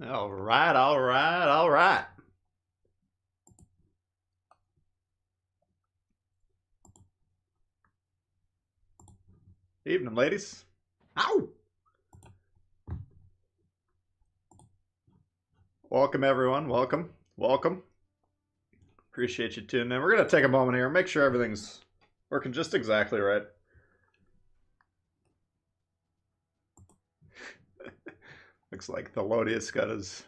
All right, all right, all right. Evening, ladies. Ow! Welcome, everyone. Welcome. Welcome. Appreciate you tuning in. We're going to take a moment here and make sure everything's working just exactly right. Looks like Thelodious got his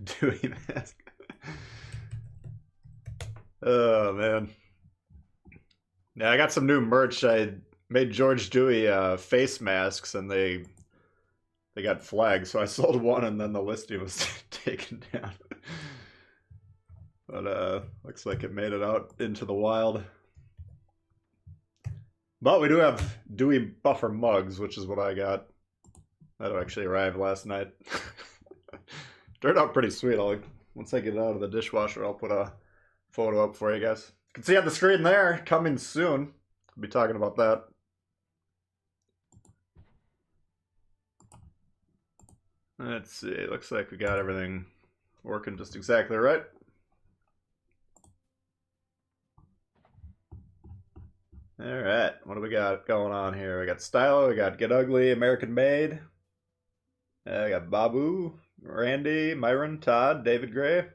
Dewey mask. Oh, man. Yeah, I got some new merch. I made George Dewey face masks, and they got flagged, so I sold one, and then the listing was taken down. But looks like it made it out into the wild. But we do have Dewey buffer mugs, which is what I got. That actually arrived last night. Turned out pretty sweet. Once I get it out of the dishwasher, I'll put a photo up for you guys. You can see on the screen there, coming soon. We'll be talking about that. Let's see. Looks like we got everything working just exactly right. All right, what do we got going on here? We got Stylo, we got Get Ugly, American Made. We got Babu, Randy, Myron, Todd, David Gray.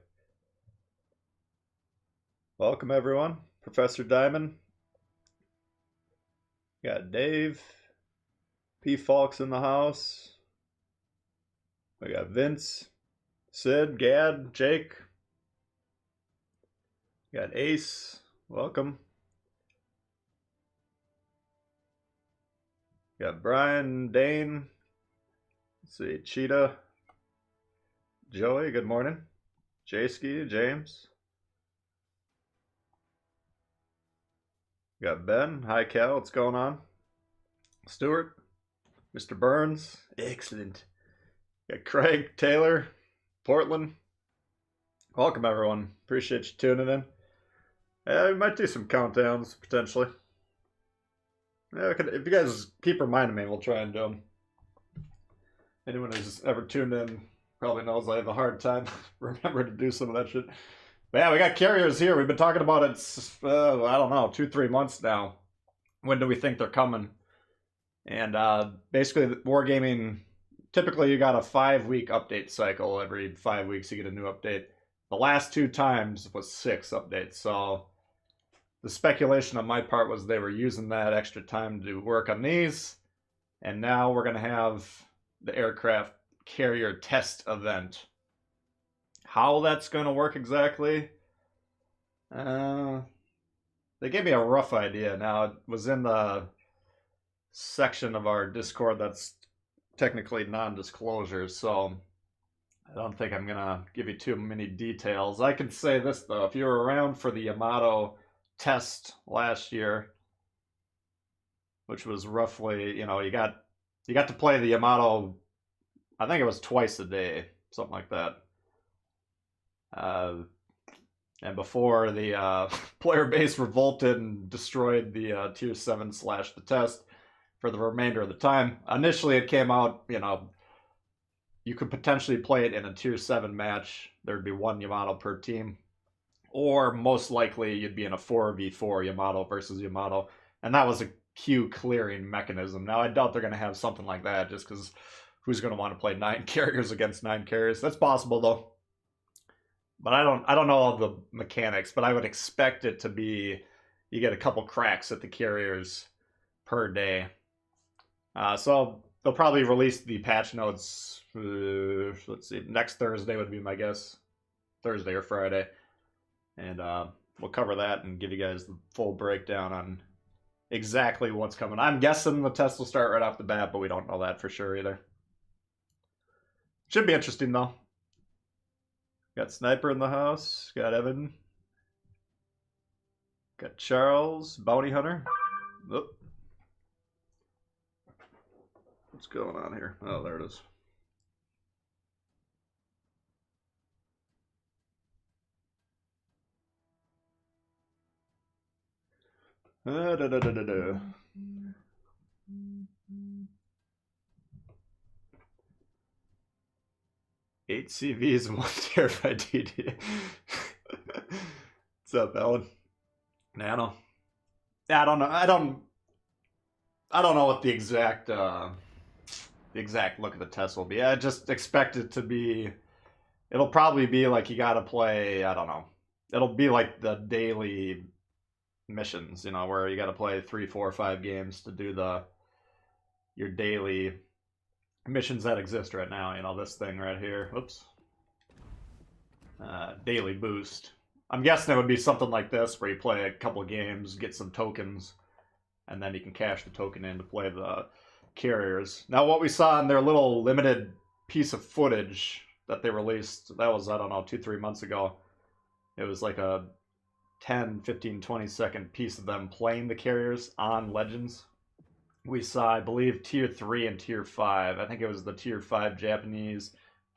Welcome, everyone. Professor Diamond. Got Dave. P. Falks in the house. We got Vince, Sid, Gad, Jake. Got Ace. Welcome. Got Brian, Dane. Let's see, Cheetah. Joey, good morning. Jayski, James. Got Ben. Hi, Cal. What's going on? Stuart. Mr. Burns. Excellent. Got Craig, Taylor, Portland. Welcome, everyone. Appreciate you tuning in. We might do some countdowns, potentially. Yeah, if you guys keep reminding me, we'll try and do them. Anyone who's ever tuned in probably knows I have a hard time remembering to do some of that shit. But yeah, we got carriers here. We've been talking about it, I don't know, 2-3 months now. When do we think they're coming? And basically, Wargaming, typically you got a 5-week update cycle. Every 5 weeks you get a new update. The last 2 times was 6 updates. So the speculation on my part was they were using that extra time to work on these. And now we're going to have the aircraft carrier test event. How that's going to work exactly? They gave me a rough idea. Now, it was in the section of our Discord that's technically non-disclosure, so I don't think I'm going to give you too many details. I can say this, though. If you were around for the Yamato test last year, which was roughly, you got to play the Yamato, I think it was twice a day, something like that. And before the player base revolted and destroyed the Tier 7 / the test for the remainder of the time. Initially, it came out, you could potentially play it in a Tier 7 match. There'd be 1 Yamato per team. Or most likely, you'd be in a 4v4 Yamato versus Yamato. And that was a queue clearing mechanism. Now, I doubt they're going to have something like that just because who's going to want to play 9 carriers against 9 carriers? That's possible, though. But I don't know all the mechanics, but I would expect it to be you get a couple cracks at the carriers per day. So they'll probably release the patch notes, let's see, next Thursday would be my guess. Thursday or Friday. And we'll cover that and give you guys the full breakdown on exactly what's coming. I'm guessing the test will start right off the bat, but we don't know that for sure either. Should be interesting, though. Got Sniper in the house. Got Evan. Got Charles, Bounty Hunter. Oh. What's going on here? Oh, there it is. 8 CVs and 1 terrified DD. What's up, Ellen? Nano. Yeah, I don't know. I don't know what the exact look of the test will be. I just expect it to be. It'll probably be like you gotta play. I don't know. It'll be like the daily missions, you know, where you gotta play 3, 4, 5 games to do your daily missions that exist right now. You know, this thing right here. Whoops. Daily boost. I'm guessing it would be something like this, where you play a couple games, get some tokens, and then you can cash the token in to play the carriers. Now, what we saw in their little limited piece of footage that they released, that was, I don't know, 2, 3 months ago. It was like a 10, 15, 20-second piece of them playing the carriers on Legends. We saw, I believe, Tier 3 and Tier 5. I think it was the Tier 5 Japanese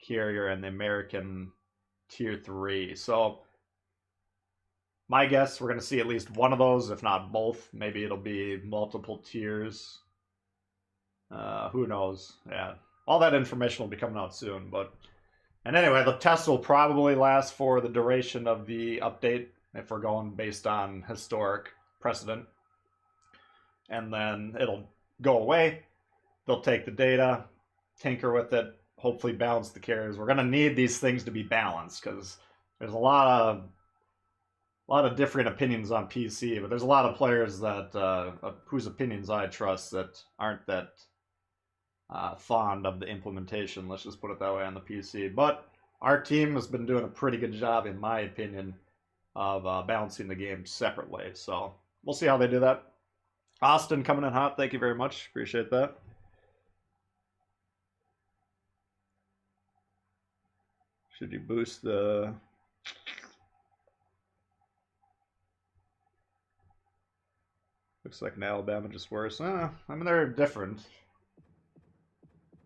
carrier and the American Tier 3. So, my guess, we're going to see at least one of those, if not both. Maybe it'll be multiple tiers. Who knows? Yeah. All that information will be coming out soon. And anyway, the test will probably last for the duration of the update, if we're going based on historic precedent. And then it'll go away. They'll take the data, tinker with it, hopefully balance the carriers. We're going to need these things to be balanced, because there's a lot of different opinions on PC, but there's a lot of players that whose opinions I trust that aren't that fond of the implementation, let's just put it that way, on the PC. But our team has been doing a pretty good job, in my opinion, of balancing the game separately. So we'll see how they do that. Austin coming in hot, thank you very much. Appreciate that. Should you boost the... Looks like in Alabama just worse. I mean, they're different.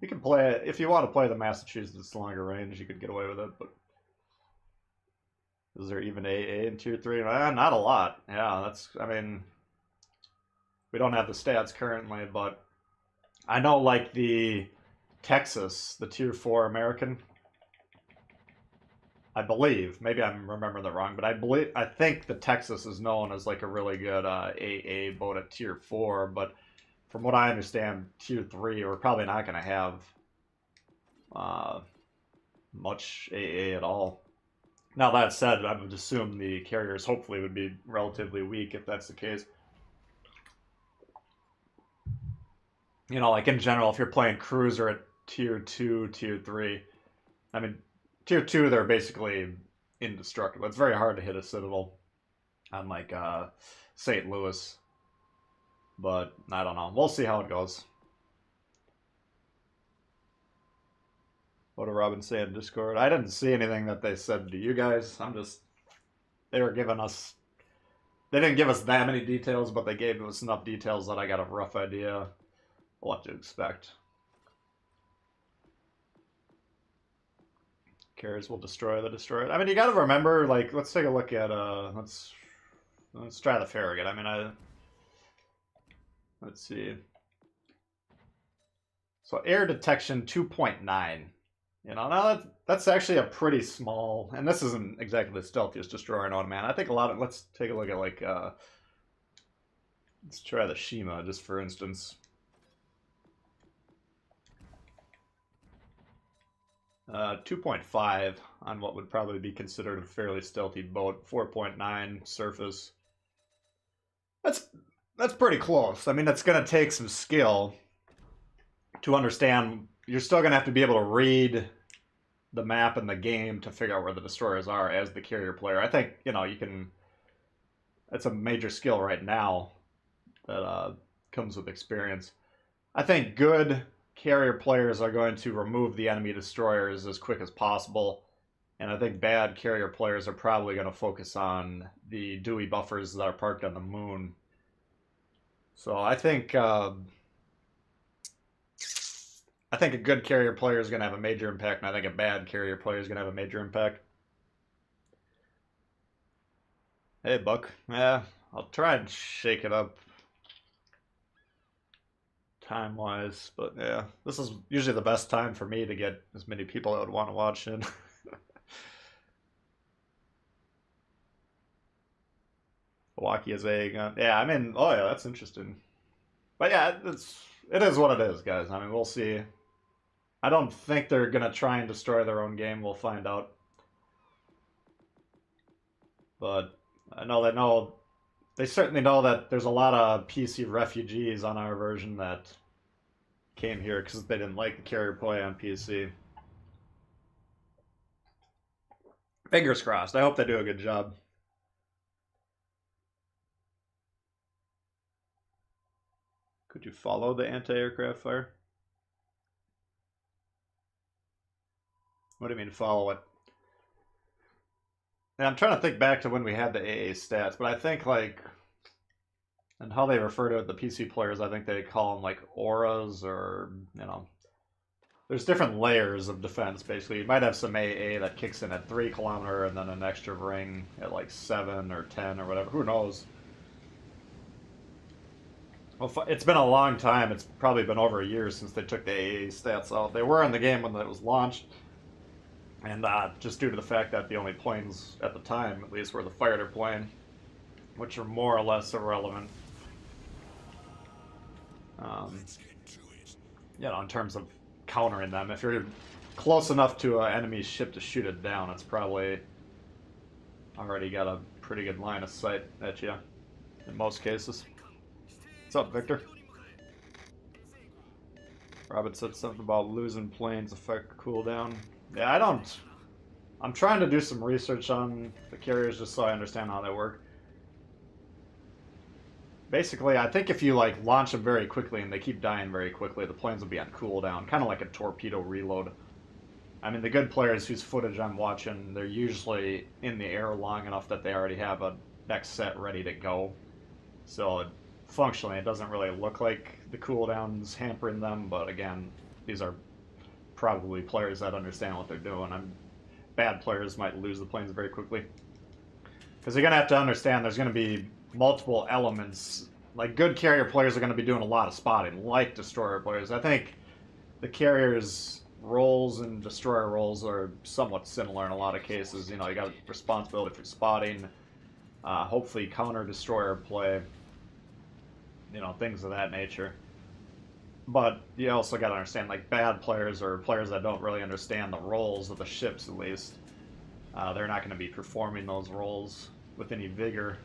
You can play it, if you want to play the Massachusetts longer range, you could get away with it, but... Is there even AA in Tier 3? Not a lot. Yeah, that's, I mean... We don't have the stats currently, but... I know, like, the Texas, the Tier 4 American... I believe, maybe I'm remembering that wrong, but I think the Texas is known as like a really good AA boat at Tier 4, but from what I understand, Tier 3, we're probably not going to have much AA at all. Now, that said, I would assume the carriers hopefully would be relatively weak if that's the case. You know, like in general, if you're playing cruiser at Tier 2, Tier 3, I mean, Tier 2, they're basically indestructible. It's very hard to hit a Citadel on, like, St. Louis. But, I don't know. We'll see how it goes. What did Robin say in Discord? I didn't see anything that they said to you guys. They were giving us... They didn't give us that many details, but they gave us enough details that I got a rough idea what to expect. Carriers will destroy the destroyer. I mean, you got to remember, like, let's take a look at, let's try the FARRAGUT. I mean, let's see. So air detection 2.9. You know, now that's actually a pretty small, and this isn't exactly the stealthiest destroyer known, man. I think a lot of, let's take a look at, like, let's try the Shima, just for instance. 2.5 on what would probably be considered a fairly stealthy boat. 4.9 surface. That's pretty close. I mean, it's going to take some skill to understand. You're still going to have to be able to read the map and the game to figure out where the destroyers are as the carrier player. I think, you know, you can... That's a major skill right now that comes with experience. I think good carrier players are going to remove the enemy destroyers as quick as possible, and I think bad carrier players are probably going to focus on the Dewey buffers that are parked on the moon. So I think a good carrier player is going to have a major impact, and I think a bad carrier player is going to have a major impact. Hey, Buck. Yeah, I'll try and shake it up. time-wise, but yeah, this is usually the best time for me to get as many people that would want to watch in. Milwaukee is a gun. Yeah, I mean, oh yeah, that's interesting. But yeah, it is what it is, guys. I mean, we'll see. I don't think they're gonna try and destroy their own game. We'll find out. But I know they certainly know that there's a lot of PC refugees on our version that came here because they didn't like the carrier play on PC. Fingers crossed. I hope they do a good job. Could you follow the anti-aircraft fire? What do you mean follow it? And I'm trying to think back to when we had the AA stats, but I think like, and how they refer to it, the PC players, I think they call them like auras, or you know, there's different layers of defense. Basically, you might have some AA that kicks in at 3 kilometer, and then an extra ring at like 7 or 10 or whatever. Who knows? Well, it's been a long time. It's probably been over a year since they took the AA stats out. They were in the game when it was launched. And just due to the fact that the only planes at the time, at least, were the fighter plane, which are more or less irrelevant. You know, in terms of countering them. If you're close enough to an enemy ship to shoot it down, it's probably already got a pretty good line of sight at you, in most cases. What's up, Victor? Robin said something about losing planes affect cooldown. Yeah, I don't... I'm trying to do some research on the carriers just so I understand how they work. Basically, I think if you like launch them very quickly and they keep dying very quickly, the planes will be on cooldown, kind of like a torpedo reload. I mean, the good players whose footage I'm watching, they're usually in the air long enough that they already have a next set ready to go. So functionally, it doesn't really look like the cooldown's hampering them, but again, these are probably players that understand what they're doing. Bad players might lose the planes very quickly. Because you're going to have to understand there's going to be multiple elements. Like, good carrier players are going to be doing a lot of spotting, like destroyer players. I think the carrier's roles and destroyer roles are somewhat similar in a lot of cases. You know, you got responsibility for spotting, hopefully counter-destroyer play, you know, things of that nature. But you also got to understand, like, bad players or players that don't really understand the roles of the ships, at least. They're not going to be performing those roles with any vigor.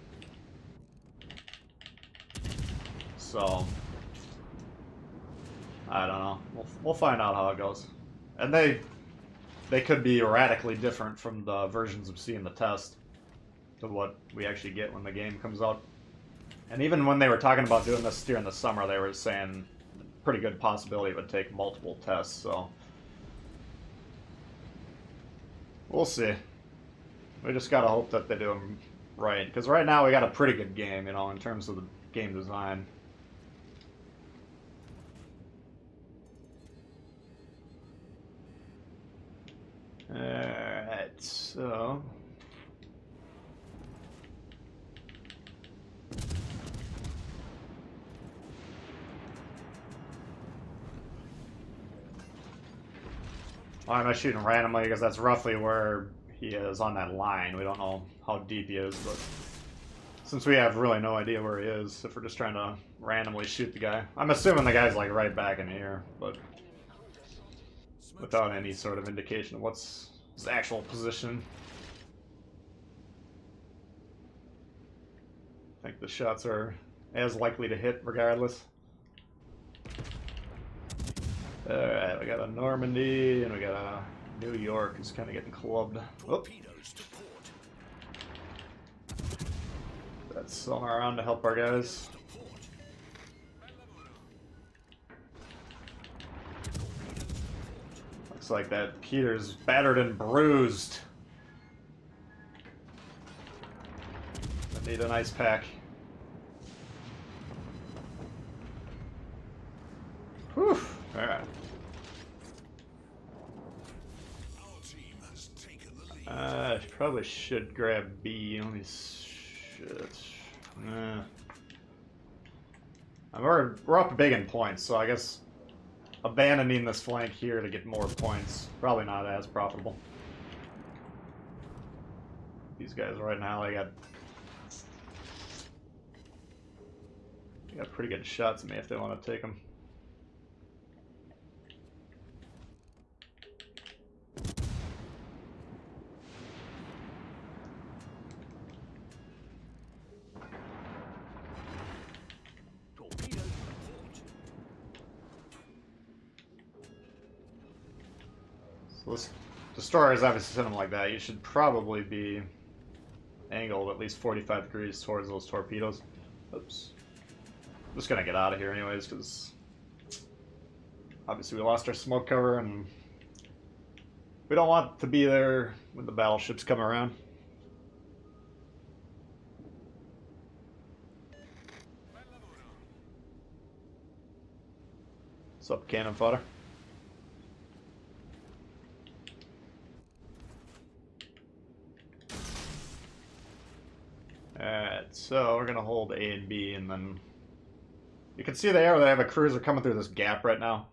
So, I don't know. We'll find out how it goes. And they could be radically different from the versions of C in the test to what we actually get when the game comes out. And even when they were talking about doing this during the summer, they were saying pretty good possibility it would take multiple tests, so we'll see. We just gotta hope that they do them right, because right now we got a pretty good game, you know, in terms of the game design. Alright, so why am I shooting randomly? Because that's roughly where he is on that line. We don't know how deep he is, but since we have really no idea where he is, if we're just trying to randomly shoot the guy. I'm assuming the guy's like right back in here, but without any sort of indication of what's his actual position. I think the shots are as likely to hit regardless. Alright, we got a Normandy, and we got a New York who's kind of getting clubbed. Oh. That's somewhere around to help our guys. Looks like that Peter's battered and bruised. I need an ice pack. Whew. Alright. I probably should grab B. Let me shit. We're up big in points, so I guess abandoning this flank here to get more points, probably not as profitable. These guys right now, they got pretty good shots at me if they want to take them. So this destroyers obviously send them like that. You should probably be angled at least 45 degrees towards those torpedoes. Oops. I'm just gonna get out of here anyways, because obviously we lost our smoke cover and we don't want to be there when the battleships come around. What's up, cannon fodder? Alright, so we're gonna hold A and B, and then you can see there they have a cruiser coming through this gap right now.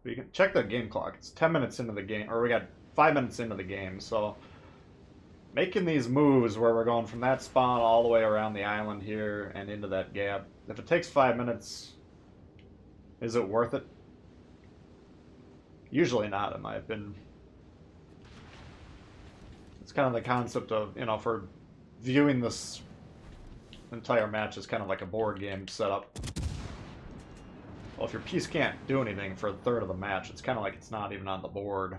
But you can check the game clock. It's 10 minutes into the game, or we got 5 minutes into the game, so making these moves where we're going from that spawn all the way around the island here and into that gap, if it takes 5 minutes, is it worth it? Usually not, in my opinion. It's kind of the concept of, you know, for viewing this entire match as kind of like a board game setup. Well, if your piece can't do anything for a third of the match, it's kind of like it's not even on the board.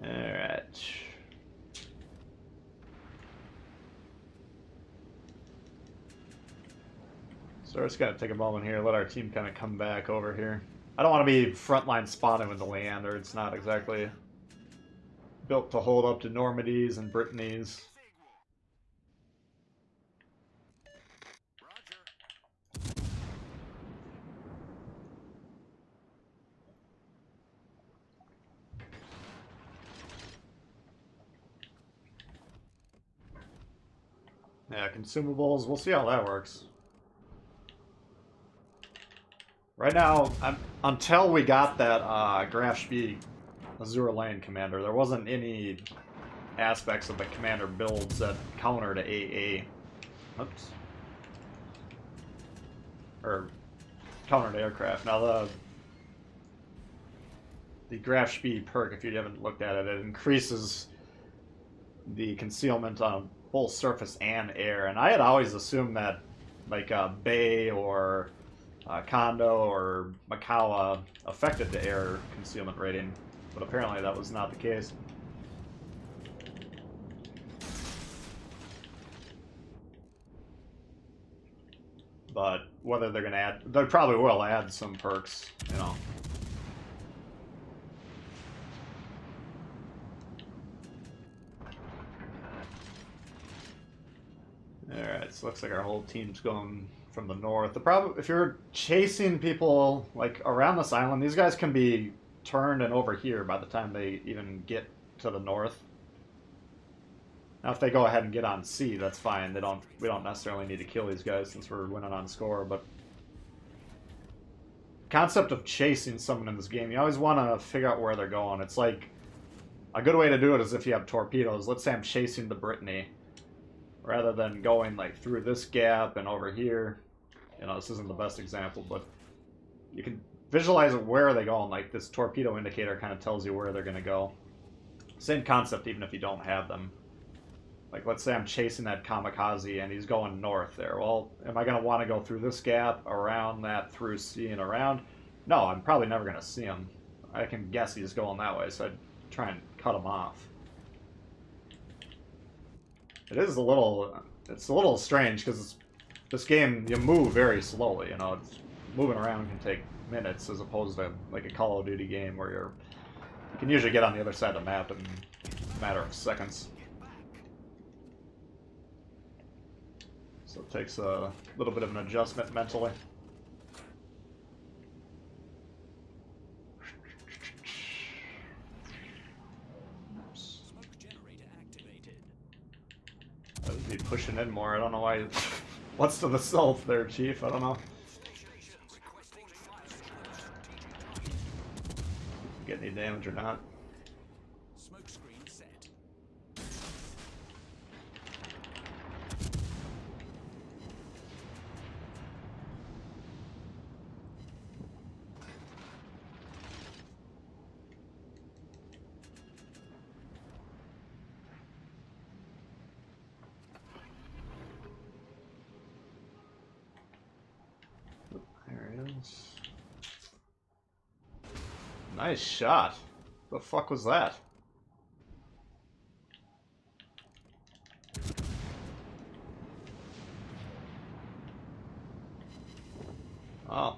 Alright. So we're just going to take a moment here, let our team kind of come back over here. I don't want to be frontline spotting with the Leander. It's not exactly built to hold up to Normandies and Brittanies. Yeah, consumables. We'll see how that works. Right now, until we got that Graf Spee Azure Lane commander, there wasn't any aspects of the commander builds that counter to AA. Oops. Or counter to aircraft. Now the Graf Spee perk, if you haven't looked at it, it increases the concealment on both surface and air. And I had always assumed that like Bay or Kondo or Makawa affected the air concealment rating, but apparently that was not the case. But whether they're going to add, they probably will add some perks, you know. Alright, so looks like our whole team's going from the north. The problem, if you're chasing people like around this island, these guys can be turned and over here by the time they even get to the north. Now, if they go ahead and get on C, that's fine. We don't necessarily need to kill these guys since we're winning on score. But concept of chasing someone in this game, you always want to figure out where they're going. It's like a good way to do it is if you have torpedoes. Let's say I'm chasing the Brittany. Rather than going like through this gap and over here, you know, this isn't the best example, but you can visualize where are they going. Like this torpedo indicator kind of tells you where they're going to go. Same concept even if you don't have them. Like let's say I'm chasing that kamikaze and he's going north there. Well, am I going to want to go through this gap, around that, through C and around? No, I'm probably never going to see him. I can guess he's going that way, so I'd try and cut him off. It's a little strange because this game, you move very slowly, you know, moving around can take minutes as opposed to like a Call of Duty game where you can usually get on the other side of the map in a matter of seconds. So it takes a little bit of an adjustment mentally. be pushing in more. I don't know why. What's to the south there, Chief? I don't know. Get any damage or not. Nice shot. The fuck was that? Oh.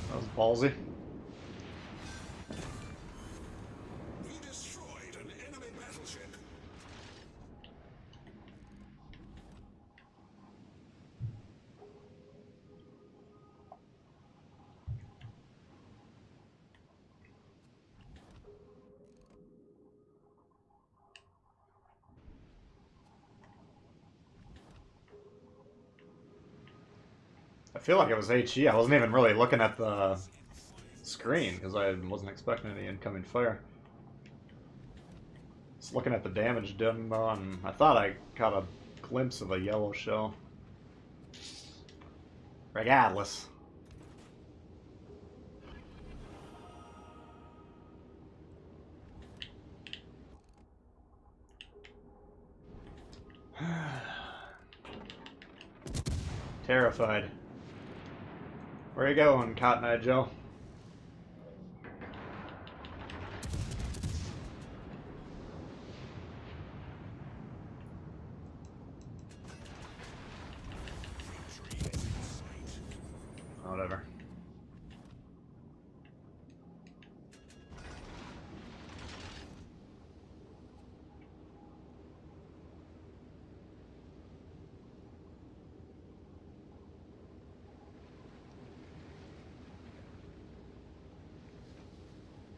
That was ballsy. We destroyed an enemy battleship. I feel like it was HE. I wasn't even really looking at the screen because I wasn't expecting any incoming fire. Just looking at the damage done on. I thought I caught a glimpse of a yellow shell. Regardless. Terrified. Where you going, Cotton Eye Joe? Whatever.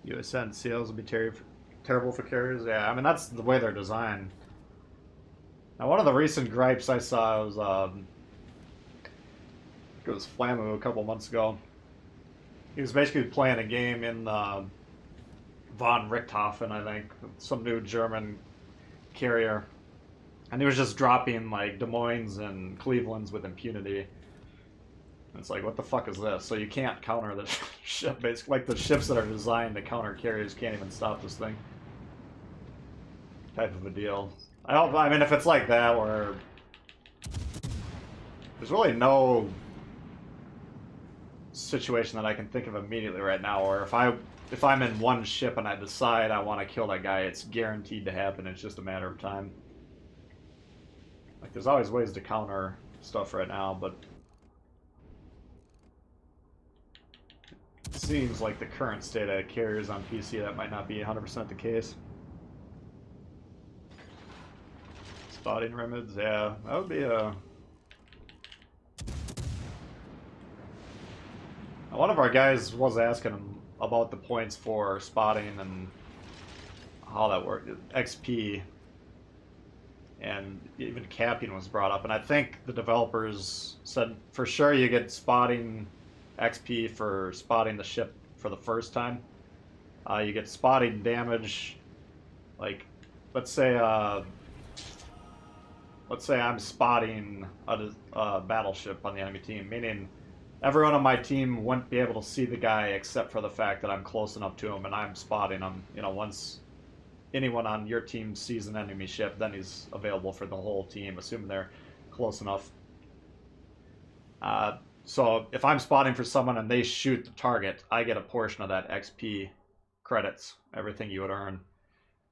USN seals will be terrible for carriers. Yeah, I mean, that's the way they're designed. Now, one of the recent gripes I saw was, it was Flamu a couple months ago. He was basically playing a game in von Richthofen, I think, some new German carrier. And he was just dropping, like, Des Moines and Cleveland's with impunity. It's like, what the fuck is this? So you can't counter the ship, basically. Like, the ships that are designed to counter carriers can't even stop this thing. Type of a deal. I mean, if it's like that, where there's really no situation that I can think of immediately right now, where if I'm in one ship and I decide I want to kill that guy, it's guaranteed to happen. It's just a matter of time. Like, there's always ways to counter stuff right now, but it seems like the current state of carriers on PC, that might not be 100% the case. Spotting remeds, yeah, that would be a... One of our guys was asking him about the points for spotting and how that worked. XP and even capping was brought up, and I think the developers said for sure you get spotting XP for spotting the ship for the first time. You get spotting damage, like let's say I'm spotting a battleship on the enemy team, meaning everyone on my team wouldn't be able to see the guy except for the fact that I'm close enough to him and I'm spotting him. You know, once anyone on your team sees an enemy ship, then he's available for the whole team, assuming they're close enough. So if I'm spotting for someone and they shoot the target, I get a portion of that XP credits, everything you would earn.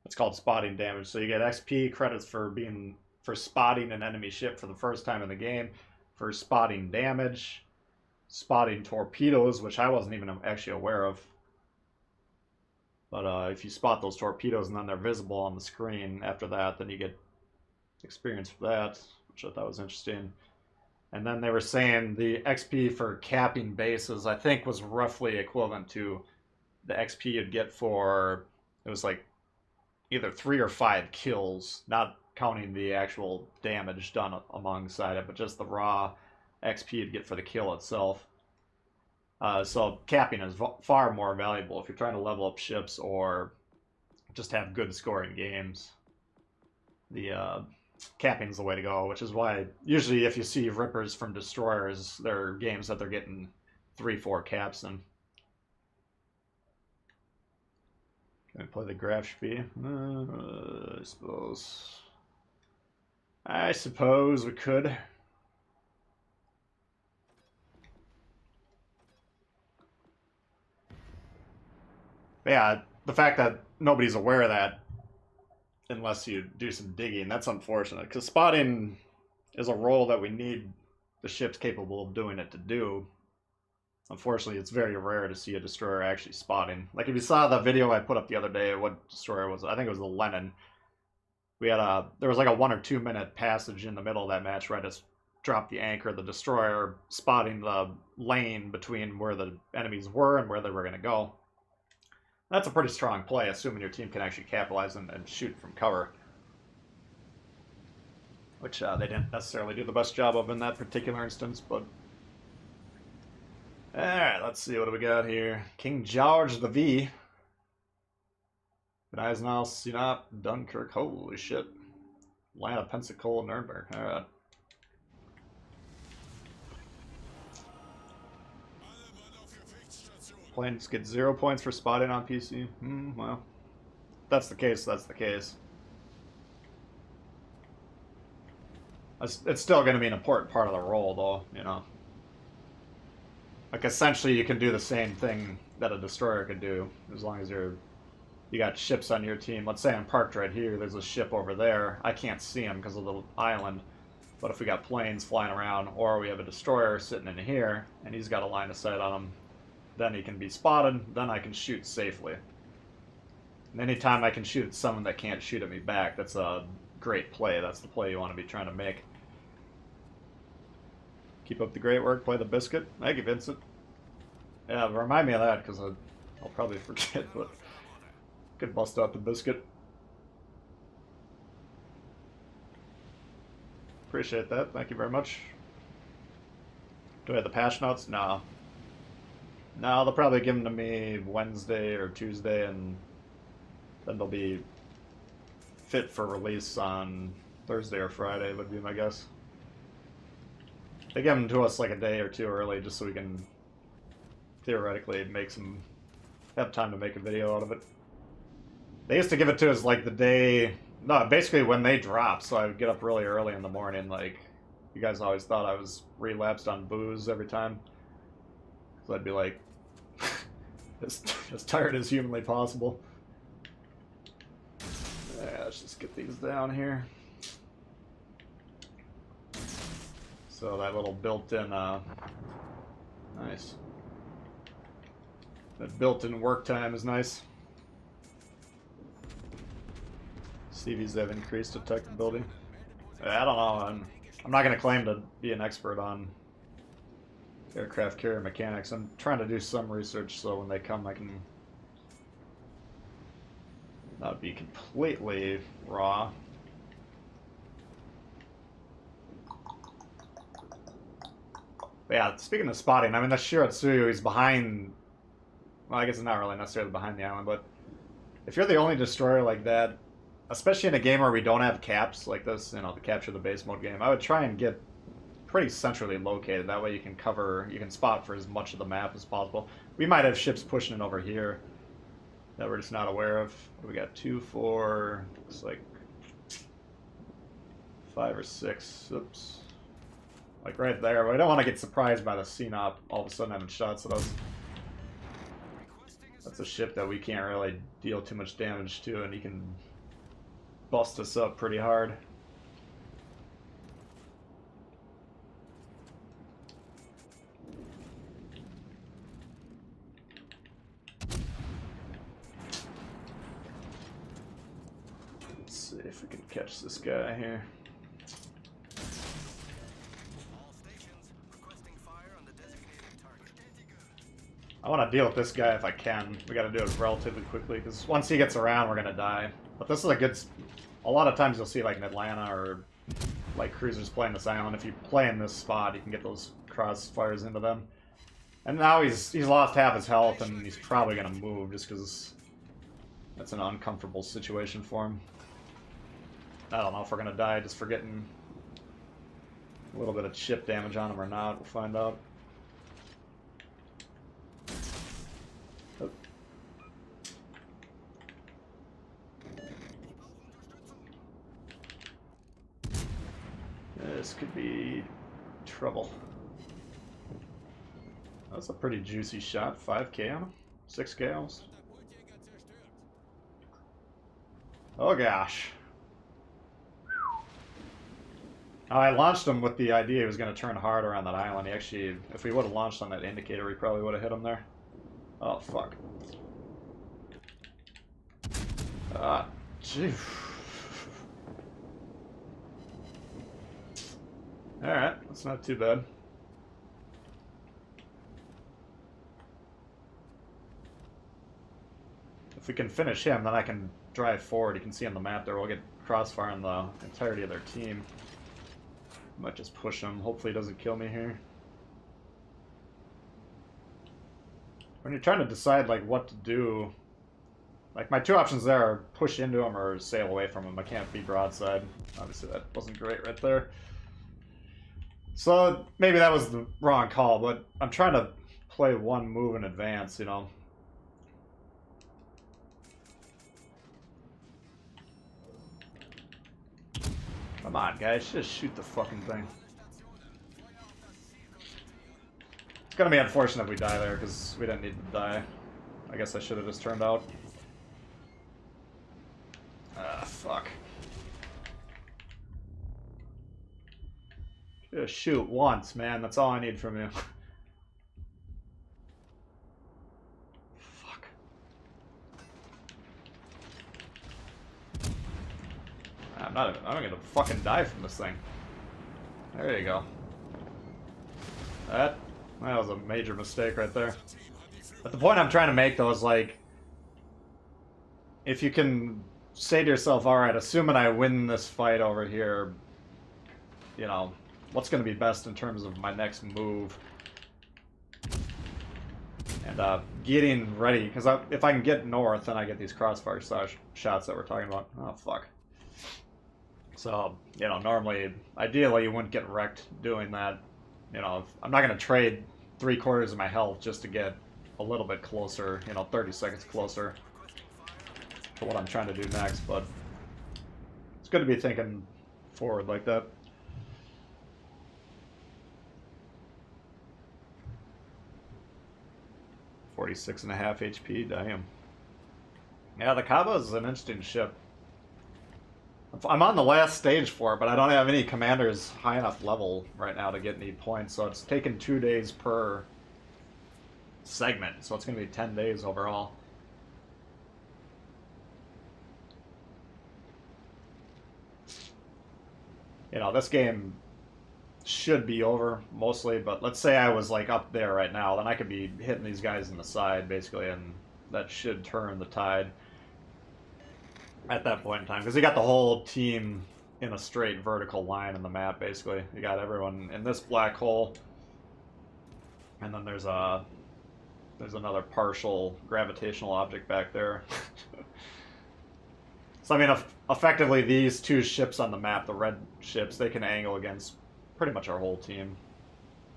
It's called spotting damage. So you get XP credits for spotting an enemy ship for the first time in the game, for spotting damage, spotting torpedoes, which I wasn't even actually aware of. But if you spot those torpedoes and then they're visible on the screen after that, then you get experience for that, which I thought was interesting. And then they were saying the XP for capping bases, I think, was roughly equivalent to the XP you'd get for, it was like either 3 or 5 kills, not counting the actual damage done alongside it, but just the raw XP you'd get for the kill itself. So capping is far more valuable if you're trying to level up ships or just have good scoring games. The capping is the way to go, which is why usually if you see rippers from destroyers, they're games that they're getting 3-4 caps in. Can I play the graph speed? I suppose we could. But yeah, the fact that nobody's aware of that unless you do some digging, that's unfortunate. Because spotting is a role that we need the ships capable of doing it to do. Unfortunately, it's very rare to see a destroyer actually spotting. Like if you saw the video I put up the other day, what destroyer was it? I think it was the Lenin. We had there was like a 1 or 2 minute passage in the middle of that match where I just dropped the anchor, the destroyer spotting the lane between where the enemies were and where they were going to go. That's a pretty strong play, assuming your team can actually capitalize and shoot from cover. Which they didn't necessarily do the best job of in that particular instance, but... Alright, let's see, what do we got here? King George the V. Eisenhower, Sinop, Dunkirk, holy shit. Atlanta, Pensacola, Nuremberg, alright. Planes get 0 points for spotting on PC. Well, that's the case, that's the case. It's still going to be an important part of the role, though, you know. Like, essentially, you can do the same thing that a destroyer could do, as long as you got ships on your team. Let's say I'm parked right here, there's a ship over there. I can't see him because of the island. But if we got planes flying around, or we have a destroyer sitting in here, and he's got a line of sight on him, then he can be spotted, then I can shoot safely. And anytime I can shoot at someone that can't shoot at me back, that's a great play. That's the play you want to be trying to make. Keep up the great work, play the biscuit. Thank you, Vincent. Yeah, remind me of that, because I'll probably forget, but could bust out the biscuit. Appreciate that, thank you very much. Do I have the patch notes? No. No, they'll probably give them to me Wednesday or Tuesday, and then they'll be fit for release on Thursday or Friday, would be my guess. They give them to us like a day or two early, just so we can theoretically have time to make a video out of it. They used to give it to us like the day, no, basically when they drop, so I would get up really early in the morning. Like, you guys always thought I was relapsed on booze every time. So I'd be like, as tired as humanly possible. Yeah, let's just get these down here. So that little built-in, nice. That built-in work time is nice. CVs have increased detectability. I don't know, I'm not going to claim to be an expert on aircraft carrier mechanics. I'm trying to do some research so when they come I can not be completely raw. But yeah, speaking of spotting, I mean, the Shiratsuyu, he's behind, well, I guess it's not really necessarily behind the island, but if you're the only destroyer like that, especially in a game where we don't have caps like this, you know, the capture the base mode game, I would try and get pretty centrally located. That way you can spot for as much of the map as possible. We might have ships pushing it over here that we're just not aware of. We got 2, 4, looks like 5 or 6. Oops. Like right there, but I don't want to get surprised by the CNOP all of a sudden having shots at us. That's a ship that we can't really deal too much damage to, and he can bust us up pretty hard. Let's see if we can catch this guy here. I want to deal with this guy if I can. We got to do it relatively quickly, because once he gets around, we're going to die. But this is a good... A lot of times you'll see, like, in Atlanta or, like, cruisers playing this island. If you play in this spot, you can get those crossfires into them. And now he's lost half his health, and he's probably going to move, just because that's an uncomfortable situation for him. I don't know if we're going to die just for getting a little bit of chip damage on him or not. We'll find out. Oh. This could be trouble. That's a pretty juicy shot. 5k on him. 6 gals. Oh gosh. I launched him with the idea he was going to turn hard around that island. He actually, if we would have launched on that indicator, we probably would have hit him there. Oh, fuck. Ah, gee. Alright, that's not too bad. If we can finish him, then I can drive forward. You can see on the map there, we'll get crossfire on the entirety of their team. Might just push him. Hopefully he doesn't kill me here. When you're trying to decide like what to do, like my two options there are push into him or sail away from him. I can't be broadside. Obviously that wasn't great right there. So maybe that was the wrong call, but I'm trying to play one move in advance, you know. Come on, guys, just shoot the fucking thing. It's gonna be unfortunate if we die there, because we didn't need to die. I guess I should have just turned out. Ah, fuck. Just shoot once, man. That's all I need from you. Fuck. I'm gonna fucking die from this thing. There you go. That was a major mistake right there. But the point I'm trying to make, though, is like, if you can say to yourself, alright, assuming I win this fight over here, you know, what's going to be best in terms of my next move? And getting ready, because if I can get north, then I get these crossfire shots that we're talking about. Oh, fuck. So, you know, normally, ideally, you wouldn't get wrecked doing that. You know, I'm not going to trade 3/4 of my health just to get a little bit closer, you know, 30 seconds closer to what I'm trying to do next, but it's good to be thinking forward like that. .46.5 HP, damn. Yeah, the Kaba is an interesting ship. I'm on the last stage for it, but I don't have any commanders high enough level right now to get any points, so it's taken 2 days per segment, so it's going to be 10 days overall. You know, this game should be over, mostly, but let's say I was, like, up there right now, then I could be hitting these guys in the side, basically, and that should turn the tide at that point in time, because you got the whole team in a straight vertical line in the map, basically. You got everyone in this black hole, and then there's another partial gravitational object back there. So, I mean, effectively, these two ships on the map, the red ships, they can angle against pretty much our whole team.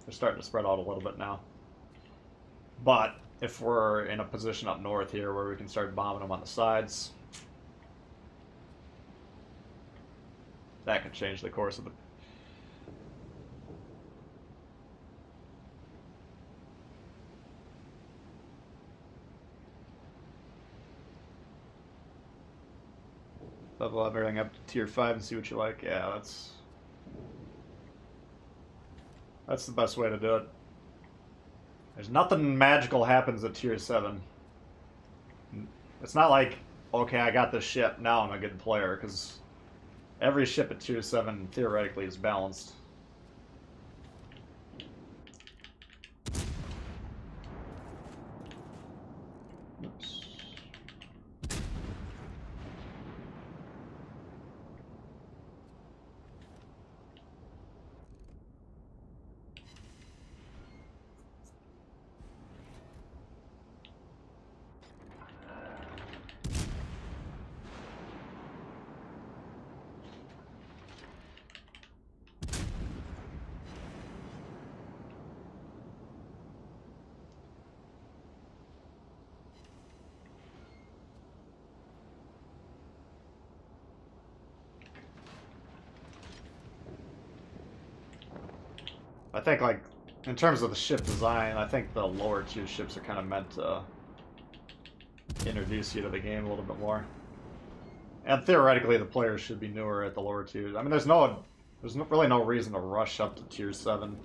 They're starting to spread out a little bit now. But if we're in a position up north here where we can start bombing them on the sides, that could change the course of the... Level everything up to tier 5 and see what you like. Yeah, that's the best way to do it. There's nothing magical happens at tier 7. It's not like, okay, I got this ship, now I'm a good player, because every ship at tier 7 theoretically is balanced. Oops. I think, like, in terms of the ship design, I think the lower tier ships are kind of meant to introduce you to the game a little bit more. And theoretically, the players should be newer at the lower tiers. I mean, there's really no reason to rush up to tier 7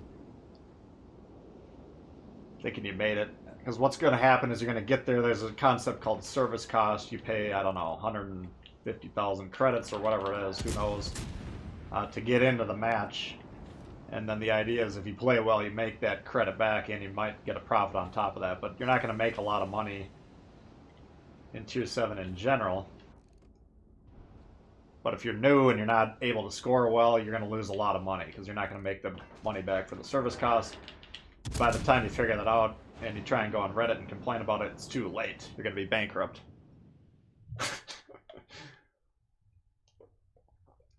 thinking you made it. Because what's going to happen is you're going to get there, there's a concept called service cost. You pay, I don't know, 150,000 credits or whatever it is, who knows, to get into the match. And then the idea is if you play well, you make that credit back and you might get a profit on top of that. But you're not going to make a lot of money in tier 7 in general. But if you're new and you're not able to score well, you're going to lose a lot of money because you're not going to make the money back for the service cost. By the time you figure that out and you try and go on Reddit and complain about it, it's too late. You're going to be bankrupt.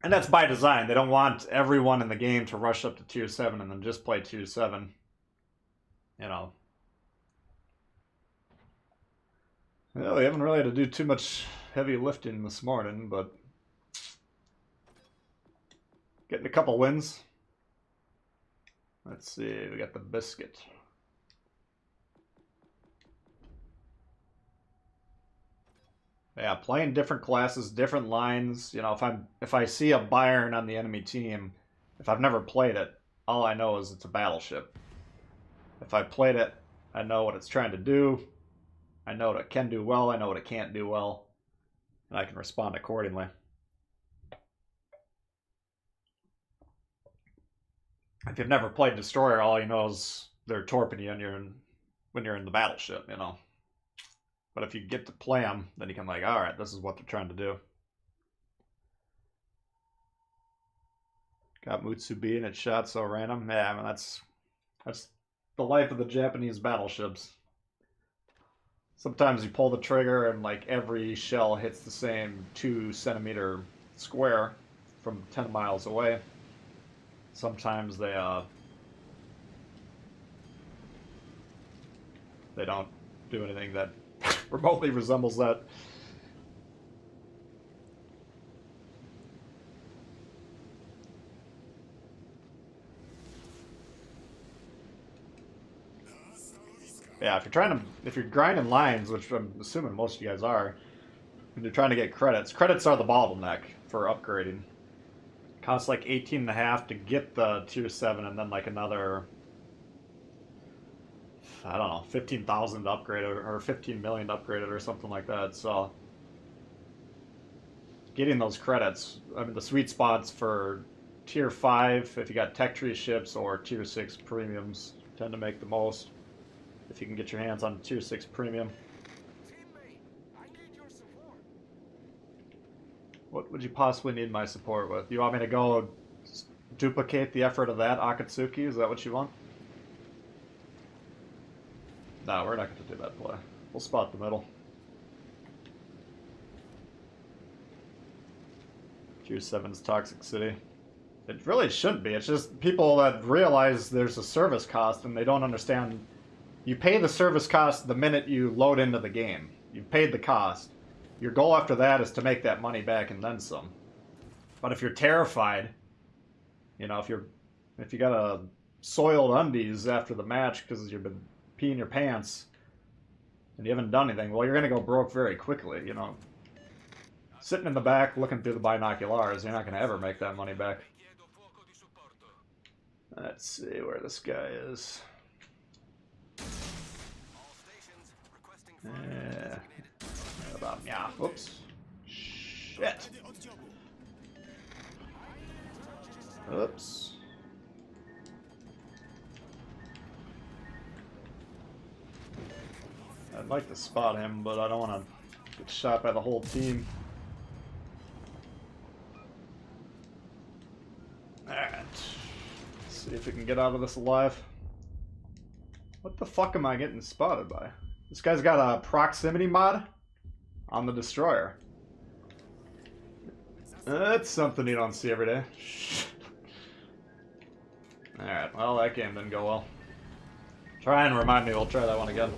And that's by design. They don't want everyone in the game to rush up to tier 7 and then just play tier 7. You know. Well, we haven't really had to do too much heavy lifting this morning, but getting a couple wins. Let's see, we got the biscuit. Yeah, playing different classes, different lines. You know, if I see a Byron on the enemy team, if I've never played it, all I know is it's a battleship. If I played it, I know what it's trying to do. I know what it can do well. I know what it can't do well. And I can respond accordingly. If you've never played Destroyer, all you know is they're torping you when you're in the battleship, you know. But if you get to play them, then you can like, all right, this is what they're trying to do. Got Mutsubi and it shot so random. Yeah, I mean that's the life of the Japanese battleships. Sometimes you pull the trigger and like every shell hits the same 2-centimeter square from 10 miles away. Sometimes they don't do anything that remotely resembles that. Yeah, if you're grinding lines, which I'm assuming most of you guys are, and you're trying to get credits. Credits are the bottleneck for upgrading. It costs like 18.5 to get the tier 7, and then like another, I don't know, 15,000 to upgrade it, or 15 million to upgrade it, or something like that. So getting those credits, I mean, the sweet spots for tier 5, if you got tech tree ships, or tier 6 premiums, tend to make the most. If you can get your hands on tier 6 premium. What would you possibly need my support with? You want me to go duplicate the effort of that Akatsuki? Is that what you want? No, we're not going to do that play. We'll spot the middle. Tier 7's Toxic City. It really shouldn't be. It's just people that realize there's a service cost and they don't understand. You pay the service cost the minute you load into the game. You've paid the cost. Your goal after that is to make that money back and then some. But if you're terrified, you know, if you got a soiled undies after the match because you've been peeing your pants and you haven't done anything, well, you're going to go broke very quickly, you know. Sitting in the back looking through the binoculars, you're not going to ever make that money back. Let's see where this guy is. Yeah. About yeah. Whoops. Shit. Oops. I'd like to spot him, but I don't want to get shot by the whole team. Alright. Let's see if we can get out of this alive. What the fuck am I getting spotted by? This guy's got a proximity mod on the destroyer. That's something you don't see every day. Alright, well, that game didn't go well. Try and remind me, we'll try that one again.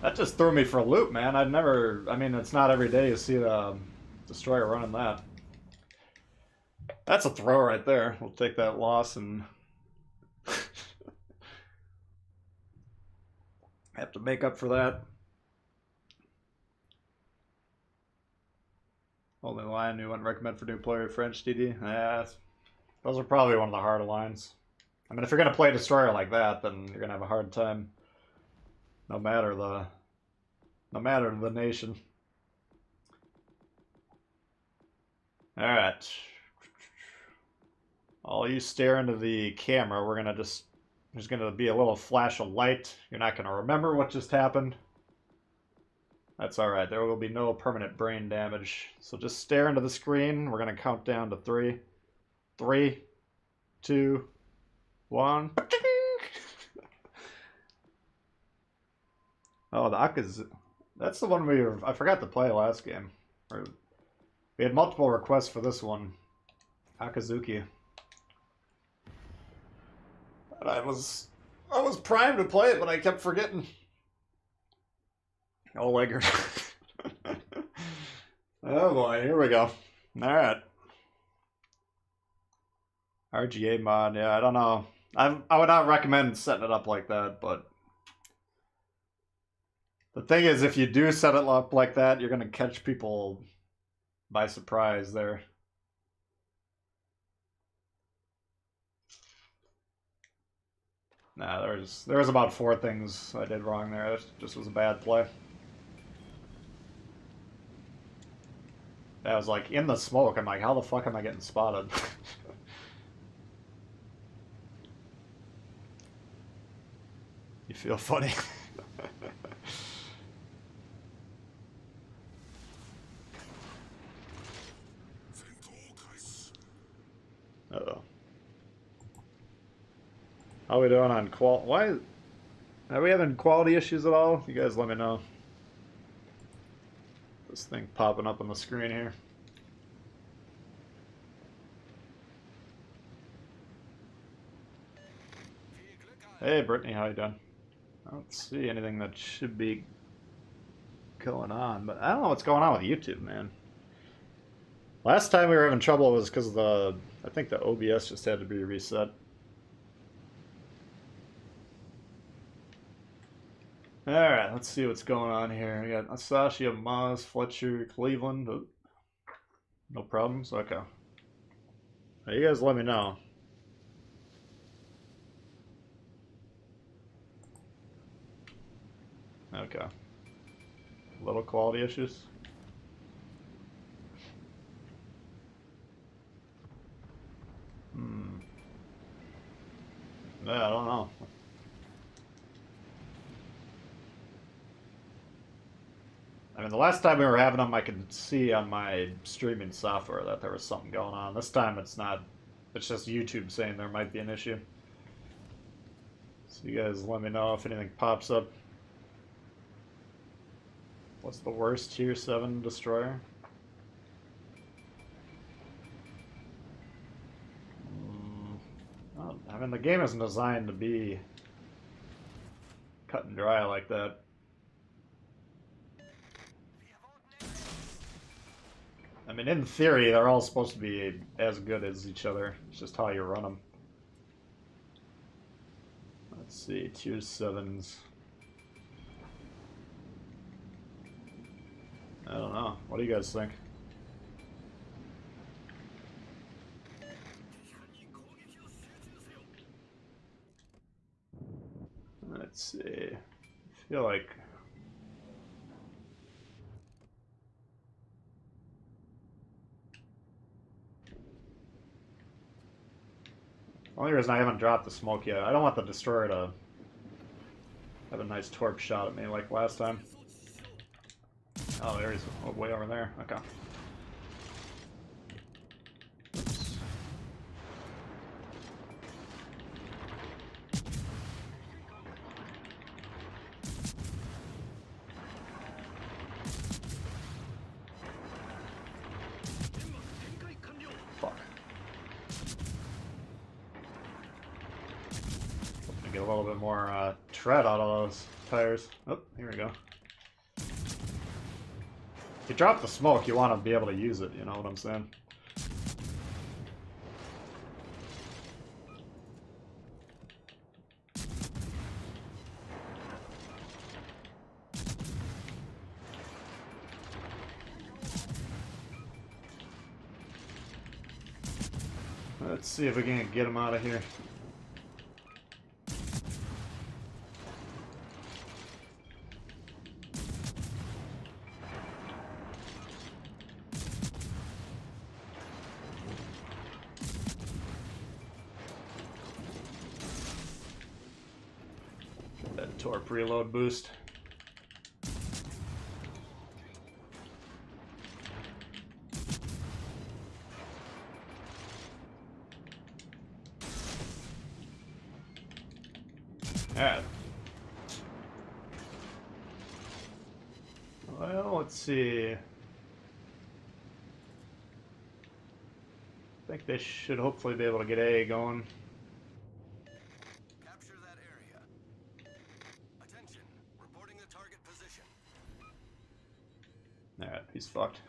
That just threw me for a loop, man. I'd never... I mean, it's not every day you see the destroyer running that. That's a throw right there. We'll take that loss and... have to make up for that. Only line we wouldn't recommend for new player French DD. Yeah, those are probably one of the harder lines. I mean, if you're gonna play a destroyer like that, then you're gonna have a hard time. No matter the nation. All right. While you stare into the camera, we're gonna just. There's gonna be a little flash of light. You're not gonna remember what just happened. That's alright, there will be no permanent brain damage. So just stare into the screen. We're going to count down to 3. 3, 2, 1. Oh, the Akazuki. That's the one I forgot to play last game. We had multiple requests for this one. Akazuki. And I was primed to play it, but I kept forgetting. Oh, Legger. Oh boy, here we go. Alright. RGA mod, yeah, I don't know. I would not recommend setting it up like that, but... The thing is, if you do set it up like that, you're going to catch people by surprise there. Nah, there was about 4 things I did wrong there. It just was a bad play. I was like in the smoke. I'm like, how the fuck am I getting spotted? You feel funny. Uh-oh. How are we doing on Why? Are we having quality issues at all? You guys let me know. This thing popping up on the screen here. Hey Brittany, how you doing? I don't see anything that should be going on, but I don't know what's going on with YouTube, man. Last time we were having trouble was because I think the OBS just had to be reset. Alright, let's see what's going on here. We got Asashia, Maz, Fletcher, Cleveland. Oh, no problems? Okay. Now you guys let me know. Okay. Little quality issues. Yeah, I don't know. I mean, the last time we were having them, I could see on my streaming software that there was something going on. This time it's not. It's just YouTube saying there might be an issue. So you guys let me know if anything pops up. What's the worst Tier 7 destroyer? Well, I mean, the game isn't designed to be cut and dry like that. I mean, in theory, they're all supposed to be as good as each other. It's just how you run them. Let's see, Tier 7s. I don't know. What do you guys think? Let's see. I feel like... The only reason I haven't dropped the smoke yet, I don't want the destroyer to have a nice torp shot at me like last time. Oh, there he's way over there. Okay. Oops. Fuck. Hoping to get a little bit more tread out of those tires. Oh, here we go. If you drop the smoke, you want to be able to use it, you know what I'm saying? Let's see if we can get him out of here. That torp reload boost. Alright. Well, let's see. I think they should hopefully be able to get A going. Capture that area. Attention. Reporting the target position. Alright, he's fucked.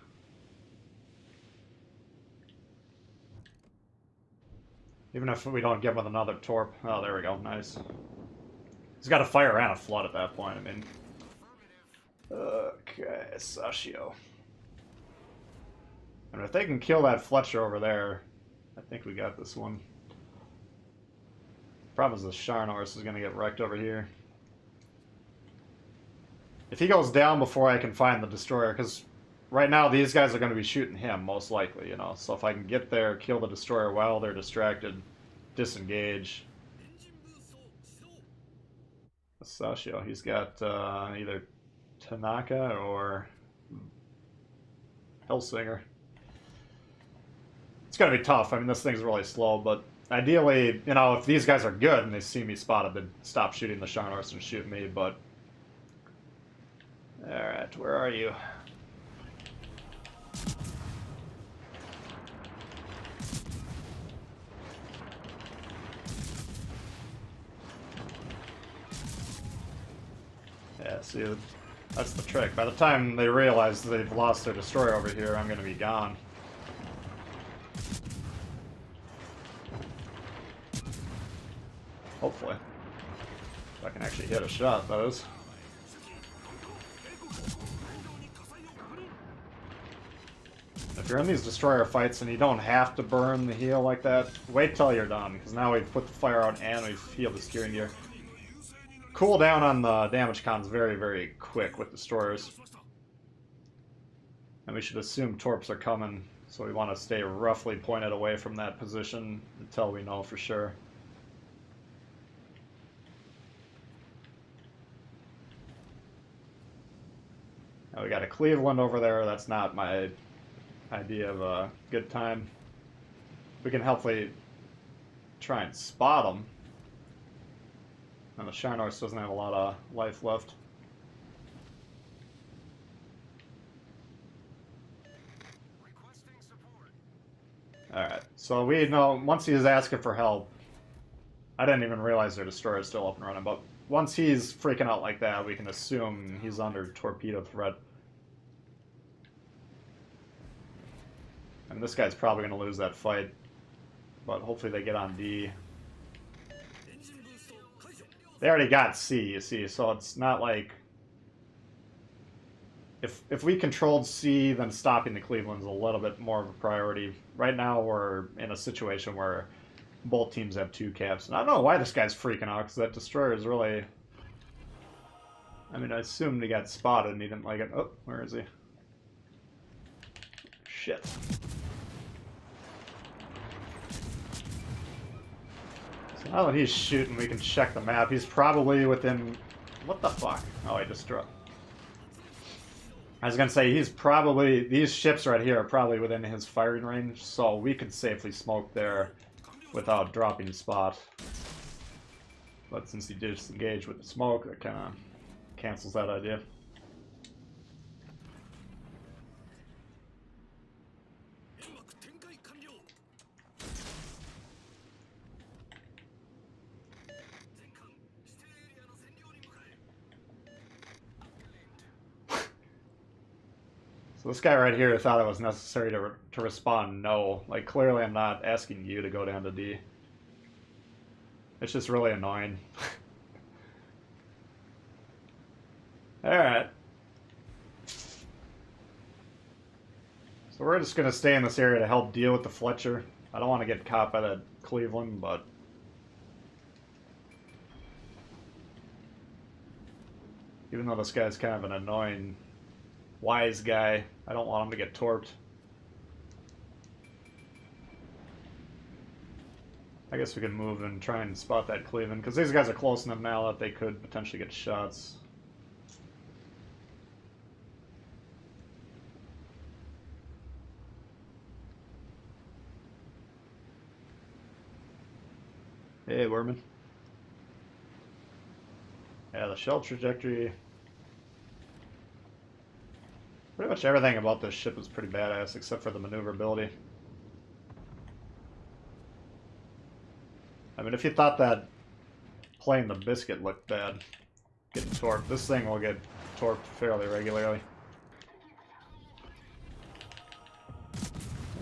Even if we don't get him with another torp. Oh, there we go. Nice. He's got a fire and a flood at that point. I mean. Okay, Sashio. And if they can kill that Fletcher over there, I think we got this one. Problem is the Sharnorse is going to get wrecked over here. If he goes down before I can find the destroyer, because right now these guys are going to be shooting him, most likely, you know. So if I can get there, kill the destroyer while they're distracted, disengage. Sashio, he's got either Tanaka or Hellsinger. It's going to be tough. I mean, this thing's really slow, but ideally, you know, if these guys are good and they see me spotted, they'd stop shooting the Sharnorse and shoot me, but... Alright, where are you? Yeah, see, that's the trick. By the time they realize they've lost their destroyer over here, I'm going to be gone. Hopefully. If I can actually hit a shot, that is. If you're in these destroyer fights and you don't have to burn the heal like that, wait till you're done, because now we've put the fire out and we've healed the steering gear. Cooldown on the damage con's very, very quick with destroyers. And we should assume torps are coming, so we want to stay roughly pointed away from that position until we know for sure. Now we got a Cleveland over there. That's not my idea of a good time. We can hopefully try and spot them. And the Sharnorse doesn't have a lot of life left. Alright, so we know once he's asking for help, I didn't even realize their destroyer is still up and running, but once he's freaking out like that, we can assume he's under torpedo threat. And this guy's probably going to lose that fight, but hopefully they get on D. They already got C, you see, so it's not like... If we controlled C, then stopping the Cleveland's a little bit more of a priority. Right now we're in a situation where both teams have 2 caps. And I don't know why this guy's freaking out, because that destroyer is really... I mean, I assumed he got spotted and he didn't like it. Oh, where is he? Shit. So now that he's shooting, we can check the map. He's probably within What the fuck? Oh, he destroyed. I was gonna say, he's probably... These ships right here are probably within his firing range, so we could safely smoke there without dropping spot. But since he disengaged with the smoke, that kind of cancels that idea. So this guy right here thought it was necessary to respond no. Like, clearly I'm not asking you to go down to D. It's just really annoying. Alright. So we're just going to stay in this area to help deal with the Fletcher. I don't want to get caught by that Cleveland, but... Even though this guy's kind of an annoying, wise guy, I don't want him to get torped. I guess we can move and try and spot that Cleveland, because these guys are close enough now that they could potentially get shots. Hey, Werman. Yeah, the shell trajectory. Pretty much everything about this ship is pretty badass, except for the maneuverability. I mean, if you thought that playing the Biscuit looked bad, getting torped, this thing will get torped fairly regularly.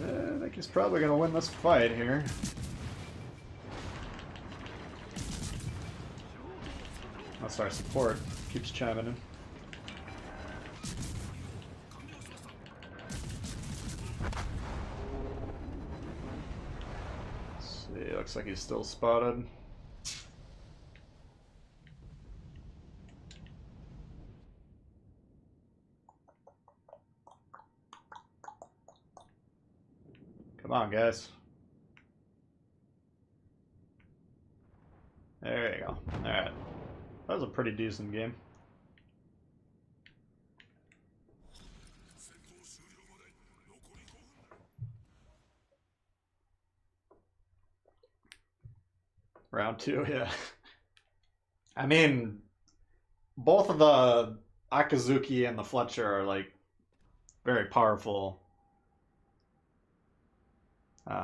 I think he's probably going to win this fight here. Unless our support keeps chiming in. Let's see, looks like he's still spotted. Come on, guys. There you go. Alright. That was a pretty decent game. Round 2, yeah. I mean, both of the Akazuki and the Fletcher are, like, very powerful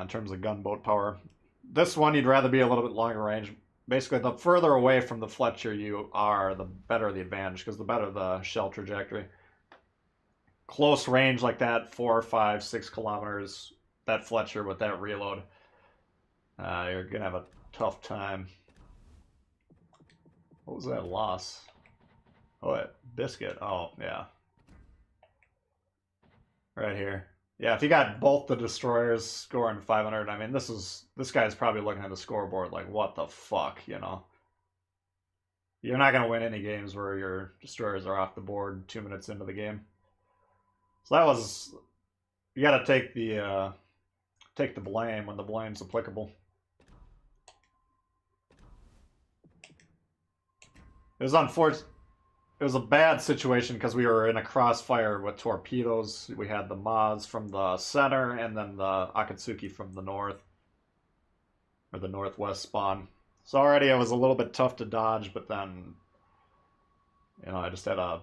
in terms of gunboat power. This one, you'd rather be a little bit longer range. Basically, the further away from the Fletcher you are, the better the advantage, because the better the shell trajectory. Close range like that, 4, 5, 6 kilometers, that Fletcher with that reload, you're going to have a tough time. What was that loss? Oh, wait, Biscuit. Oh, yeah. Right here. Yeah, if you got both the destroyers scoring 500, I mean, this guy's probably looking at the scoreboard like, what the fuck, you know? You're not going to win any games where your destroyers are off the board 2 minutes into the game. So that was... You got to take the blame when the blame's applicable. It was unfortunate. It was a bad situation because we were in a crossfire with torpedoes. We had the Maz from the center and then the Akatsuki from the north. Or the northwest spawn. So already it was a little bit tough to dodge, but then, you know, I just had a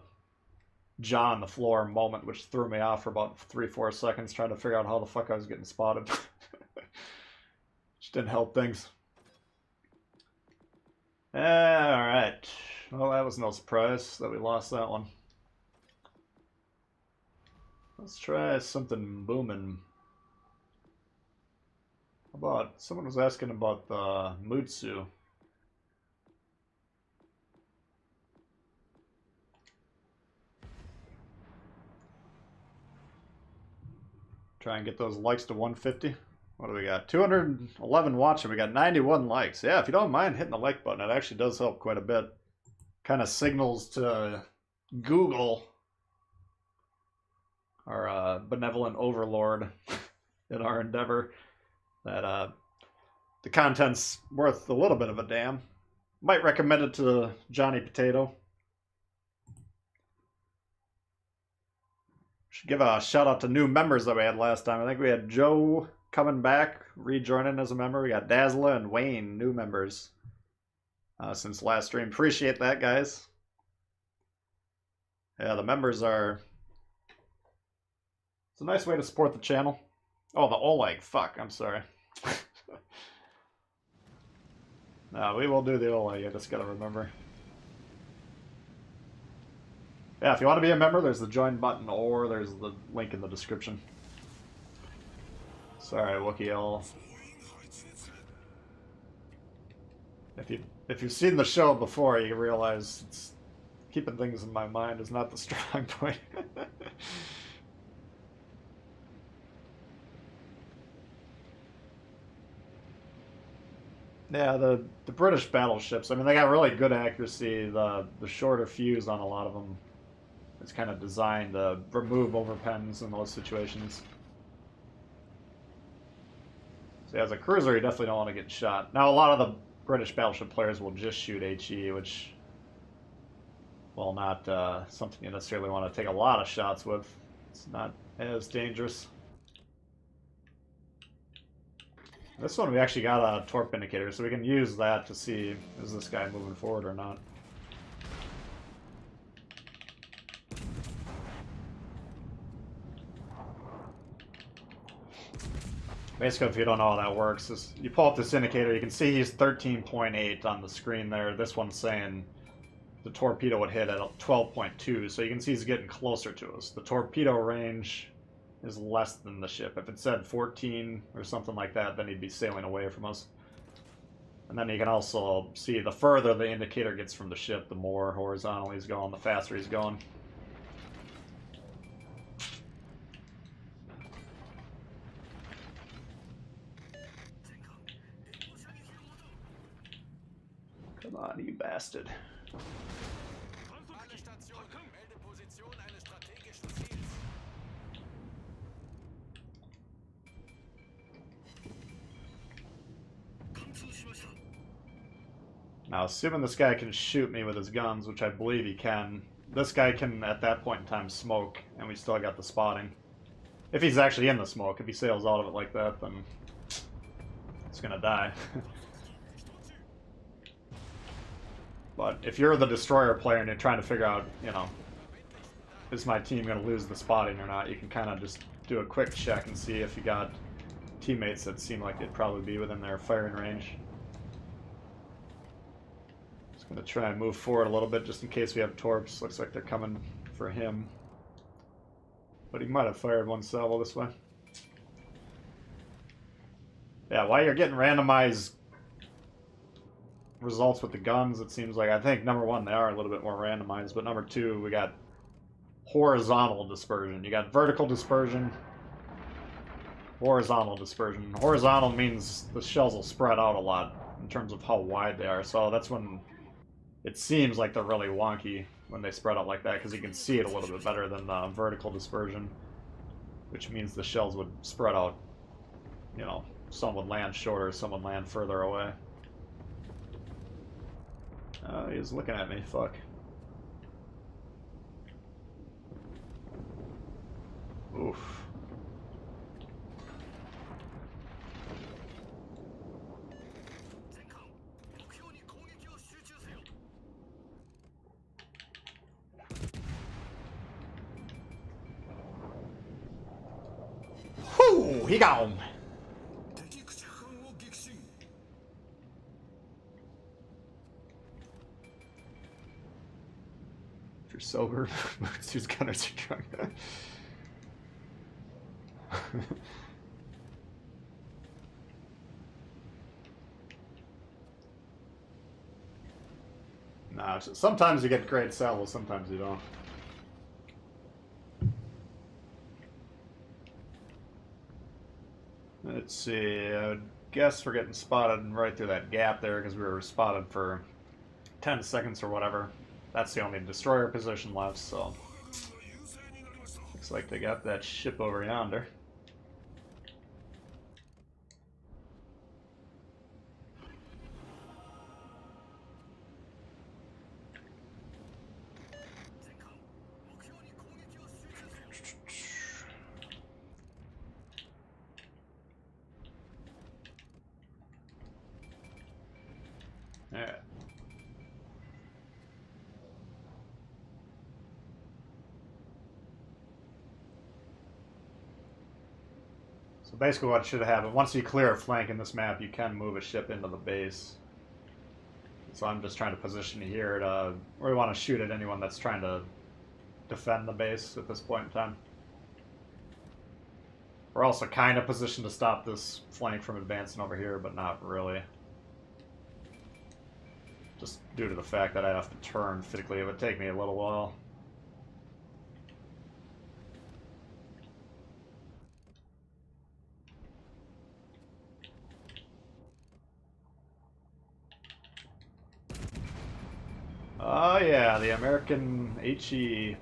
jaw on the floor moment, which threw me off for about 3-4 seconds trying to figure out how the fuck I was getting spotted. Just didn't help things. Alright. Well, that was no surprise that we lost that one. Let's try something booming. How about, someone was asking about the Mutsu. Try and get those likes to 150. What do we got? 211 watching. We got 91 likes. Yeah, if you don't mind hitting the like button, it actually does help quite a bit. Kind of signals to Google, our benevolent overlord in our endeavor, that the content's worth a little bit of a damn. Might recommend it to Johnny Potato. Should give a shout out to new members that we had last time. I think we had Joe coming back, rejoining as a member. We got Dazzla and Wayne, new members since last stream. Appreciate that, guys. Yeah, the members are... It's a nice way to support the channel. Oh, the Oleg. Fuck, I'm sorry. No, we will do the Oleg. I just gotta remember. Yeah, if you want to be a member, there's the join button or there's the link in the description. Sorry, Wookiee L. If you've seen the show before, you realize it's keeping things in my mind is not the strong point. Yeah, the British battleships, I mean, they got really good accuracy. The shorter fuse on a lot of them is kind of designed to remove overpens in those situations. So yeah, as a cruiser, you definitely don't want to get shot. Now, a lot of the British battleship players will just shoot HE, which, well, not something you necessarily want to take a lot of shots with. It's not as dangerous. This one we actually got a torp indicator, so we can use that to see is this guy moving forward or not. Basically, if you don't know how that works, is you pull up this indicator, you can see he's 13.8 on the screen there. This one's saying the torpedo would hit at 12.2, so you can see he's getting closer to us. The torpedo range is less than the ship. If it said 14 or something like that, then he'd be sailing away from us. And then you can also see the further the indicator gets from the ship, the more horizontal he's going, the faster he's going. Come on, you bastard. Now, assuming this guy can shoot me with his guns, which I believe he can, this guy can, at that point in time, smoke, and we still got the spotting. If he's actually in the smoke, if he sails out of it like that, then he's gonna die. But if you're the destroyer player and you're trying to figure out, you know, is my team gonna lose the spotting or not, you can kind of just do a quick check and see if you got teammates that seem like they'd probably be within their firing range. Gonna try and move forward a little bit just in case we have torps. Looks like they're coming for him. But he might have fired one salvo this way. Yeah, while you're getting randomized results with the guns, it seems like, I think number one, they are a little bit more randomized, but number two, we got horizontal dispersion. You got vertical dispersion, horizontal dispersion. Horizontal means the shells will spread out a lot in terms of how wide they are, so that's when it seems like they're really wonky when they spread out like that, because you can see it a little bit better than vertical dispersion, which means the shells would spread out, you know, some would land shorter, some would land further away. He's looking at me, fuck. Oof. Whoo! He gone! If you're sober, whose gunners are drunk. Nah, sometimes you get great salvos, sometimes you don't. Let's see, I would guess we're getting spotted right through that gap there because we were spotted for 10 seconds or whatever. That's the only destroyer position left, so looks like they got that ship over yonder. So basically what should happen, once you clear a flank in this map, you can move a ship into the base. So I'm just trying to position here to where we want to shoot at anyone that's trying to defend the base at this point in time. We're also kind of positioned to stop this flank from advancing over here, but not really. Just due to the fact that I have to turn physically, it would take me a little while. Oh yeah, the American HE.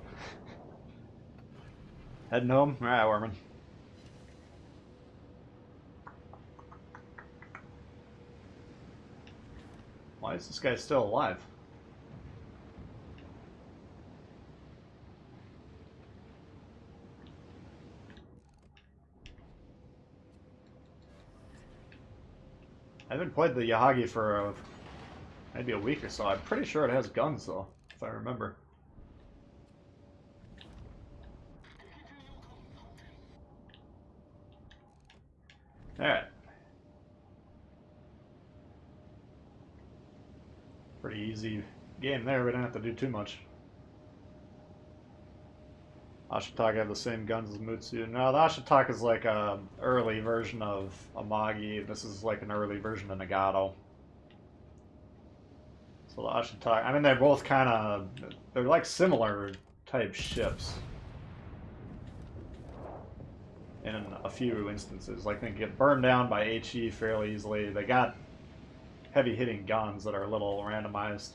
Heading home? Alright, Warman. Why is this guy still alive? I haven't played the Yahagi for maybe a week or so. I'm pretty sure it has guns though, if I remember. Alright. Pretty easy game there, we didn't have to do too much. Ashitaka have the same guns as Mutsu. No, the Ashitaka is like a early version of Amagi. This is like an early version of Nagato. So the Ashitaka, I mean, they're both kind of, they're like similar type ships. In a few instances. Like they get burned down by HE fairly easily. They got heavy hitting guns that are a little randomized.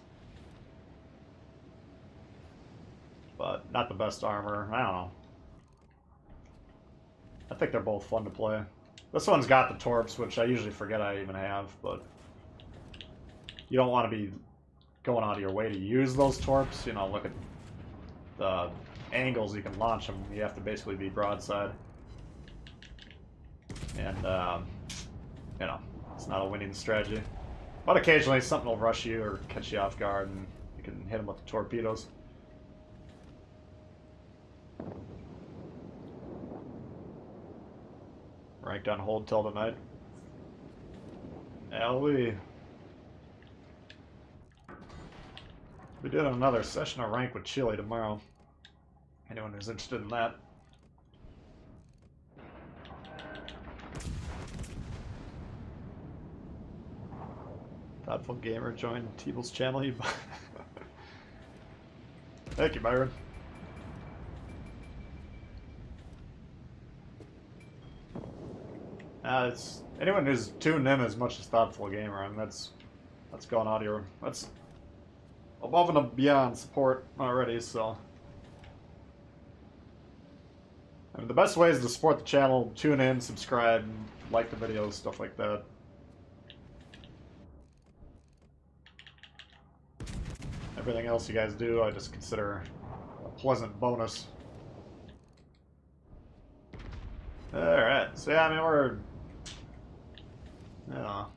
But not the best armor. I don't know. I think they're both fun to play. This one's got the torps, which I usually forget I even have, but you don't want to be going out of your way to use those torps. You know, look at the angles you can launch them. You have to basically be broadside. And, you know, it's not a winning strategy. But occasionally something will rush you or catch you off guard and you can hit them with the torpedoes. Ranked on hold till tonight. We did another session of rank with Chile tomorrow. Anyone who's interested in that. Thoughtful Gamer joined Tbull's channel. Thank you, Byron. It's anyone who's tuned in as much as Thoughtful Gamer. I mean, that's going out here. That's above and beyond support already. So, I mean, the best way is to support the channel. Tune in, subscribe, like the videos, stuff like that. Everything else you guys do, I just consider a pleasant bonus. Alright, so yeah, I mean, we're... you know...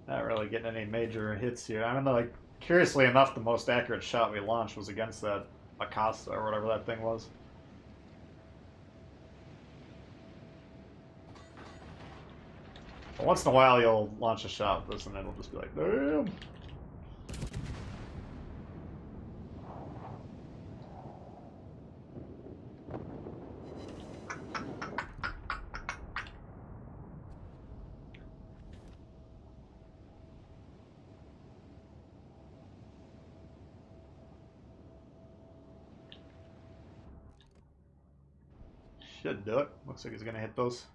not really getting any major hits here. I mean, like, curiously enough, the most accurate shot we launched was against that Acosta, or whatever that thing was. Once in a while, you'll launch a shot with this, and then it'll just be like, damn. Should do it. Looks like he's gonna hit those.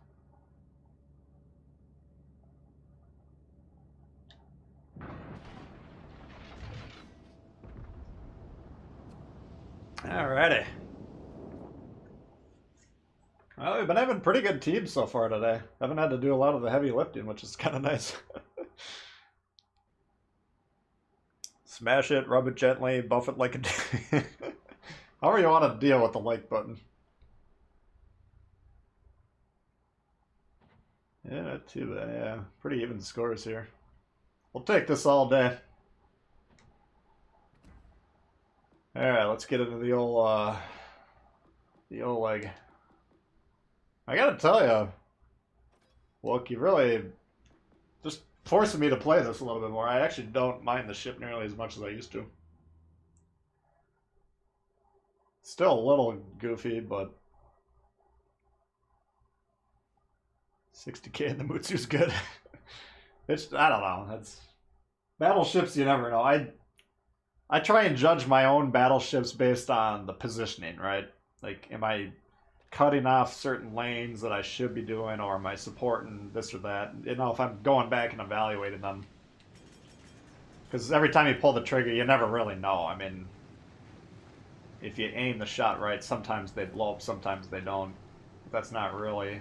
Alrighty. Well, we've been having pretty good teams so far today. Haven't had to do a lot of the heavy lifting, which is kind of nice. Smash it, rub it gently, buff it like a... However you want to deal with the like button. Yeah, not too bad. Yeah, pretty even scores here. We'll take this all day. Alright, let's get into the old leg. I gotta tell you, look, you really just forcing me to play this a little bit more. I actually don't mind the ship nearly as much as I used to. Still a little goofy, but 60k in the Mutsu's good. It's, I don't know. That's battleships. You never know. I try and judge my own battleships based on the positioning, right? Like, am I cutting off certain lanes that I should be doing, or am I supporting this or that? You know, if I'm going back and evaluating them, because every time you pull the trigger, you never really know. I mean, if you aim the shot right, sometimes they blow up, sometimes they don't. That's not really,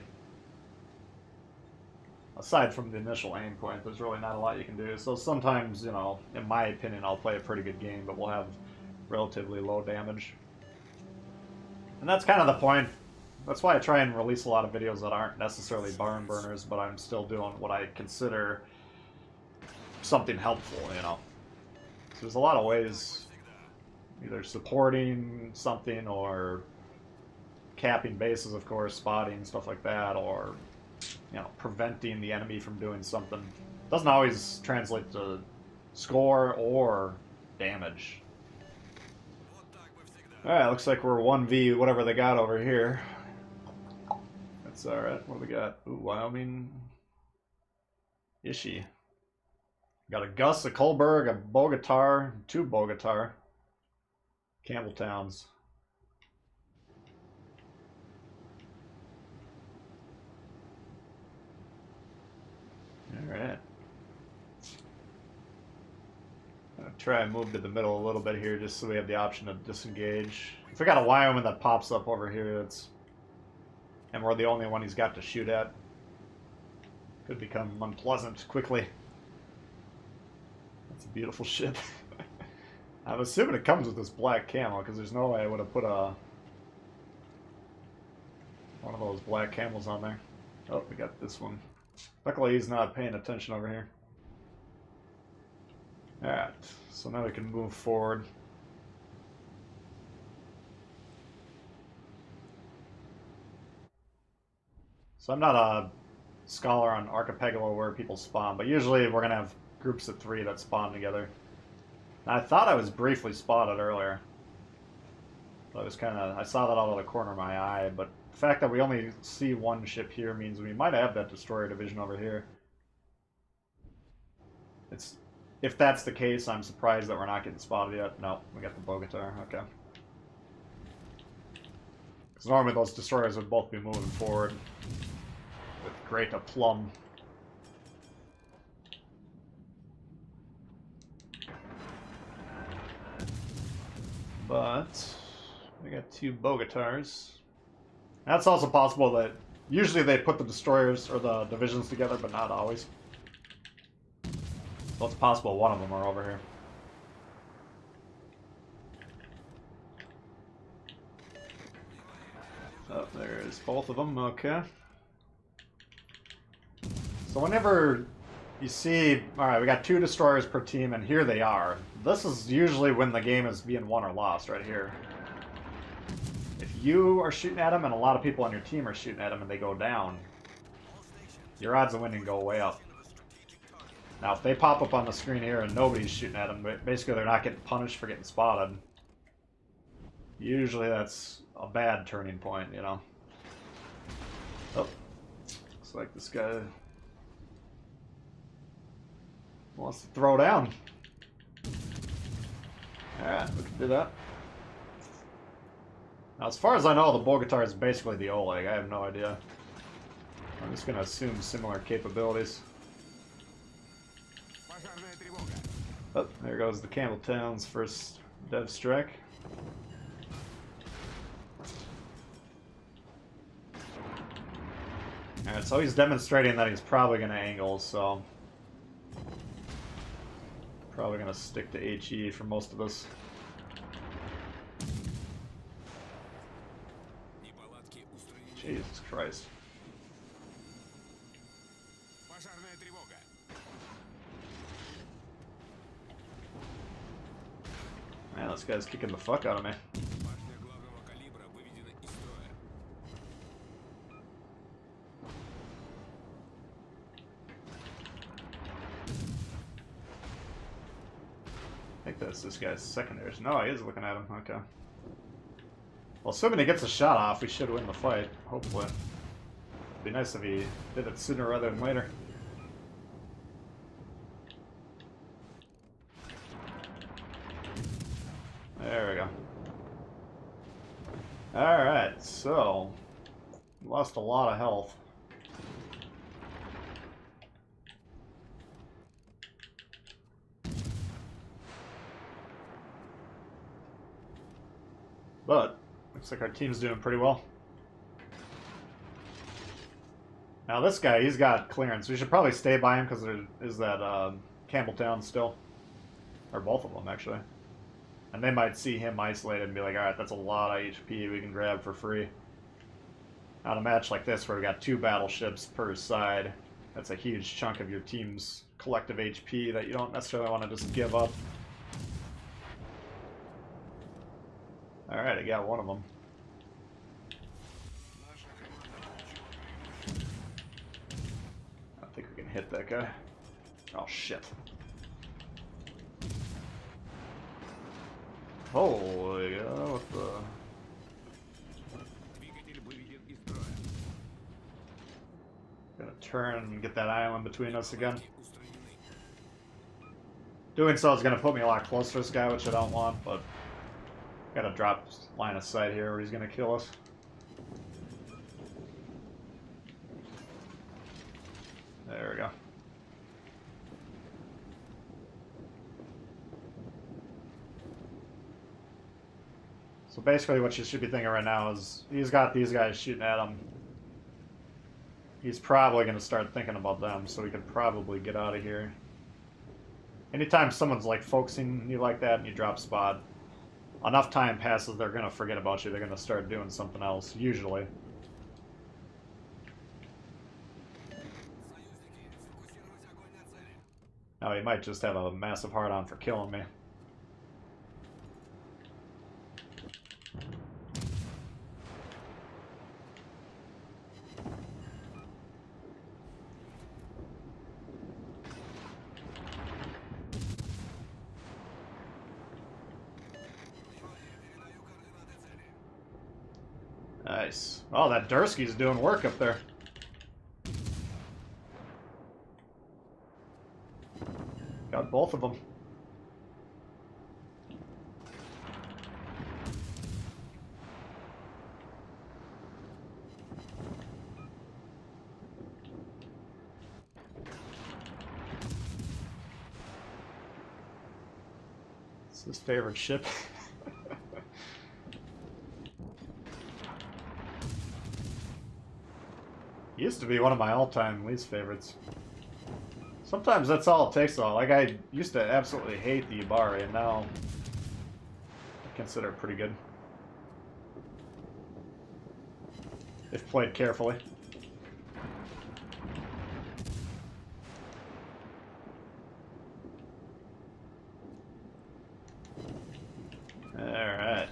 aside from the initial aim point, there's really not a lot you can do. So sometimes, you know, in my opinion, I'll play a pretty good game, but we'll have relatively low damage. And that's kind of the point. That's why I try and release a lot of videos that aren't necessarily barn burners, but I'm still doing what I consider something helpful, you know. So there's a lot of ways, either supporting something or capping bases, of course, spotting, stuff like that, or, you know, preventing the enemy from doing something. Doesn't always translate to score or damage. Alright, looks like we're 1v whatever they got over here. That's alright. What do we got? Ooh, Wyoming. Ishii. Got a Gus, a Kolberg, a Bogatar, 2 Bogatar. Campbelltowns. Alright. I'll try and move to the middle a little bit here just so we have the option to disengage. If we got a Wyoming that pops up over here, it's, and we're the only one he's got to shoot at, could become unpleasant quickly. That's a beautiful ship. I'm assuming it comes with this black camo, because there's no way I would have put one of those black camos on there. Oh, we got this one. Luckily he's not paying attention over here. Alright, so now we can move forward. So I'm not a scholar on Archipelago where people spawn, but usually we're going to have groups of 3 that spawn together. Now, I thought I was briefly spotted earlier. I was I saw that out of the corner of my eye, but the fact that we only see one ship here means we might have that destroyer division over here. If that's the case, I'm surprised that we're not getting spotted yet. No, we got the Bogatar, okay. Because normally those destroyers would both be moving forward with great aplomb. But we got 2 Bogatars. That's also possible that usually they put the destroyers or the divisions together, but not always. So it's possible one of them are over here. Oh, there's both of them, okay. So whenever you see, alright, we got 2 destroyers per team, and here they are. This is usually when the game is being won or lost, right here. If you are shooting at them and a lot of people on your team are shooting at them and they go down, your odds of winning go way up. Now, if they pop up on the screen here and nobody's shooting at them, basically they're not getting punished for getting spotted. Usually that's a bad turning point, you know. Oh, looks like this guy wants to throw down. Alright, we can do that. Now, as far as I know, the Bogatar is basically the Oleg. I have no idea. I'm just going to assume similar capabilities. Oh, there goes the Campbelltown's first dev strike. Alright, so he's demonstrating that he's probably going to angle, so probably going to stick to HE for most of this. Jesus Christ. Man, this guy's kicking the fuck out of me. Башня главного калибра выведена из строя. I think that's this guy's secondaries. No, he is looking at him. Okay. Well, assuming he gets a shot off, we should win the fight. Hopefully. It'd be nice if he did it sooner rather than later. There we go. Alright, so lost a lot of health. But looks like our team's doing pretty well. Now this guy, he's got clearance. We should probably stay by him because there is that Campbelltown still. Or both of them, actually. And they might see him isolated and be like, alright, that's a lot of HP we can grab for free. Now in a match like this where we got 2 battleships per side, that's a huge chunk of your team's collective HP that you don't necessarily want to just give up. Alright, I got one of them. I don't think we can hit that guy. Oh shit. Holy what the... Двигатель выведен из строя. Gonna turn and get that island between us again. Устранены. Doing so is gonna put me a lot closer to this guy, which I don't want, but gotta drop line of sight here where he's gonna kill us. There we go. So basically what you should be thinking right now is he's got these guys shooting at him. He's probably going to start thinking about them, so we could probably get out of here. Anytime someone's like focusing you like that and you drop spot, enough time passes, they're going to forget about you. They're going to start doing something else, usually. Союзники, сфокусировать огонь на цели. Now he might just have a massive hard-on for killing me. Передаю координаты цели. Nice. Oh, that Dursky's doing work up there. Got both of them. It's his favorite ship. He used to be one of my all-time least favorites. Sometimes that's all it takes, though. Like, I used to absolutely hate the Ibari, and now I consider it pretty good. If played carefully. Alright.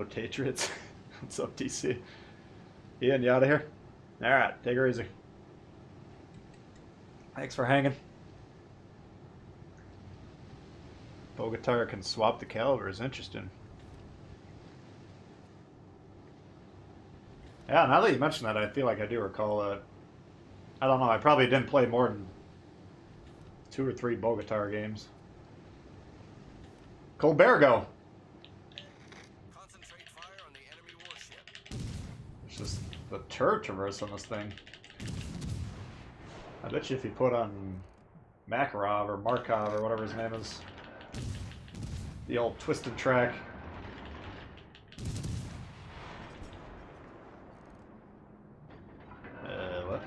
Patriots. What's up, DC? Ian, you out of here? Alright, take her easy. Thanks for hanging. Bogatar can swap the calibers. Interesting. Yeah, now that you mention that, I feel like I do recall that. I don't know, I probably didn't play more than 2 or 3 Bogatar games. Colbergo! Concentrate fire on the enemy warship. It's just the turret traverse on this thing. I bet you if you put on Makarov or Markov or whatever his name is, the old twisted track. What?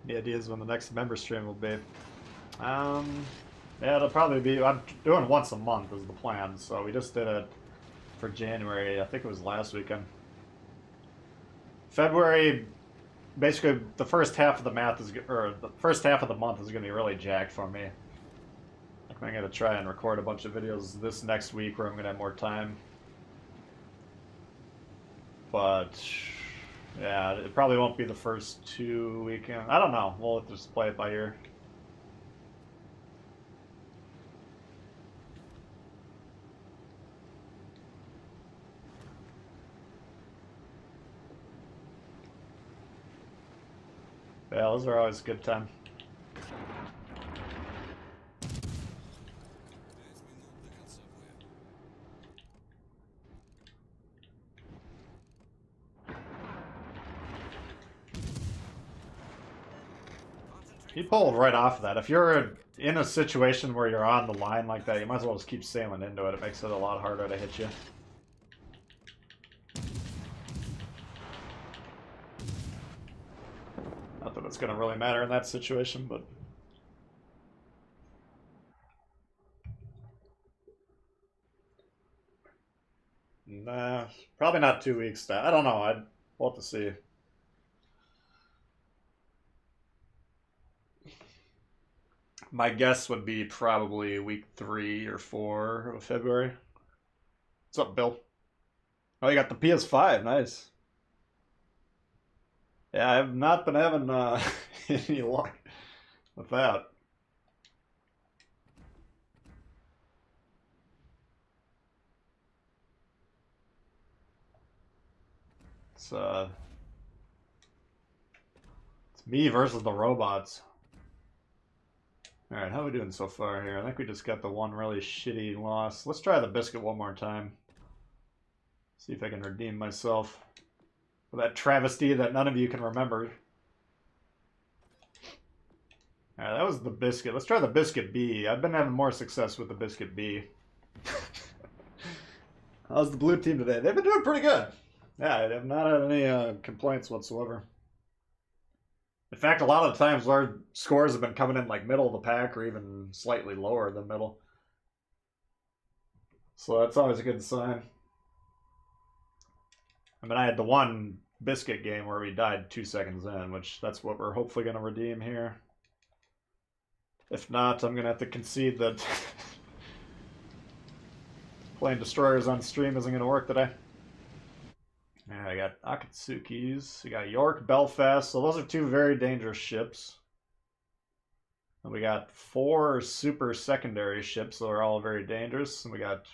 Any ideas when the next member stream will be? Yeah, it'll probably be. I'm doing once a month is the plan. So we just did it for January. I think it was last weekend. February, basically the first half of the month is going to be really jacked for me. I'm going to try and record a bunch of videos this next week where I'm going to have more time. But yeah, it probably won't be the first 2 weekends. I don't know. We'll just play it by ear. Yeah, those are always a good time. He pulled right off of that. If you're in a situation where you're on the line like that, you might as well just keep sailing into it. It makes it a lot harder to hit you. Not that it's going to really matter in that situation, but... Nah, probably not 2 weeks. I don't know. We'll have to see. My guess would be probably week 3 or 4 of February. What's up, Bill? Oh, you got the PS5. Nice. Yeah, I have not been having any luck with that. It's me versus the robots. Alright, how are we doing so far here? I think we just got the one really shitty loss. Let's try the biscuit one more time. See if I can redeem myself for that travesty that none of you can remember. Alright, that was the biscuit. Let's try the biscuit B. I've been having more success with the biscuit B. How's the blue team today? They've been doing pretty good. Yeah, I have not had any complaints whatsoever. In fact, a lot of the times our scores have been coming in like middle of the pack or even slightly lower than middle. So that's always a good sign. I mean, I had the one biscuit game where we died 2 seconds in, which that's what we're hopefully going to redeem here. If not, I'm going to have to concede that playing destroyers on stream isn't going to work today. Yeah, I got Akatsukis, we got York, Belfast, so those are 2 very dangerous ships. And we got 4 super secondary ships that are all very dangerous, and we got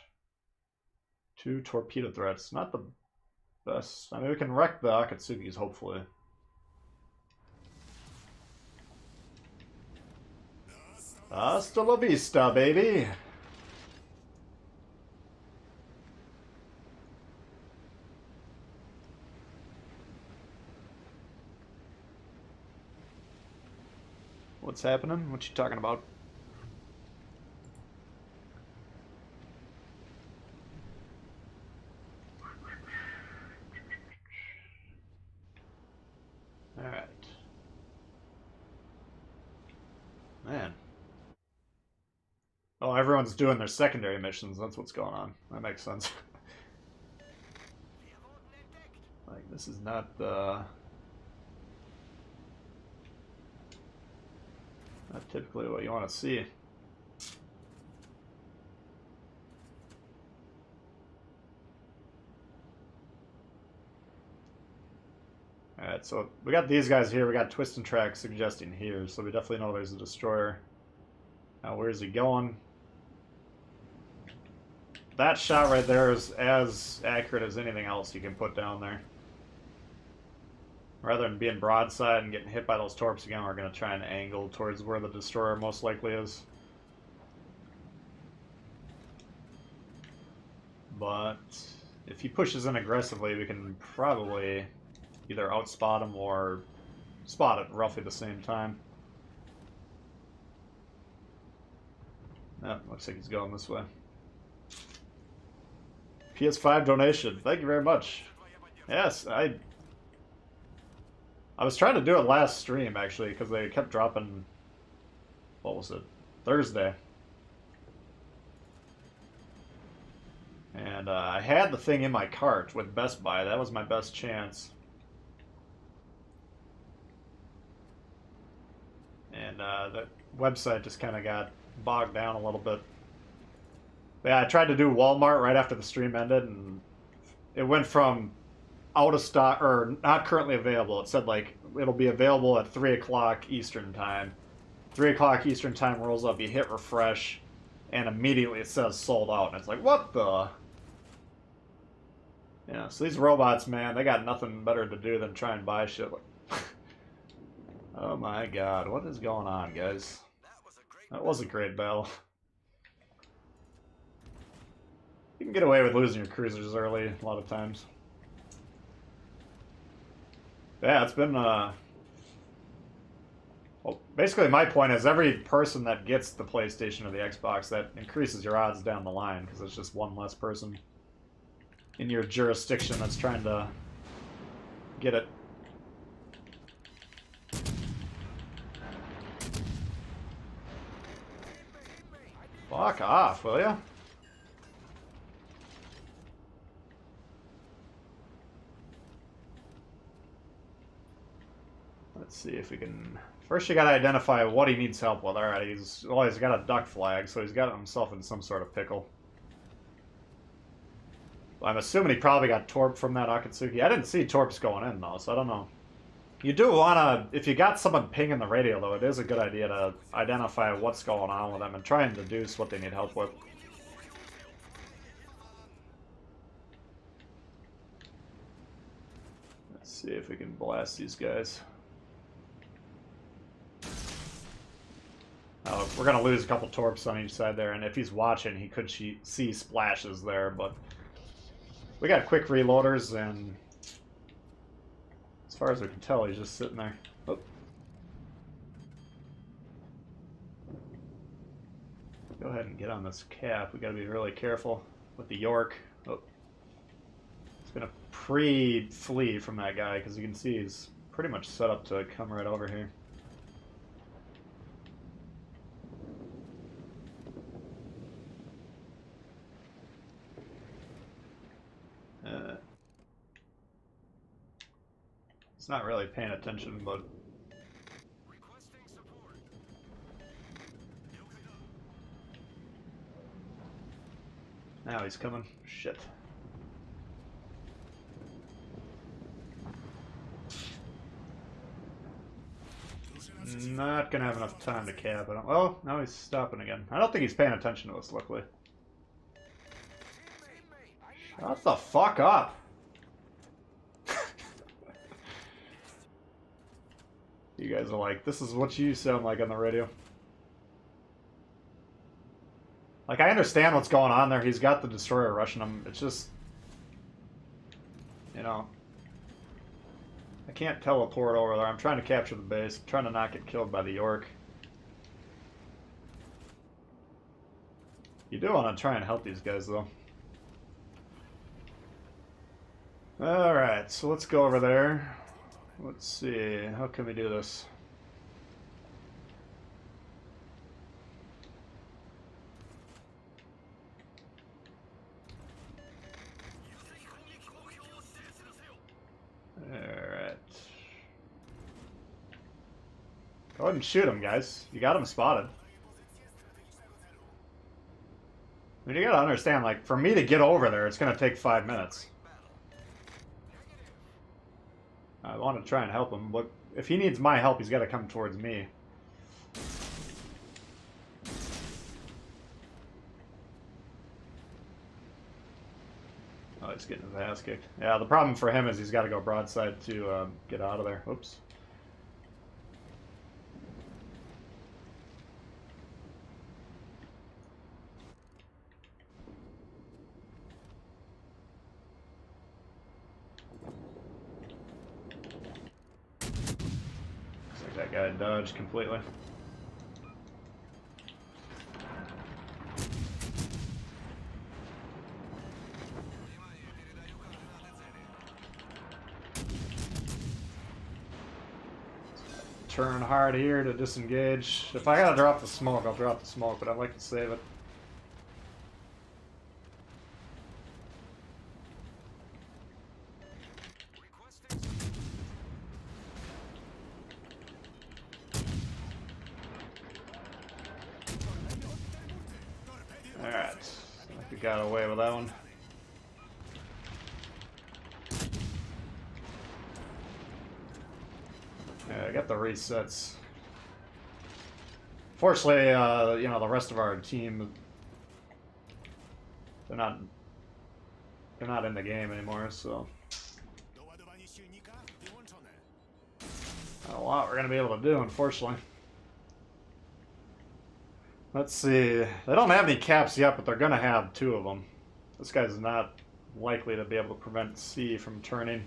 2 torpedo threats. Not the best. I mean, we can wreck the Akatsukis, hopefully. Hasta la vista, baby! What's happening? What you talking about? Alright. Man. Oh, everyone's doing their secondary missions. That's what's going on. That makes sense. Like, this is not not typically what you want to see. Alright, so we got these guys here. We got Twist and Track suggesting here, so we definitely know there's a destroyer. Now, where's he going? That shot right there is as accurate as anything else you can put down there. Rather than being broadside and getting hit by those torps again, we're going to try and angle towards where the destroyer most likely is. But if he pushes in aggressively, we can probably either outspot him or spot at roughly the same time. Looks like he's going this way. PS5 donation. Thank you very much. Yes, I was trying to do it last stream, actually, because they kept dropping... What was it? Thursday. And I had the thing in my cart with Best Buy. That was my best chance. And the website just kind of got bogged down a little bit. But yeah, I tried to do Walmart right after the stream ended, and it went from out of stock, or not currently available. It said, like, it'll be available at 3 o'clock Eastern Time. 3 o'clock Eastern Time rolls up, you hit refresh, and immediately it says sold out. And it's like, what the... Yeah, so these robots, man, they got nothing better to do than try and buy shit. Oh my god, what is going on, guys? That was a great battle. You can get away with losing your cruisers early a lot of times. Yeah, it's been, well, basically my point is every person that gets the PlayStation or the Xbox, that increases your odds down the line, because it's just one less person in your jurisdiction that's trying to get it. Fuck off, will ya? Let's see if we can... First you gotta identify what he needs help with. Alright, he's got a duck flag, so he's got himself in some sort of pickle. I'm assuming he probably got torp from that Akatsuki. I didn't see torps going in, though, so I don't know. You do want to... If you got someone pinging the radio, though, it is a good idea to identify what's going on with them and try and deduce what they need help with. Let's see if we can blast these guys. Oh, we're going to lose a couple torps on each side there, and if he's watching, he could see splashes there, but... We got quick reloaders, and as far as we can tell, he's just sitting there. Oh. Go ahead and get on this cap. We got to be really careful with the York. Oh. It's gonna pre-flee from that guy because you can see he's pretty much set up to come right over here. It's not really paying attention, but... Now he's coming. Shit. Not gonna have enough time to cap it. Oh, now he's stopping again. I don't think he's paying attention to us, luckily. Shut the fuck up! You guys are like, this is what you sound like on the radio. Like, I understand what's going on there. He's got the destroyer rushing him. It's just... You know... I can't teleport over there. I'm trying to capture the base. I'm trying to not get killed by the York. You do want to try and help these guys, though. Alright, so let's go over there. Let's see, how can we do this? Alright. Go ahead and shoot him, guys. You got him spotted. I mean, you gotta understand, like, for me to get over there, it's gonna take 5 minutes. I want to try and help him, but if he needs my help, he's got to come towards me. Oh, he's getting his ass kicked. Yeah, the problem for him is he's got to go broadside to get out of there. Oops. That guy dodged completely. turn hard here to disengage. If I gotta drop the smoke, I'll drop the smoke, but I'd like to save it. Alright, I think we got away with that one. Yeah, I got the resets. Fortunately, you know, the rest of our team, they're not in the game anymore, so not a lot we're gonna be able to do, unfortunately. Let's see. They don't have any caps yet, but they're gonna have 2 of them. This guy's not likely to be able to prevent C from turning.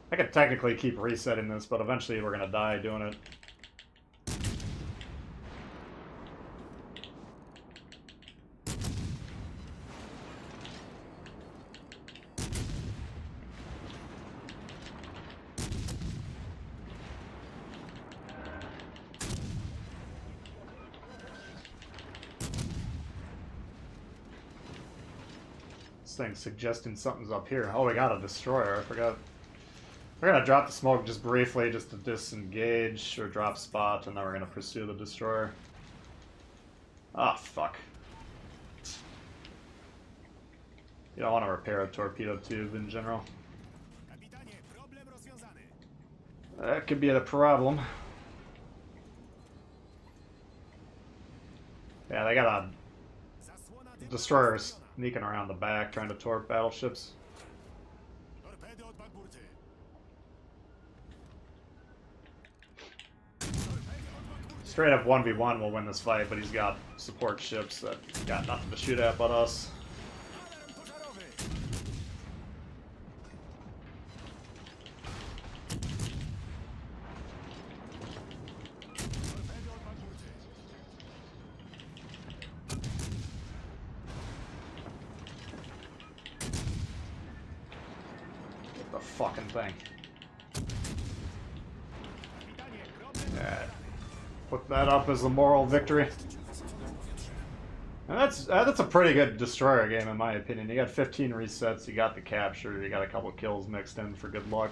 I could technically keep resetting this, but eventually we're gonna die doing it. This thing's suggesting something's up here. Oh, we got a destroyer. I forgot. We're gonna drop the smoke just briefly, just to disengage or drop spot, and then we're gonna pursue the destroyer. Ah, oh, fuck. You don't want to repair a torpedo tube in general. That could be a problem. Yeah, they got a destroyer sneaking around the back, trying to torp battleships. Straight up 1v1 will win this fight, but he's got support ships that got nothing to shoot at but us. Get the fucking thing. Alright. Put that up as a moral victory. And that's a pretty good destroyer game in my opinion. You got 15 resets, you got the capture, you got a couple kills mixed in for good luck.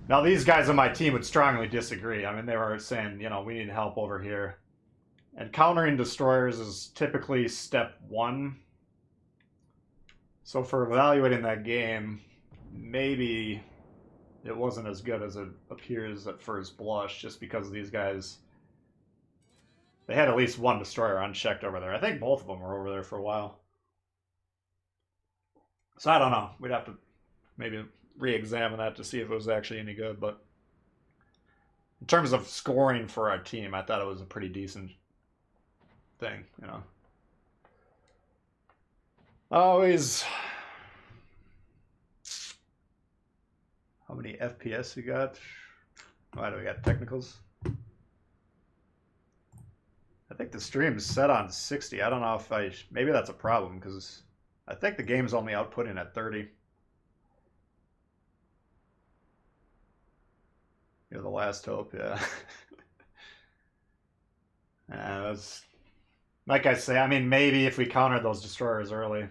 Now these guys on my team would strongly disagree. I mean, they were saying, you know, we need help over here. And countering destroyers is typically step 1. So for evaluating that game, maybe it wasn't as good as it appears at first blush, just because these guys, they had at least 1 destroyer unchecked over there. I think both of them were over there for a while. So I don't know. We'd have to maybe re-examine that to see if it was actually any good. But in terms of scoring for our team, I thought it was a pretty decent thing, you know. Always. How many FPS you got? Why do we got technicals? I think the stream's set on 60. I don't know if maybe that's a problem, because I think the game's only outputting at 30. You're the last hope, yeah. That's, like I say, I mean, maybe if we countered those destroyers early.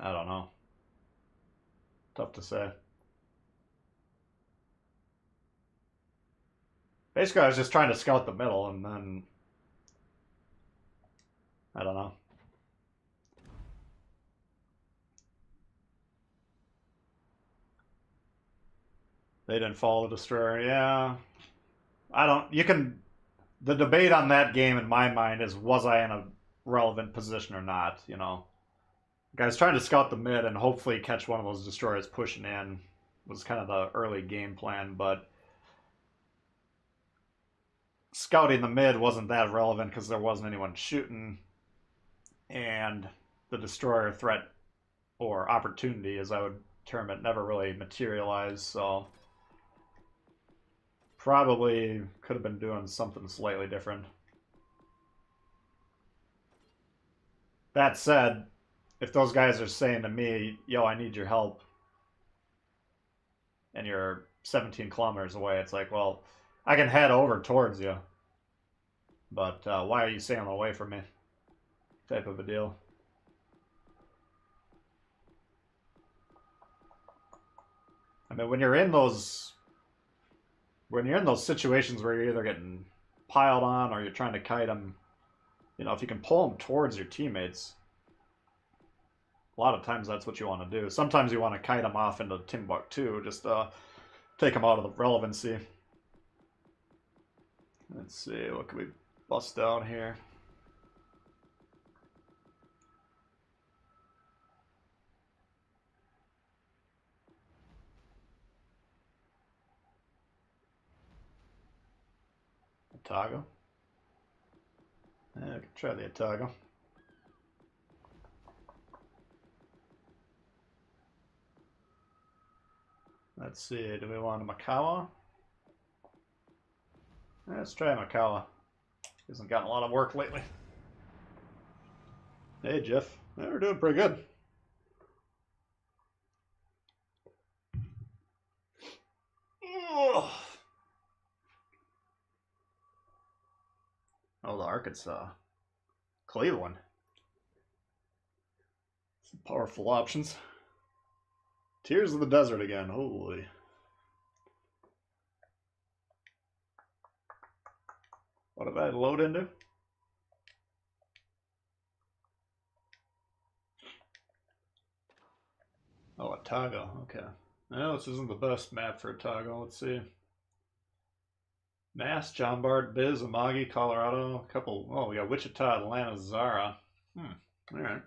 I don't know. Tough to say. Basically, I was just trying to scout the middle, and then I don't know. They didn't follow the destroyer. Yeah. I don't... You can... The debate on that game, in my mind, is was I in a relevant position or not, you know? Guys trying to scout the mid and hopefully catch one of those destroyers pushing in was kind of the early game plan, but scouting the mid wasn't that relevant because there wasn't anyone shooting, and the destroyer threat, or opportunity as I would term it, never really materialized, so probably could have been doing something slightly different. That said, if those guys are saying to me, yo, I need your help, and you're 17 kilometers away, it's like, well, I can head over towards you, but why are you sailing away from me? Type of a deal. I mean, when you're in those situations where you're either getting piled on or you're trying to kite them, you know, if you can pull them towards your teammates, a lot of times that's what you want to do. Sometimes you want to kite them off into Timbuktu, just take them out of the relevancy. Let's see, what can we bust down here? Otago. Yeah, I can try the Otago. Let's see, do we want a Makawa? Let's try Makawa. Hasn't gotten a lot of work lately. Hey, Jeff. Yeah, we're doing pretty good. Oh, the Arkansas. Cleveland. Some powerful options. Tears of the Desert again. Holy. What did I load into? Oh, Otago. Okay. Well, this isn't the best map for Otago. Let's see. Mass, John Bart, Biz, Amagi, Colorado. A couple. Oh, we got Wichita, Atlanta, Zara. Alright.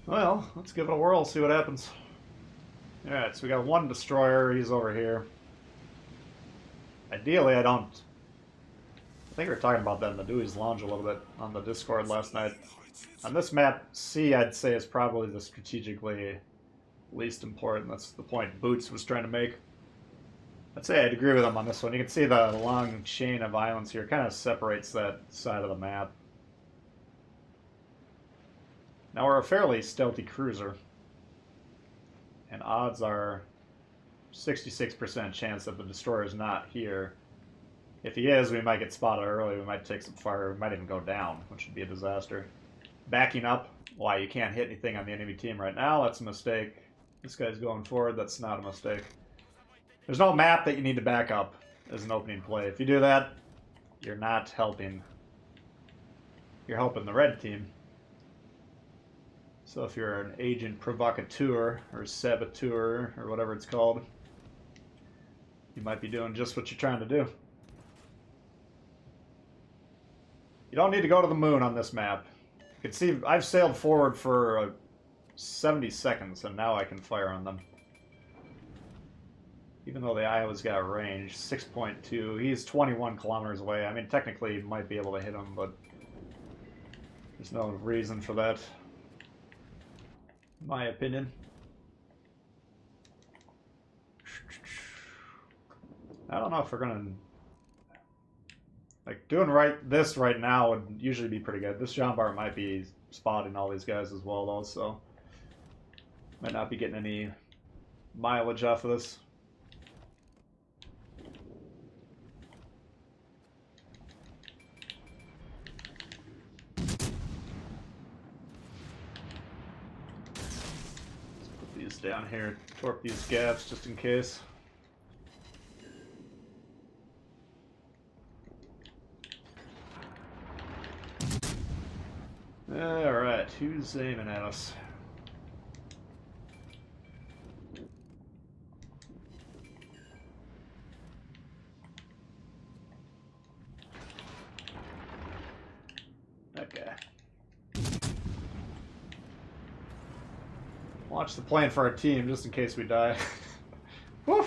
Well, let's give it a whirl, see what happens. Alright, so we got one destroyer. He's over here. Ideally, I don't... I think we were talking about that in the Deweys Lounge a little bit on the Discord last night. On this map, C, I'd say, is probably the strategically least important. That's the point Boots was trying to make. I'd say I'd agree with him on this one. You can see the long chain of islands here. It kind of separates that side of the map. Now we're a fairly stealthy cruiser. And odds are 66% chance that the destroyer's not here. If he is, we might get spotted early. We might take some fire. We might even go down, which would be a disaster. Backing up. Why, you can't hit anything on the enemy team right now. That's a mistake. This guy's going forward. That's not a mistake. There's no map that you need to back up as an opening play. If you do that, you're not helping. You're helping the red team. So if you're an agent provocateur or saboteur or whatever it's called, you might be doing just what you're trying to do. You don't need to go to the moon on this map. You can see I've sailed forward for 70 seconds and now I can fire on them. Even though the Iowa's got range, 6.2. He's 21 kilometers away. I mean, technically, you might be able to hit him, but there's no reason for that, in my opinion. I don't know if we're gonna... Like, doing this right now would usually be pretty good. This John Bart might be spotting all these guys as well, though, so... Might not be getting any mileage off of this. Down here, torp these gaps just in case. Alright, who's aiming at us? Okay. Launch the plane for our team just in case we die. Woo!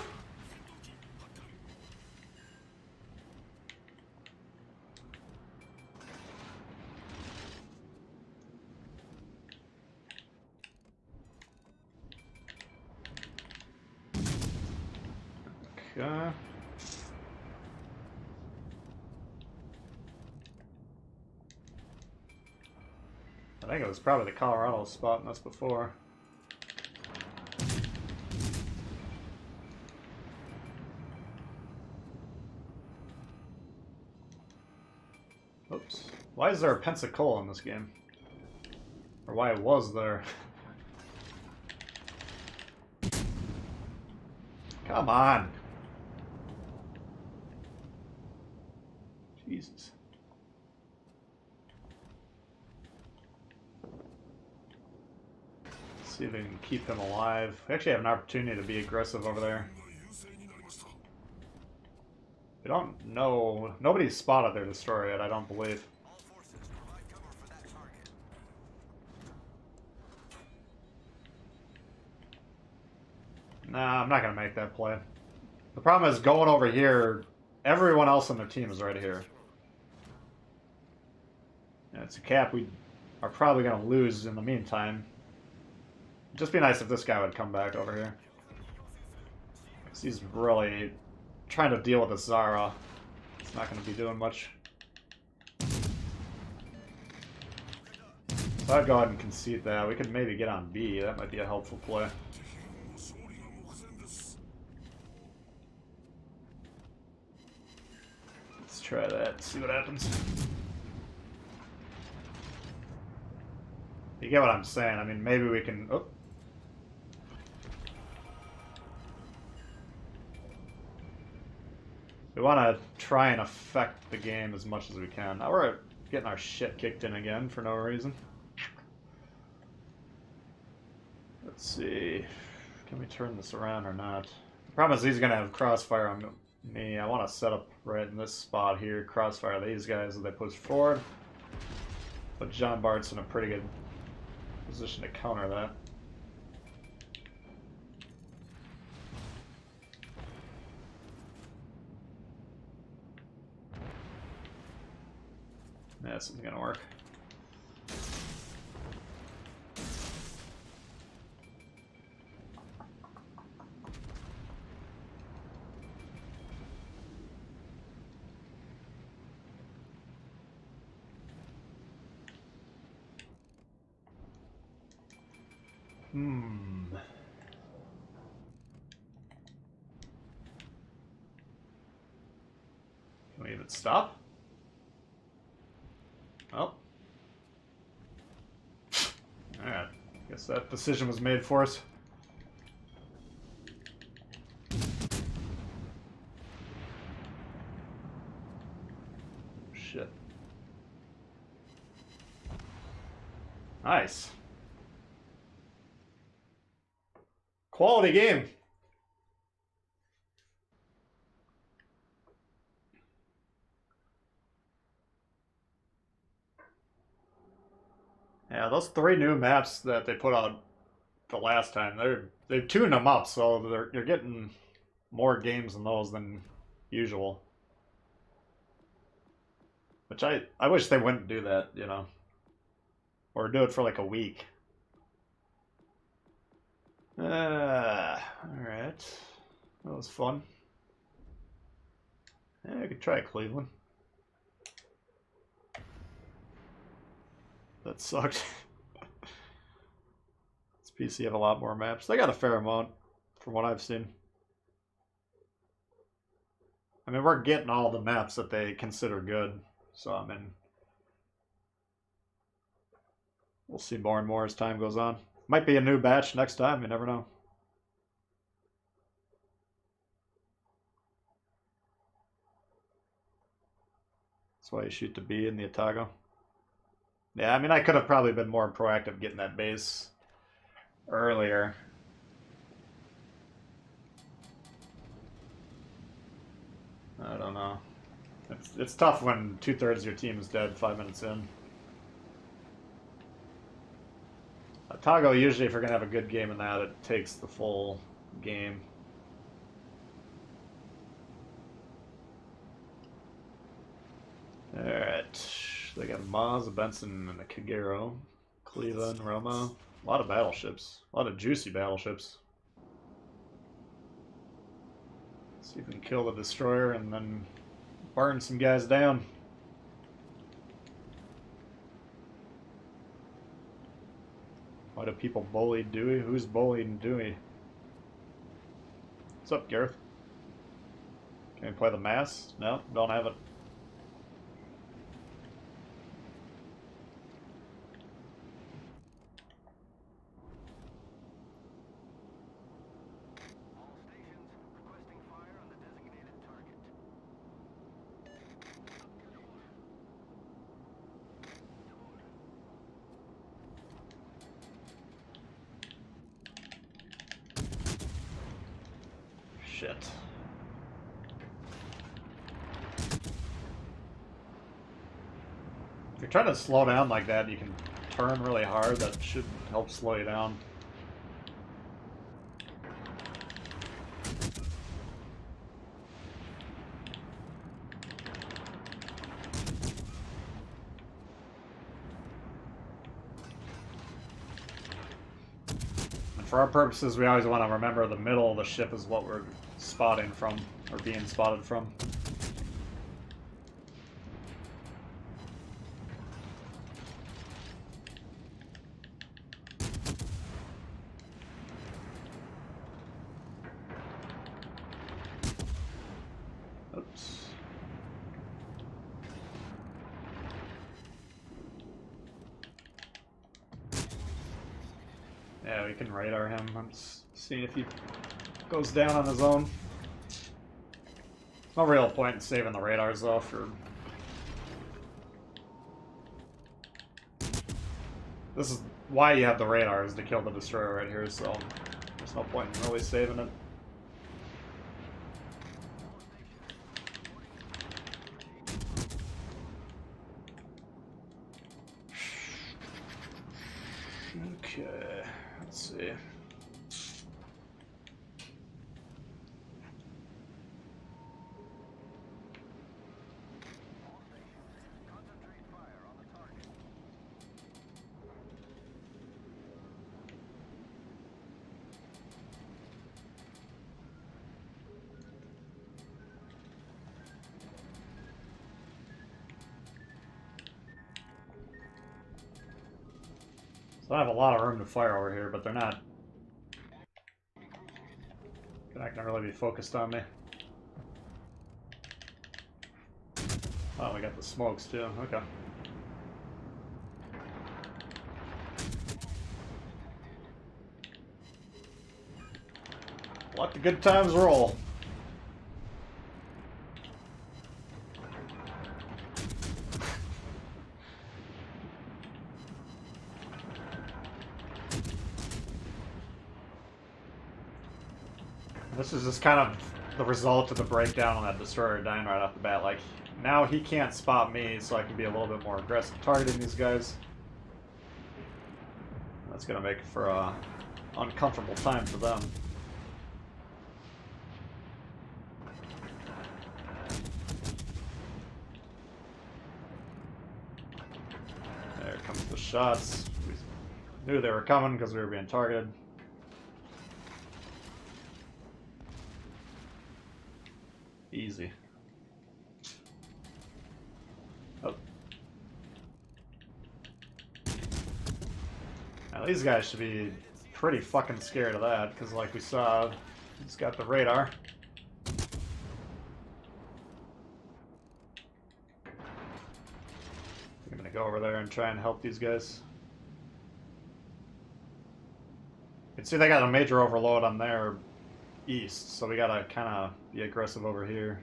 Okay. I think it was probably the Colorado spotting us before. Why is there a Pensacola in this game? Or why was there? Come on! Jesus. Let's see if we can keep him alive. We actually have an opportunity to be aggressive over there. We don't know. Nobody's spotted their destroyer yet, I don't believe. All forces provide cover for that target. Nah, I'm not going to make that play. The problem is going over here, everyone else on their team is right here. And it's a cap we are probably going to lose in the meantime. It'd just be nice if this guy would come back over here. Because he's really trying to deal with the Zara. It's not going to be doing much. So I'd go ahead and concede that. We could maybe get on B. That might be a helpful play. Let's try that, see what happens. You get what I'm saying? I mean, maybe we can... Oh. We want to try and affect the game as much as we can. Now we're getting our shit kicked in again for no reason. Let's see. Can we turn this around or not? The problem is he's going to have crossfire on me. I want to set up right in this spot here. Crossfire these guys as they push forward. But John Bart's in a pretty good position to counter that. Yeah, this isn't gonna work. Can we even stop? Oh. Alright. Guess that decision was made for us. Shit. Nice. Quality game. Yeah, those 3 new maps that they put out the last time, they've tuned them up, so you're getting more games in those than usual. Which I wish they wouldn't do that, you know. Or do it for like a week. Alright. That was fun. Yeah, I could try Cleveland. That sucked. This PC have a lot more maps. They got a fair amount from what I've seen. I mean, we're getting all the maps that they consider good. So, I mean, we'll see more and more as time goes on. Might be a new batch next time. You never know. That's why you shoot the B in the Otago. Yeah, I mean, I could have probably been more proactive getting that base earlier. I don't know. It's tough when 2/3 of your team is dead 5 minutes in. Otago, usually if you're going to have a good game in that, it takes the full game. Alright. They got Maz, a Benson, and a Kagero. Cleveland, Roma. A lot of battleships. A lot of juicy battleships. See if we can kill the destroyer and then burn some guys down. Why do people bully Dewey? Who's bullying Dewey? What's up, Gareth? Can we play the mass? No, don't have it. Shit. If you're trying to slow down like that, you can turn really hard. That should help slow you down. And for our purposes, we always want to remember the middle of the ship is what we're spotting from, or being spotted from. Oops. Yeah, we can radar him. I'm just seeing if he goes down on his own. No real point in saving the radars though for... This is why you have the radars, to kill the destroyer right here, so there's no point in really saving it. Okay, let's see. So I have a lot of room to fire over here, but they're not gonna really be focused on me. Oh, we got the smokes too. Okay. Let the good times roll. This is just kind of the result of the breakdown on that destroyer dying right off the bat. Like, now he can't spot me, so I can be a little bit more aggressive targeting these guys. That's gonna make for a uncomfortable time for them. There comes the shots. We knew they were coming because we were being targeted. Easy. Oh. Now these guys should be pretty fucking scared of that, because like we saw, he's got the radar. I'm gonna go over there and try and help these guys. You can see they got a major overload on their east, so we gotta kind of be aggressive over here.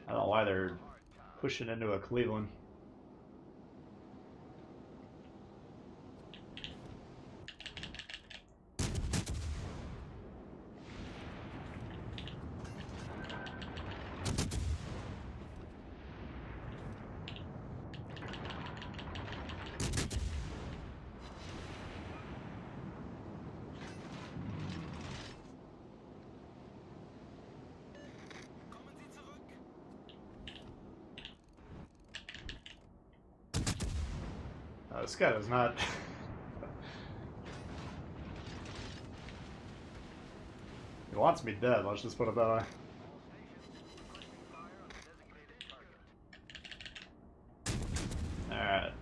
I don't know why they're pushing into a Cleveland. This guy does not... He wants me dead, let's just put it that way. Alright.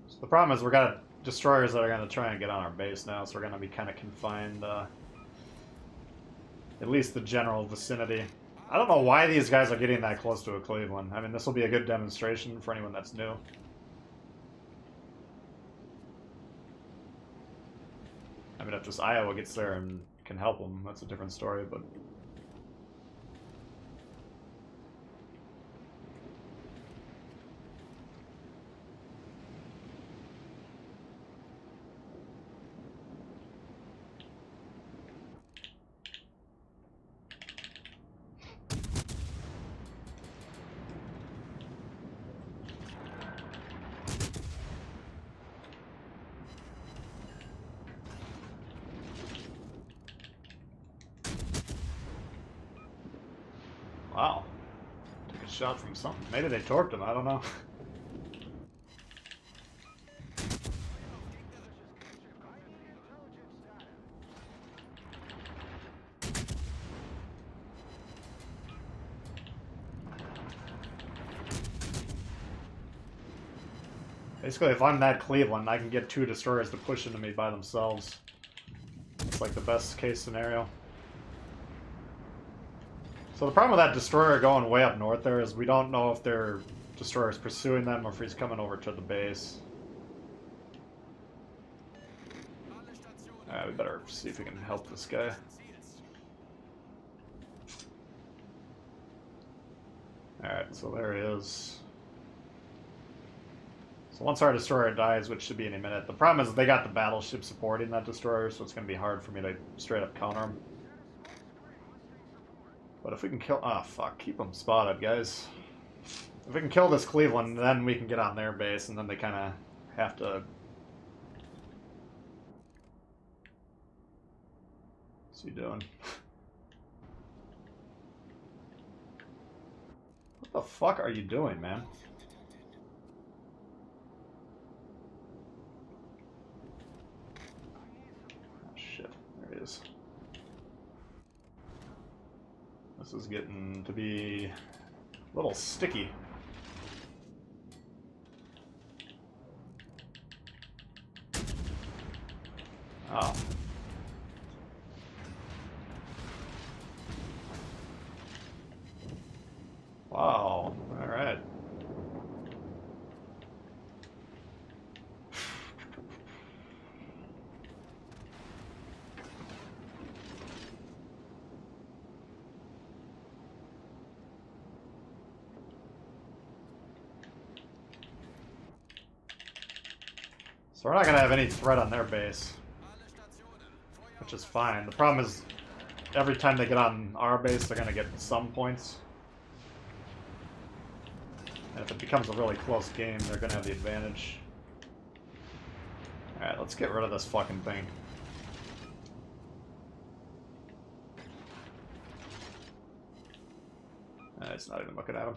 So the problem is we got destroyers that are going to try and get on our base now, so we're going to be kind of confined, at least the general vicinity. I don't know why these guys are getting that close to a Cleveland. I mean, this will be a good demonstration for anyone that's new. I mean, if just Iowa gets there and can help them, that's a different story, but... shot from something. Maybe they torped him, I don't know. Basically, if I'm that Cleveland, I can get 2 destroyers to push into me by themselves. It's like the best case scenario. So the problem with that destroyer going way up north there is we don't know if their destroyer's pursuing them or if he's coming over to the base. We better see if we can help this guy. Alright, so there he is. So once our destroyer dies, which should be any minute, the problem is they got the battleship supporting that destroyer, so it's going to be hard for me to straight up counter him. But if we can kill... Ah, fuck. Keep them spotted, guys. If we can kill this Cleveland, then we can get on their base, and then they kind of have to... What's he doing? What the fuck are you doing, man? There he is. This is getting to be a little sticky. Oh. Wow. All right. So we're not going to have any threat on their base, which is fine. The problem is, every time they get on our base, they're going to get some points. And if it becomes a really close game, they're going to have the advantage. Alright, let's get rid of this fucking thing. It's not even looking at him.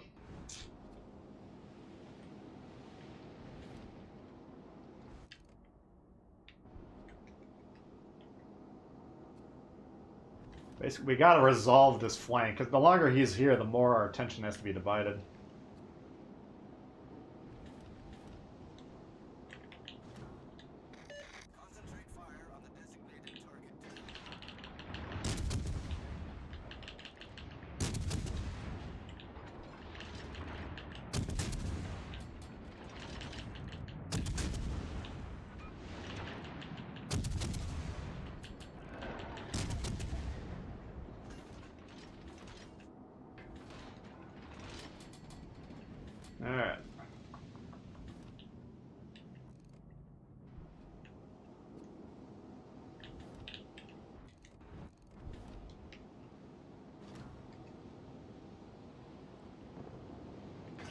Basically, we gotta resolve this flank, because the longer he's here, the more our attention has to be divided. Concentrate fire on the designated target. Alright.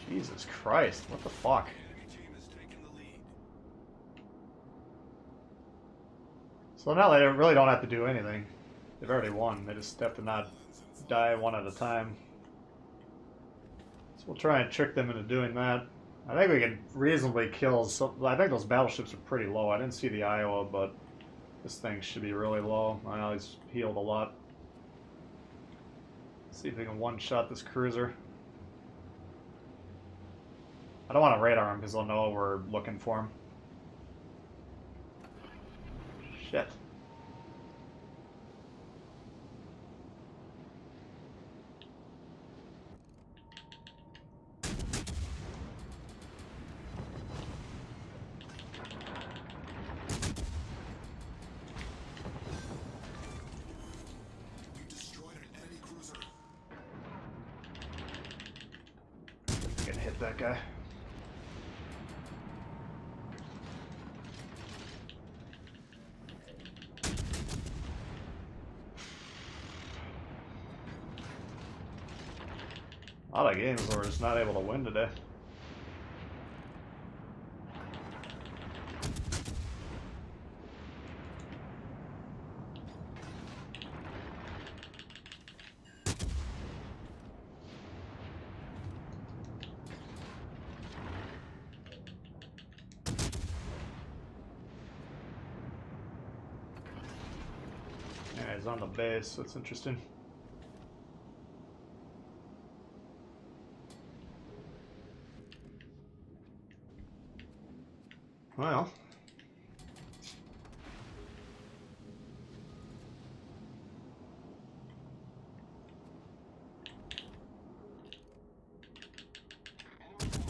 Jesus Christ, what the fuck? So now they really don't have to do anything. They've already won. They just have to not die one at a time. So we'll try and trick them into doing that. I think we can reasonably kill some... I think those battleships are pretty low. I didn't see the Iowa, but this thing should be really low. I know he's healed a lot. Let's see if we can one-shot this cruiser. I don't want to radar him because they'll know we're looking for him. Shit. You destroyed an enemy cruiser. Gonna hit that guy. A lot of games where we're just not able to win today. he's on the base, so it's interesting. Well.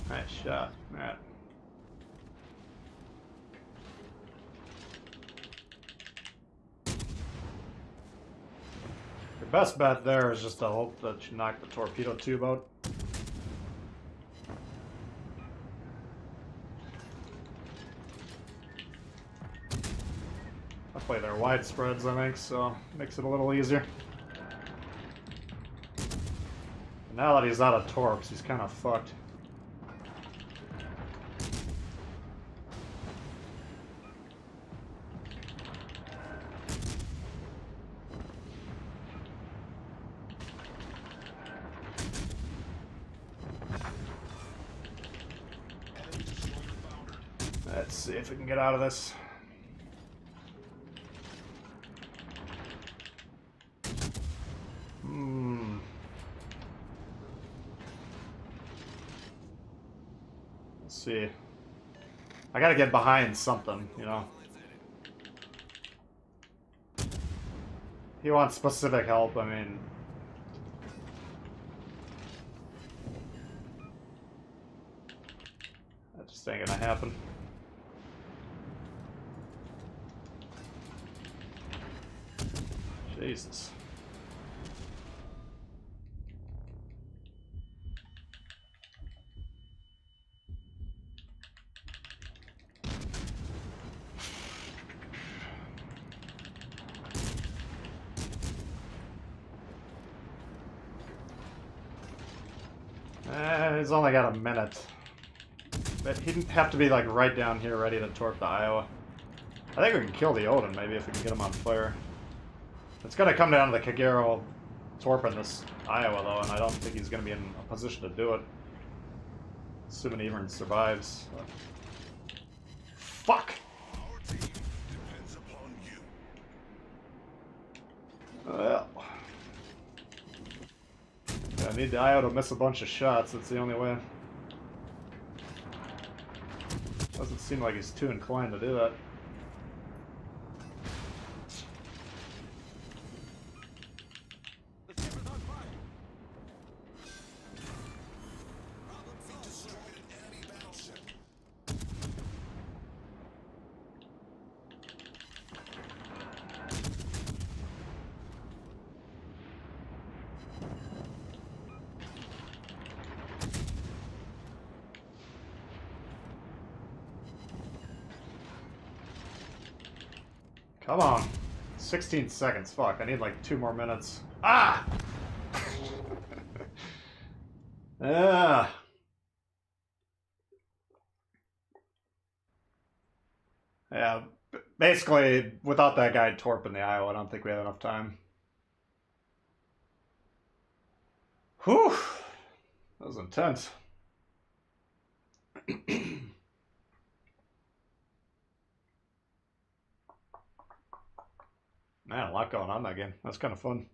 Nice shot. Alright. Your best bet there is just to hope that you knock the torpedo tube out. I play their wide spreads, I think, so it makes it a little easier. Now that he's out of torps, he's kind of fucked. Let's see if we can get out of this. Let's see. I gotta get behind something, you know. He wants specific help, I mean. That just ain't gonna happen. Jesus. He's only got a minute. But he'd have to be like right down here ready to torp the Iowa. I think we can kill the Odin maybe if we can get him on fire. It's gonna come down to the Kagero torping this Iowa though, and I don't think he's gonna be in a position to do it. Assuming he even survives. Fuck! Our team depends upon you. Well. I need the Io to miss a bunch of shots, that's the only way. Doesn't seem like he's too inclined to do that. The ship is on fire. Problem solved. Destroyed an enemy battleship. Come on. 16 seconds. Fuck, I need like 2 more minutes. Ah! Yeah. Yeah, basically, without that guy torping the Iowa, I don't think we have enough time. Whew! That was intense. Man, a lot going on that game. That's kind of fun.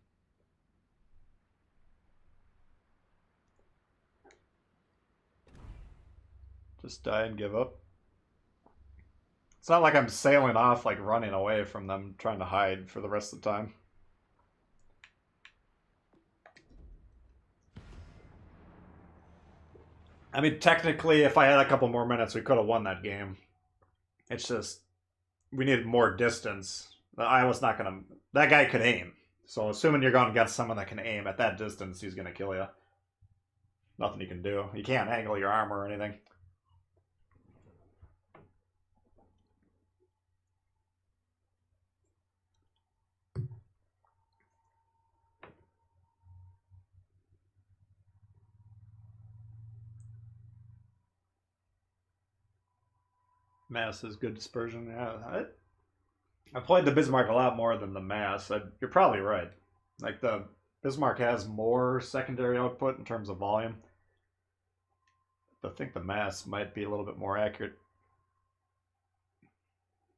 Just die and give up. It's not like I'm sailing off, like running away from them, trying to hide for the rest of the time. I mean, technically, if I had a couple more minutes, we could have won that game. It's just, we needed more distance. I was not going to... That guy could aim. So assuming you're going against someone that can aim at that distance, he's going to kill you. Nothing you can do. You can't angle your armor or anything. Mass is good dispersion. Yeah, I played the Bismarck a lot more than the Mass. You're probably right. Like, the Bismarck has more secondary output in terms of volume. I think the Mass might be a little bit more accurate.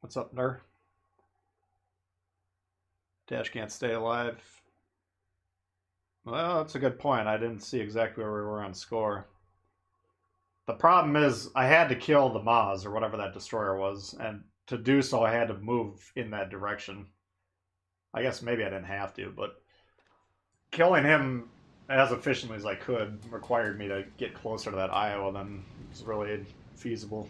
What's up, Ner? Dash can't stay alive. Well, that's a good point. I didn't see exactly where we were on score. The problem is I had to kill the Maz, or whatever that destroyer was, and to do so I had to move in that direction. I guess maybe I didn't have to, but killing him as efficiently as I could required me to get closer to that Iowa than was really feasible.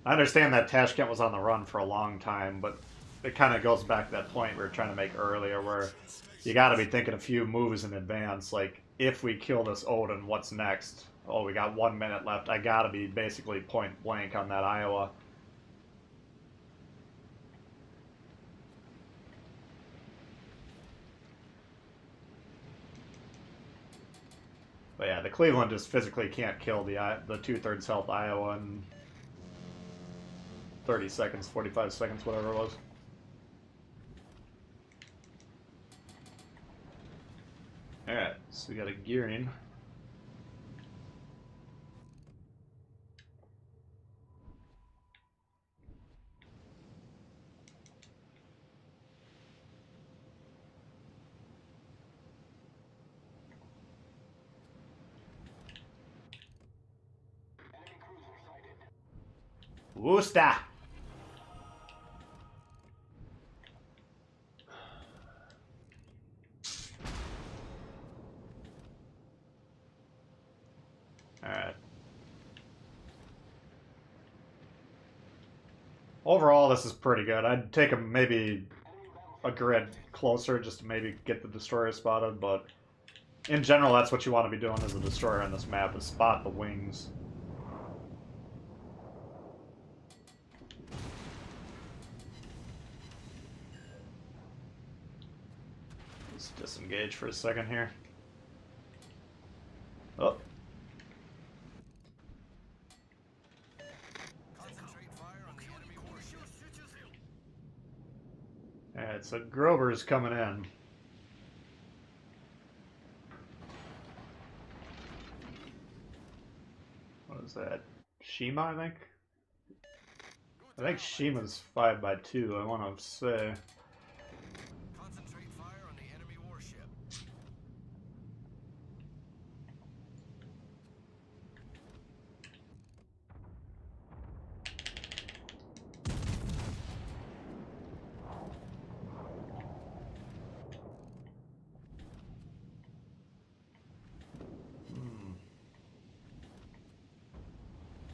I understand that Tashkent was on the run for a long time, but it kind of goes back to that point we were trying to make earlier, where you got to be thinking a few moves in advance. Like, if we kill this Odin, what's next? Oh, we got 1 minute left. I got to be basically point blank on that Iowa. But yeah, the Cleveland just physically can't kill the 2/3 health Iowa in 30 seconds, 45 seconds, whatever it was. Alright, so we got a gearing. Woosta! Alright. Overall, this is pretty good. I'd take maybe a grid closer just to maybe get the destroyer spotted, but in general, that's what you want to be doing as a destroyer on this map, is spot the wings. Let's disengage for a second here. Oh. Concentrate fire on the enemy warship. Alright, so Grover's coming in. What is that? Shima, I think? I think Shima's 5x2, I want to say. Concentrate fire on the enemy warship.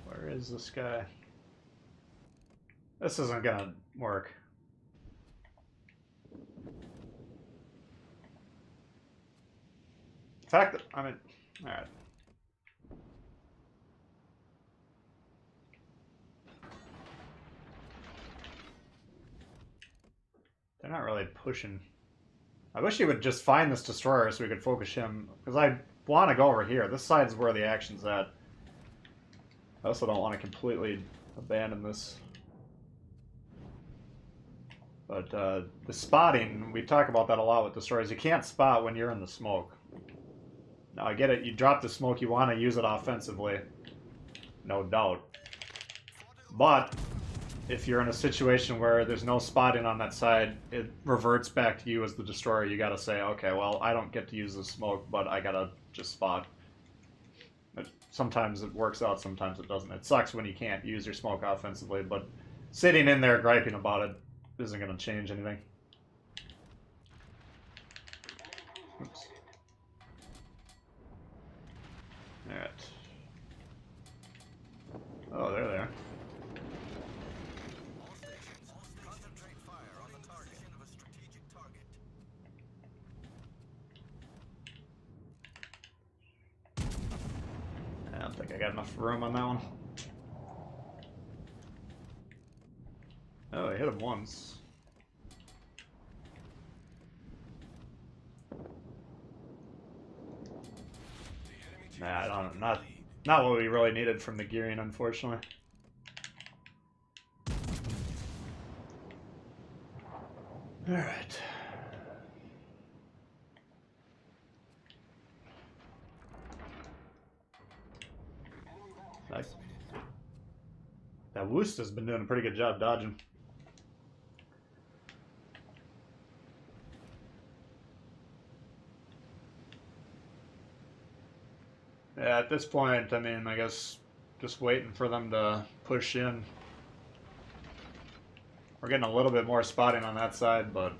Where is this guy? This isn't gonna work. The fact that, I mean, alright. They're not really pushing. I wish he would just find this destroyer so we could focus him, because I want to go over here. This side's where the action's at. I also don't want to completely abandon this. But the spotting, we talk about that a lot with destroyers. You can't spot when you're in the smoke. Now, I get it. You drop the smoke, you want to use it offensively. No doubt. But if you're in a situation where there's no spotting on that side, it reverts back to you as the destroyer. You gotta say, okay, well, I don't get to use the smoke, but I gotta just spot. Sometimes it works out, sometimes it doesn't. It sucks when you can't use your smoke offensively, but sitting in there griping about it isn't going to change anything. Oops. Alright. Oh, there they are. All stations, concentrate fire on the target of a strategic target. I don't think I got enough room on that one. Oh, I hit him once. Nah, I don't. Not what we really needed from the gearing, unfortunately. All right. Nice. That Woost has been doing a pretty good job dodging. Yeah, at this point, I mean, I guess just waiting for them to push in. We're getting a little bit more spotting on that side, but...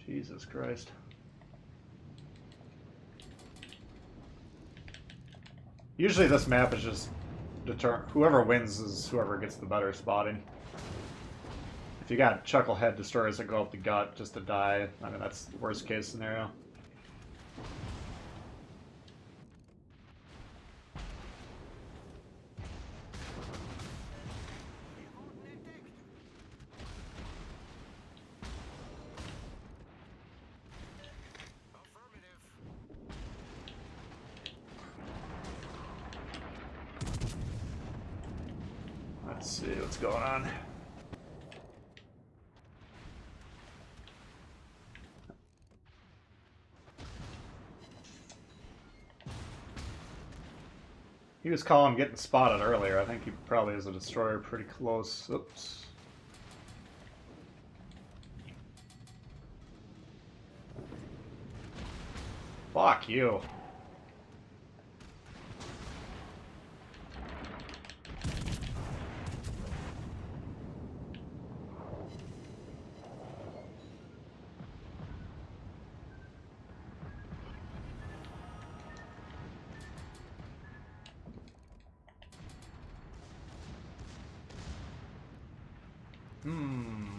Jesus Christ. Usually this map is just... whoever wins is whoever gets the better spotting. If you got chucklehead destroyers that go up the gut just to die, I mean, that's the worst case scenario. Let's see what's going on. He was calling getting spotted earlier. I think he probably has a destroyer pretty close. Oops. Fuck you.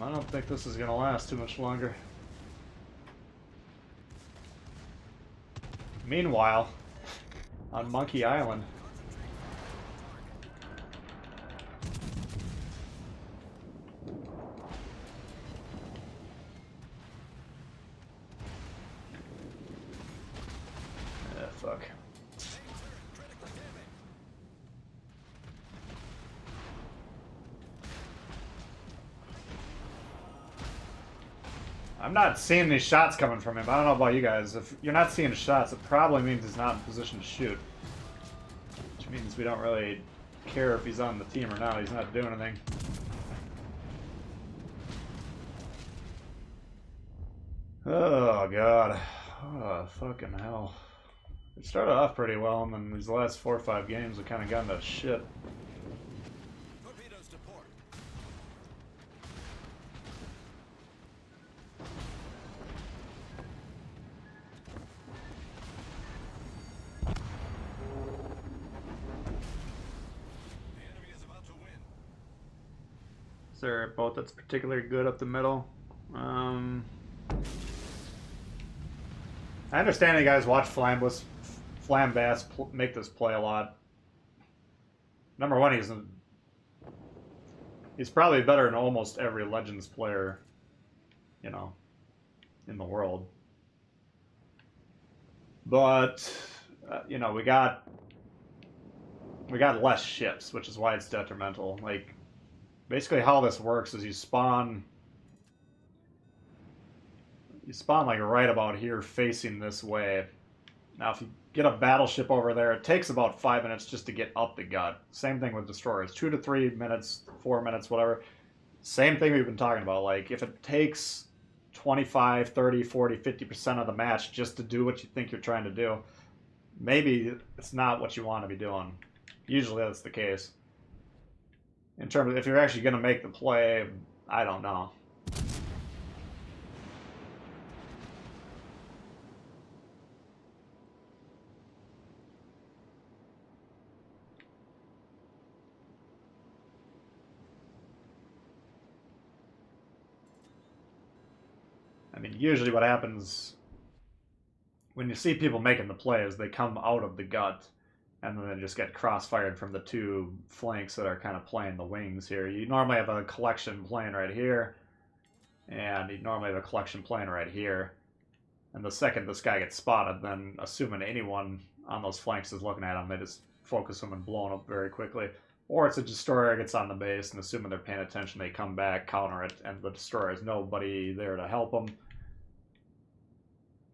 I don't think this is gonna last too much longer. Meanwhile, on Monkey Island. Ah, fuck. I'm not seeing these shots coming from him. I don't know about you guys. If you're not seeing shots, it probably means he's not in position to shoot. Which means we don't really care if he's on the team or not. He's not doing anything. Oh, God. Oh, fucking hell. It started off pretty well, and then these last 4 or 5 games have kind of gotten to shit. Is there a boat that's particularly good up the middle? I understand you guys watch Flambass make this play a lot. Number one, he's probably better than almost every Legends player, you know, in the world. But you know, we got less ships, which is why it's detrimental. Like, basically how this works is you spawn like right about here facing this way. Now if you get a battleship over there, it takes about 5 minutes just to get up the gut. Same thing with destroyers. 2 to 3 minutes, 4 minutes, whatever. Same thing we've been talking about. Like, if it takes 25, 30, 40, 50% of the match just to do what you think you're trying to do, maybe it's not what you want to be doing. Usually that's the case. In terms of if you're actually going to make the play, I don't know. I mean, usually what happens when you see people making the play is they come out of the gut and then they just get cross-fired from the 2 flanks that are kind of playing the wings here. You normally have a collection playing right here, and you normally have a collection playing right here. And the second this guy gets spotted, then assuming anyone on those flanks is looking at him, they just focus him and blow him up very quickly. Or it's a destroyer gets on the base, and assuming they're paying attention, they come back, counter it, and the destroyer has nobody there to help them.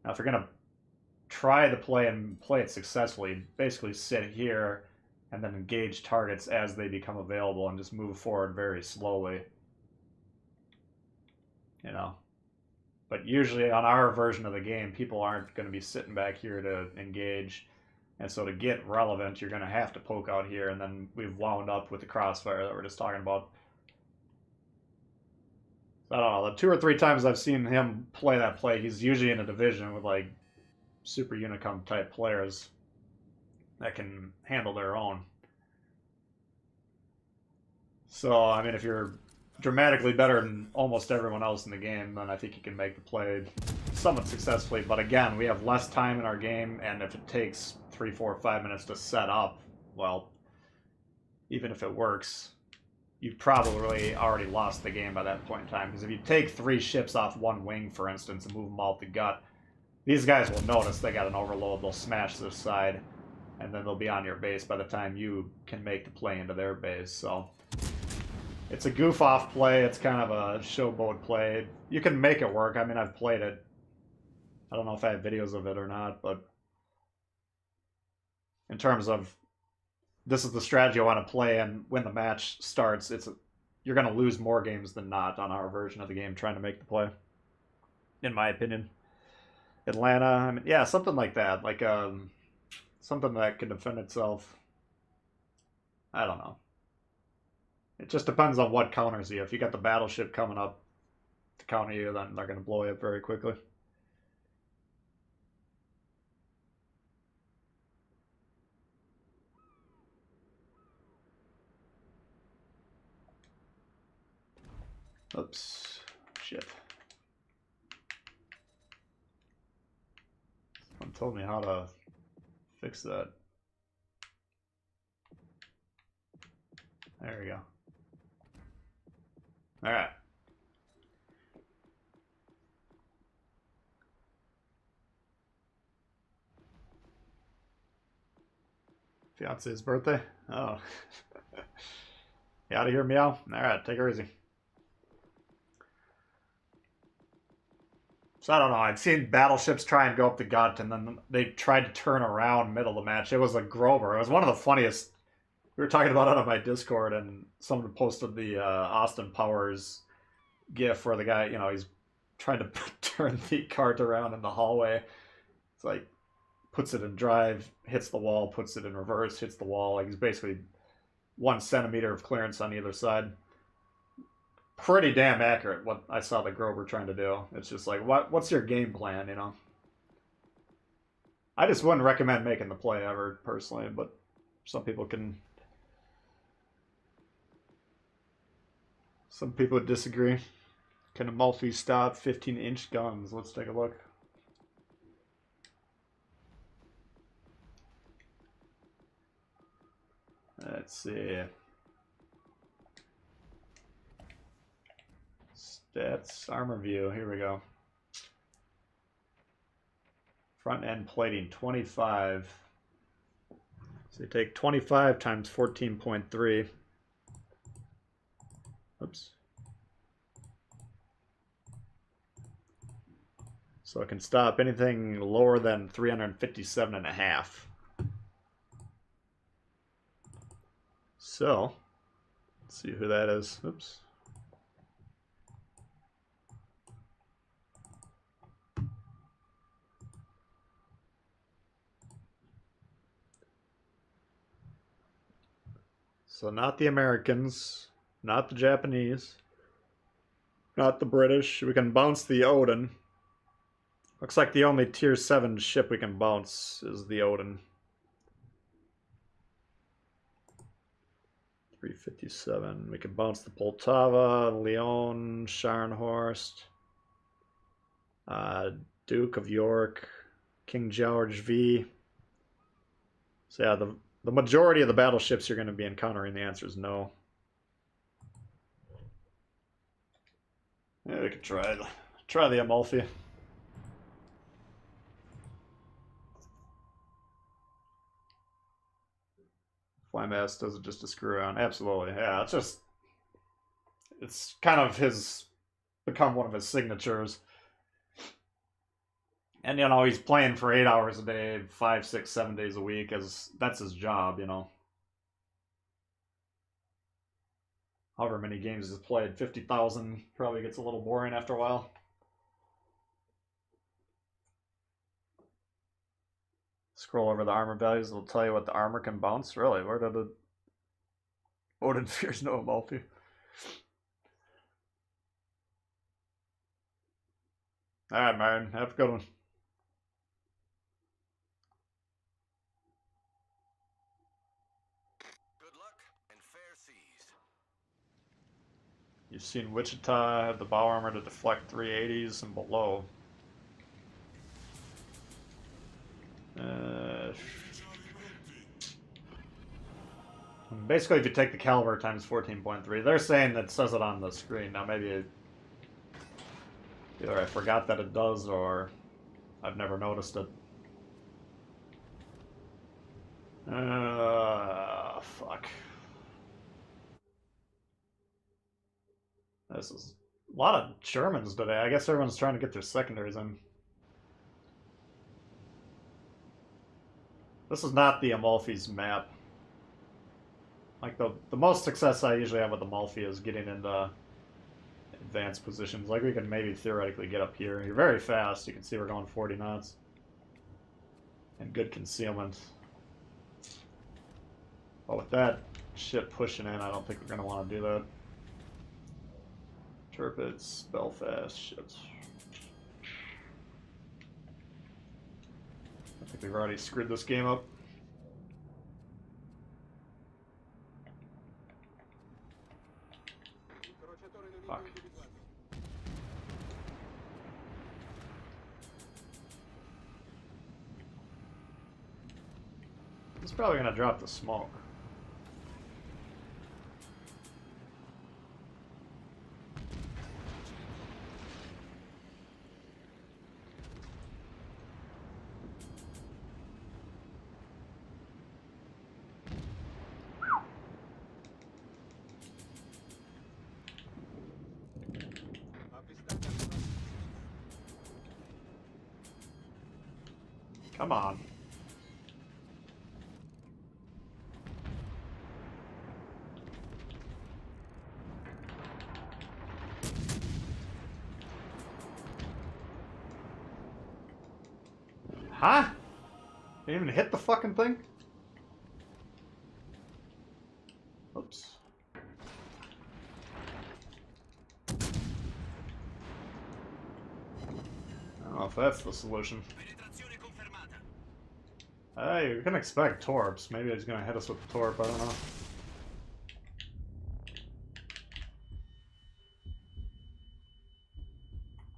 Now, if you're going to try the play and play it successfully, basically sit here and then engage targets as they become available and just move forward very slowly. You know. But usually on our version of the game, people aren't going to be sitting back here to engage. And so to get relevant, you're going to have to poke out here, and then we've wound up with the crossfire that we're just talking about. I don't know, the 2 or 3 times I've seen him play that play, he's usually in a division with like super unicum type players that can handle their own. So, I mean, if you're dramatically better than almost everyone else in the game, then I think you can make the play somewhat successfully. But again, we have less time in our game, and if it takes 3, 4, 5 minutes to set up, well, even if it works, you've probably already lost the game by that point in time. Because if you take 3 ships off one wing, for instance, and move them all to gut, these guys will notice they got an overload, they'll smash this side, and then they'll be on your base by the time you can make the play into their base. So it's a goof-off play, it's kind of a showboat play. You can make it work. I mean, I've played it. I don't know if I have videos of it or not, but in terms of this is the strategy I want to play, and when the match starts, you're going to lose more games than not on our version of the game trying to make the play, in my opinion. Atlanta, I mean, yeah, something like that, like something that can defend itself. I don't know. It just depends on what counters you. If you got the battleship coming up to counter you, then they're going to blow you up very quickly. Oops. Shit. Someone told me how to fix that. There we go. Alright. Fiance's birthday? Oh. You out of here, meow? Alright, take her easy. So I don't know. I've seen battleships try and go up the gut, and then they tried to turn around middle of the match. It was a Grover. It was one of the funniest. We were talking about it on my Discord, and someone posted the Austin Powers gif where the guy, you know, he's trying to turn the cart around in the hallway. It's like puts it in drive, hits the wall, puts it in reverse, hits the wall. Like he's basically 1 centimeter of clearance on either side. Pretty damn accurate what I saw the Grover trying to do. It's just like, what's your game plan, you know? I just wouldn't recommend making the play ever, personally, but some people can... Some people would disagree. Can Amalfi stop 15-inch guns? Let's take a look. Let's see. Stats, armor view, here we go. Front end plating, 25. So you take 25 times 14.3. Oops. So it can stop anything lower than 357.5. So, let's see who that is. Oops. So not the Americans, not the Japanese, not the British. We can bounce the Odin. Looks like the only tier 7 ship we can bounce is the Odin. 357. We can bounce the Poltava, Leon, Scharnhorst, Duke of York, King George V. So yeah, the majority of the battleships you're going to be encountering, the answer is no. Yeah, we could try the Amalfi. Flymass does it just to screw around. Absolutely, yeah. It's kind of become one of his signatures. And, you know, he's playing for 8 hours a day, 5, 6, 7 days a week. That's his job, you know. However many games he's played, 50,000 probably gets a little boring after a while. Scroll over the armor values, it'll tell you what the armor can bounce. Really? Where did it... Odin fears no Amalfi. Alright, Myron. Have a good one. Good luck and fair seas. You've seen Wichita have the bow armor to deflect 380s and below. Basically, if you take the caliber times 14.3, they're saying that says it on the screen. Now, maybe either I forgot that it does or I've never noticed it. Fuck. This is a lot of Germans today. I guess everyone's trying to get their secondaries in. This is not the Amalfi's map. Like, the most success I usually have with Amalfi is getting into advanced positions. Like, we can maybe theoretically get up here. You're very fast. You can see we're going 40 knots. And good concealment. But with that ship pushing in, I don't think we're going to want to do that. Tirpitz, Belfast, ships. I think we've already screwed this game up. Fuck. He's probably gonna drop the smoke. Come on. Huh? Didn't even hit the fucking thing? Oops. I don't know if that's the solution. Hey, you can expect torps. Maybe he's gonna hit us with the torp, I don't know.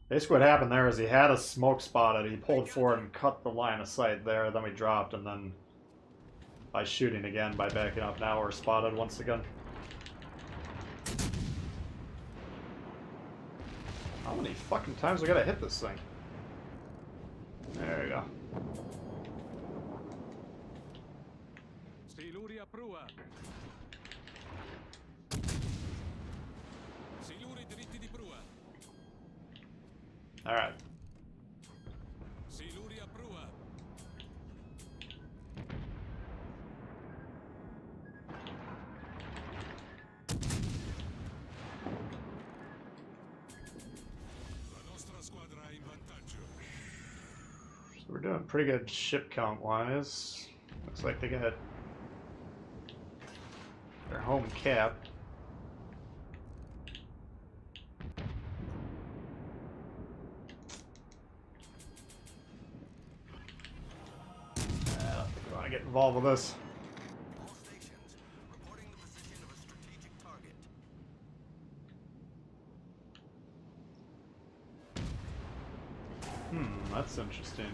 Basically what happened there is he had a smoke spotted, he pulled forward and cut the line of sight there, then we dropped, and then by shooting again, by backing up, now we're spotted once again. How many fucking times we gotta hit this thing? There you go. Alright. So we're doing pretty good ship count wise. Looks like they got their home cap. Get involved with this. All stations reporting the position of a strategic target. That's interesting.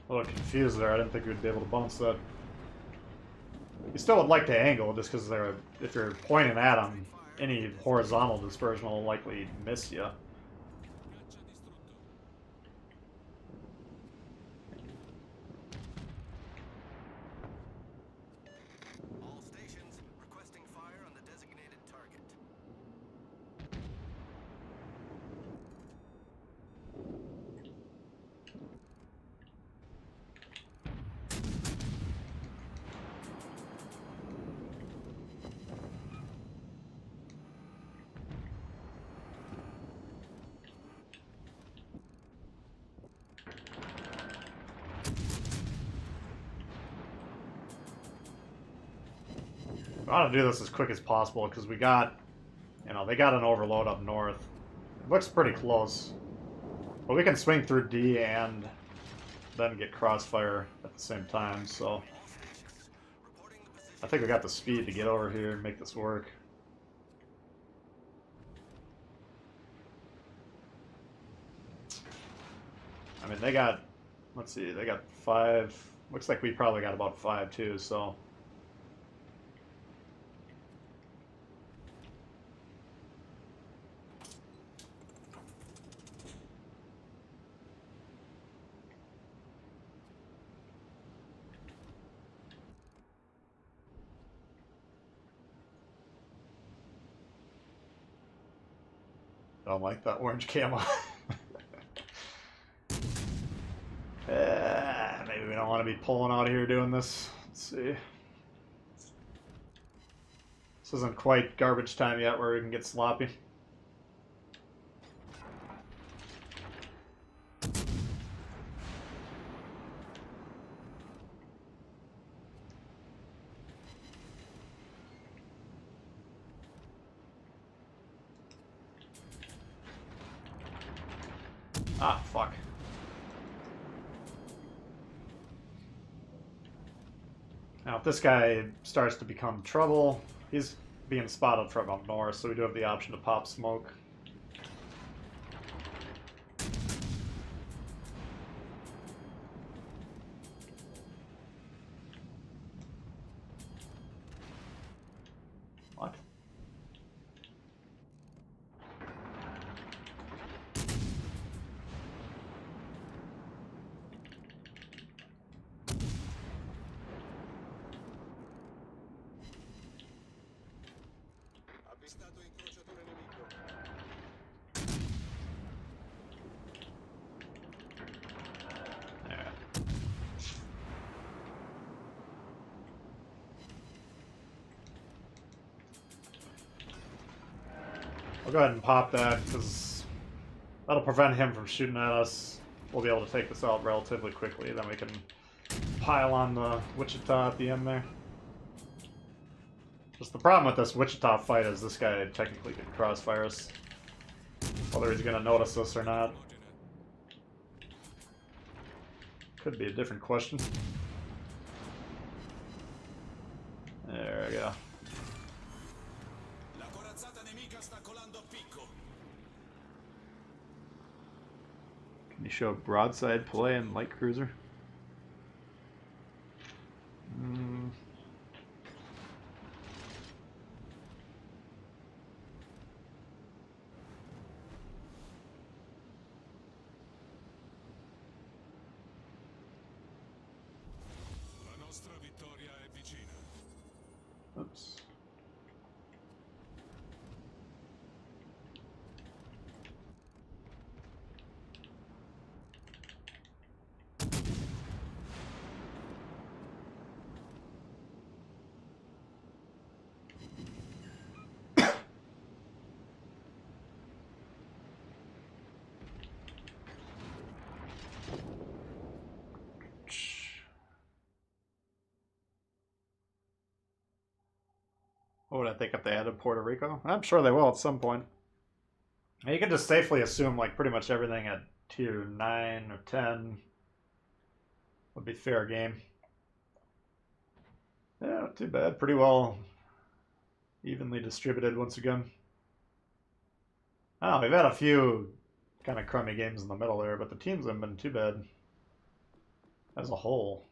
A little confused there. I didn't think we'd be able to bounce that. You still would like to angle, just because if you're pointing at them, any horizontal dispersion will likely miss you. All stations requesting fire on the designated target. I want to do this as quick as possible because we got, you know, they got an overload up north. It looks pretty close. But we can swing through D and then get crossfire at the same time, so I think we got the speed to get over here and make this work. I mean, they got, let's see, they got 5. Looks like we probably got about 5 too, so. Don't like that orange camo. Maybe we don't want to be pulling out of here doing this. Let's see. This isn't quite garbage time yet where we can get sloppy. Ah, fuck. Now, if this guy starts to become trouble, he's being spotted from up north, so we do have the option to pop smoke. What? Avvistato incrociatore nemico. There. I'll go ahead and pop that, because that'll prevent him from shooting at us. We'll be able to take this out relatively quickly, then we can pile on the Wichita at the end there. Just the problem with this Wichita fight is this guy technically could crossfire us, whether he's going to notice us or not. Could be a different question. There we go. La corazzata nemica sta colando a picco. Can you show broadside play in light cruiser? La nostra vittoria è vicina. Oops. What would I think if they added Puerto Rico? I'm sure they will at some point. You can just safely assume like pretty much everything at tier 9 or 10 would be fair game. Yeah, not too bad. Pretty well evenly distributed once again. Oh, we've had a few kind of crummy games in the middle there, but the teams haven't been too bad as a whole.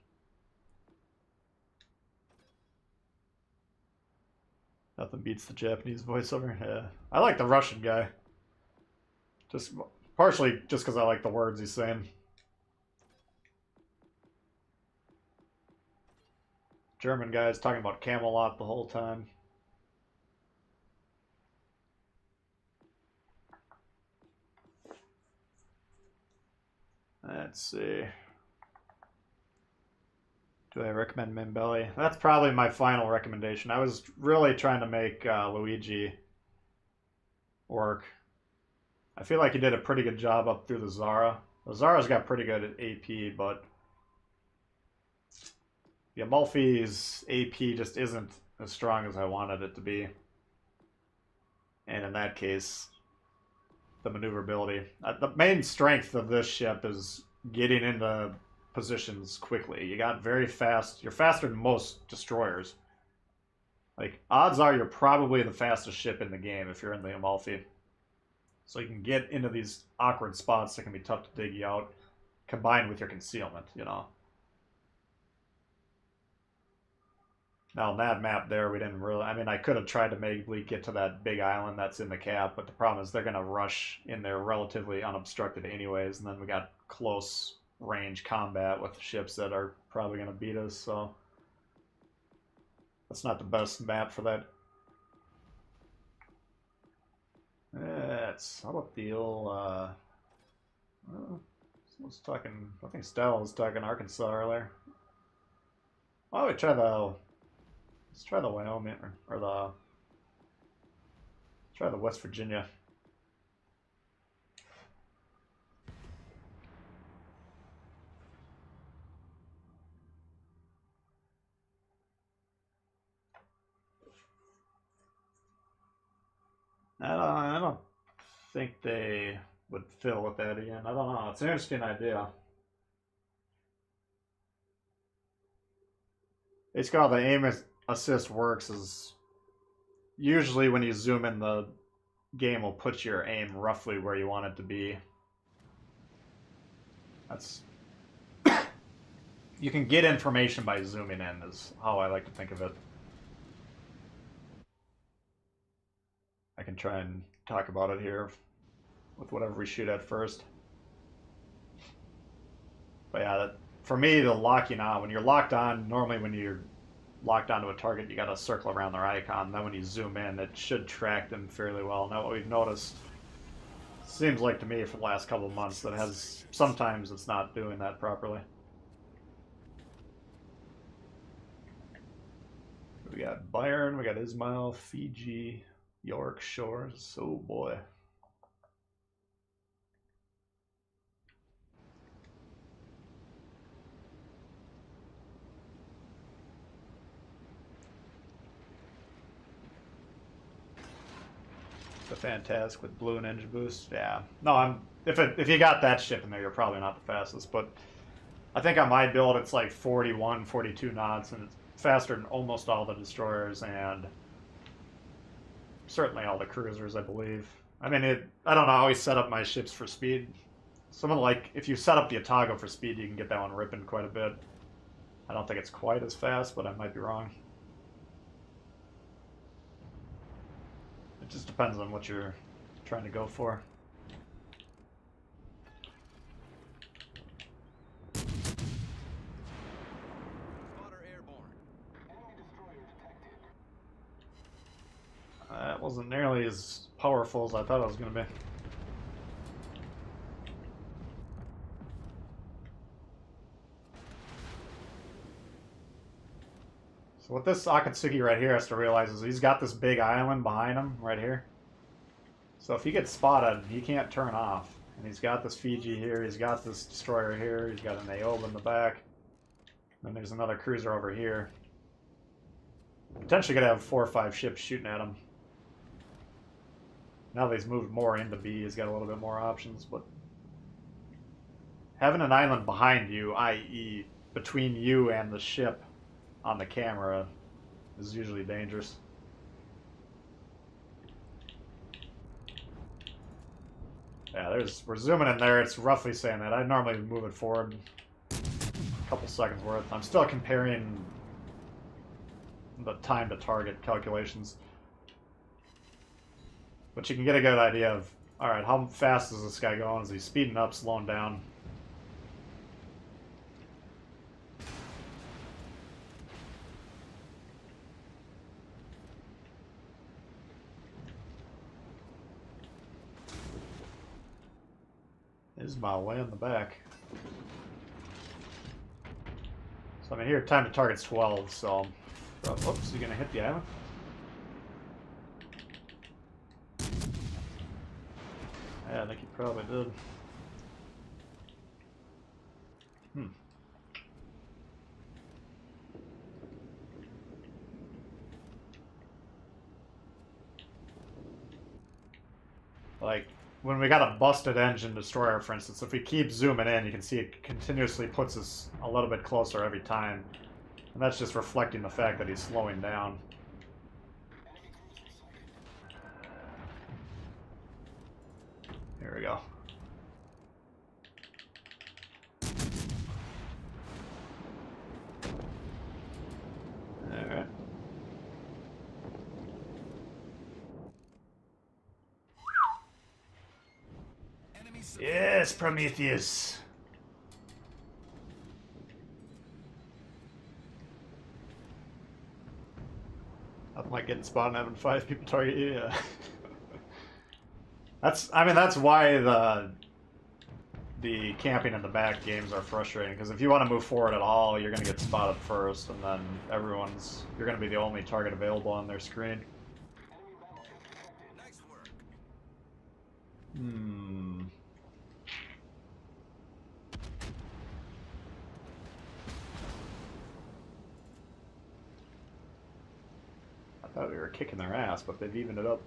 Nothing beats the Japanese voiceover. Yeah, I like the Russian guy. Just partially just because I like the words he's saying. German guy's talking about Camelot the whole time. Let's see. Do I recommend Membelli? That's probably my final recommendation. I was really trying to make Luigi work. I feel like he did a pretty good job up through the Zara. The Zara's got pretty good at AP, but the Amalfi's AP just isn't as strong as I wanted it to be. And in that case, the maneuverability. The main strength of this ship is getting into positions quickly. You got very fast. You're faster than most destroyers. Like, odds are you're probably the fastest ship in the game if you're in the Amalfi. So you can get into these awkward spots that can be tough to dig you out, combined with your concealment, you know. Now, on that map there, we didn't really... I mean, I could have tried to maybe get to that big island that's in the cap, but the problem is they're going to rush in there relatively unobstructed anyways, and then we got close range combat with ships that are probably going to beat us, so... That's not the best map for that. How about the old, someone's talking, I think Stella was talking Arkansas earlier. Why don't we try let's try the Wyoming, let's try the West Virginia. I don't think they would fiddle with that again. I don't know. It's an interesting idea. Basically, how the aim assist works is usually when you zoom in, the game will put your aim roughly where you want it to be. That's you can get information by zooming in, is how I like to think of it. I can try and talk about it here with whatever we shoot at first. But yeah, for me, the locking on, when you're locked on, normally when you're locked onto a target, you got to circle around their icon. Then when you zoom in, it should track them fairly well. Now, what we've noticed, seems like to me for the last couple of months, that sometimes it's not doing that properly. We got Byron, we got Ismail, Fiji, York Shores. Oh boy. The Fantastic with blue and engine boost. Yeah. No, if you got that ship in there, you're probably not the fastest. But I think on my build, it's like 41, 42 knots, and it's faster than almost all the destroyers and certainly all the cruisers, I believe. I mean, I don't know. I always set up my ships for speed. Something like, if you set up the Otago for speed, you can get that one ripping quite a bit. I don't think it's quite as fast, but I might be wrong. It just depends on what you're trying to go for. Spotter airborne. Enemy destroyer detected. That wasn't nearly as powerful as I thought it was going to be. So what this Akatsuki right here has to realize is he's got this big island behind him right here. So if he gets spotted, he can't turn off. And he's got this Fiji here, he's got this destroyer here, he's got an Aoba in the back. Then there's another cruiser over here. Potentially could have 4 or 5 ships shooting at him. Now that he's moved more into B, he's got a little bit more options, but having an island behind you, i.e. between you and the ship on the camera, is usually dangerous. Yeah, we're zooming in there, it's roughly saying that. I'd normally move it forward a couple seconds worth. I'm still comparing the time to target calculations. But you can get a good idea of, alright, how fast is this guy going? Is he speeding up, slowing down? This is my way in the back. So I mean here, time to target's 12, so... Oops, you gonna hit the island? Yeah, I think he probably did. Like, when we got a busted engine destroyer, for instance, if we keep zooming in, you can see it continuously puts us a little bit closer every time. And that's just reflecting the fact that he's slowing down. Here we go. Alright. Yes, Prometheus. Nothing like getting spotted and having 5 people target you, yeah. that's why the camping in the back games are frustrating, because if you want to move forward at all, you're going to get spotted first, and then you're going to be the only target available on their screen. Nice work. I thought we were kicking their ass, but they've evened it up.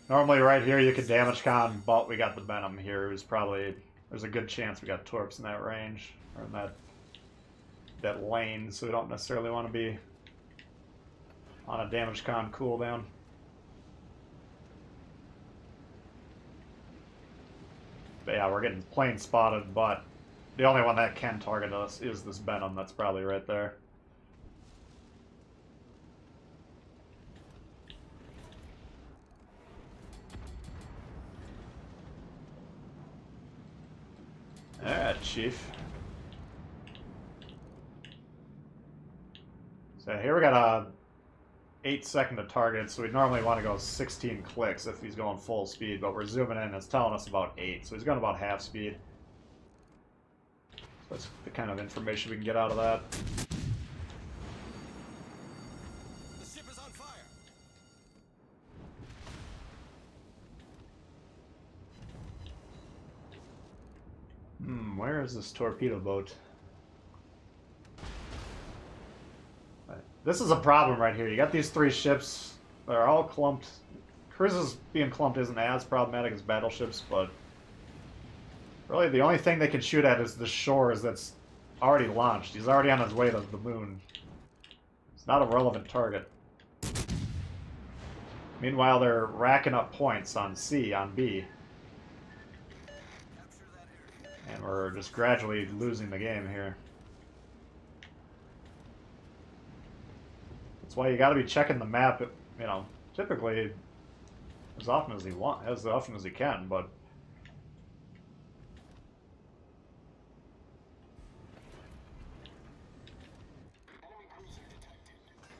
Normally right here you could damage con, but we got the Venom here, who's probably... There's a good chance we got Torps in that range, or in that lane, so we don't necessarily want to be on a damage con cooldown. But yeah, we're getting plain spotted, but the only one that can target us is this Venom that's probably right there. Alright, Chief. So here we got a 8-second to target, so we'd normally want to go 16 clicks if he's going full speed, but we're zooming in, it's telling us about 8, so he's going about half speed. So that's the kind of information we can get out of that. The ship is on fire. Where is this torpedo boat? This is a problem right here. You got these 3 ships. They're all clumped. Cruisers being clumped isn't as problematic as battleships, but really the only thing they can shoot at is the shores that's already launched. He's already on his way to the moon. It's not a relevant target. Meanwhile, they're racking up points on C, on B. And we're just gradually losing the game here. That's why you got to be checking the map, you know, typically as often as he can, but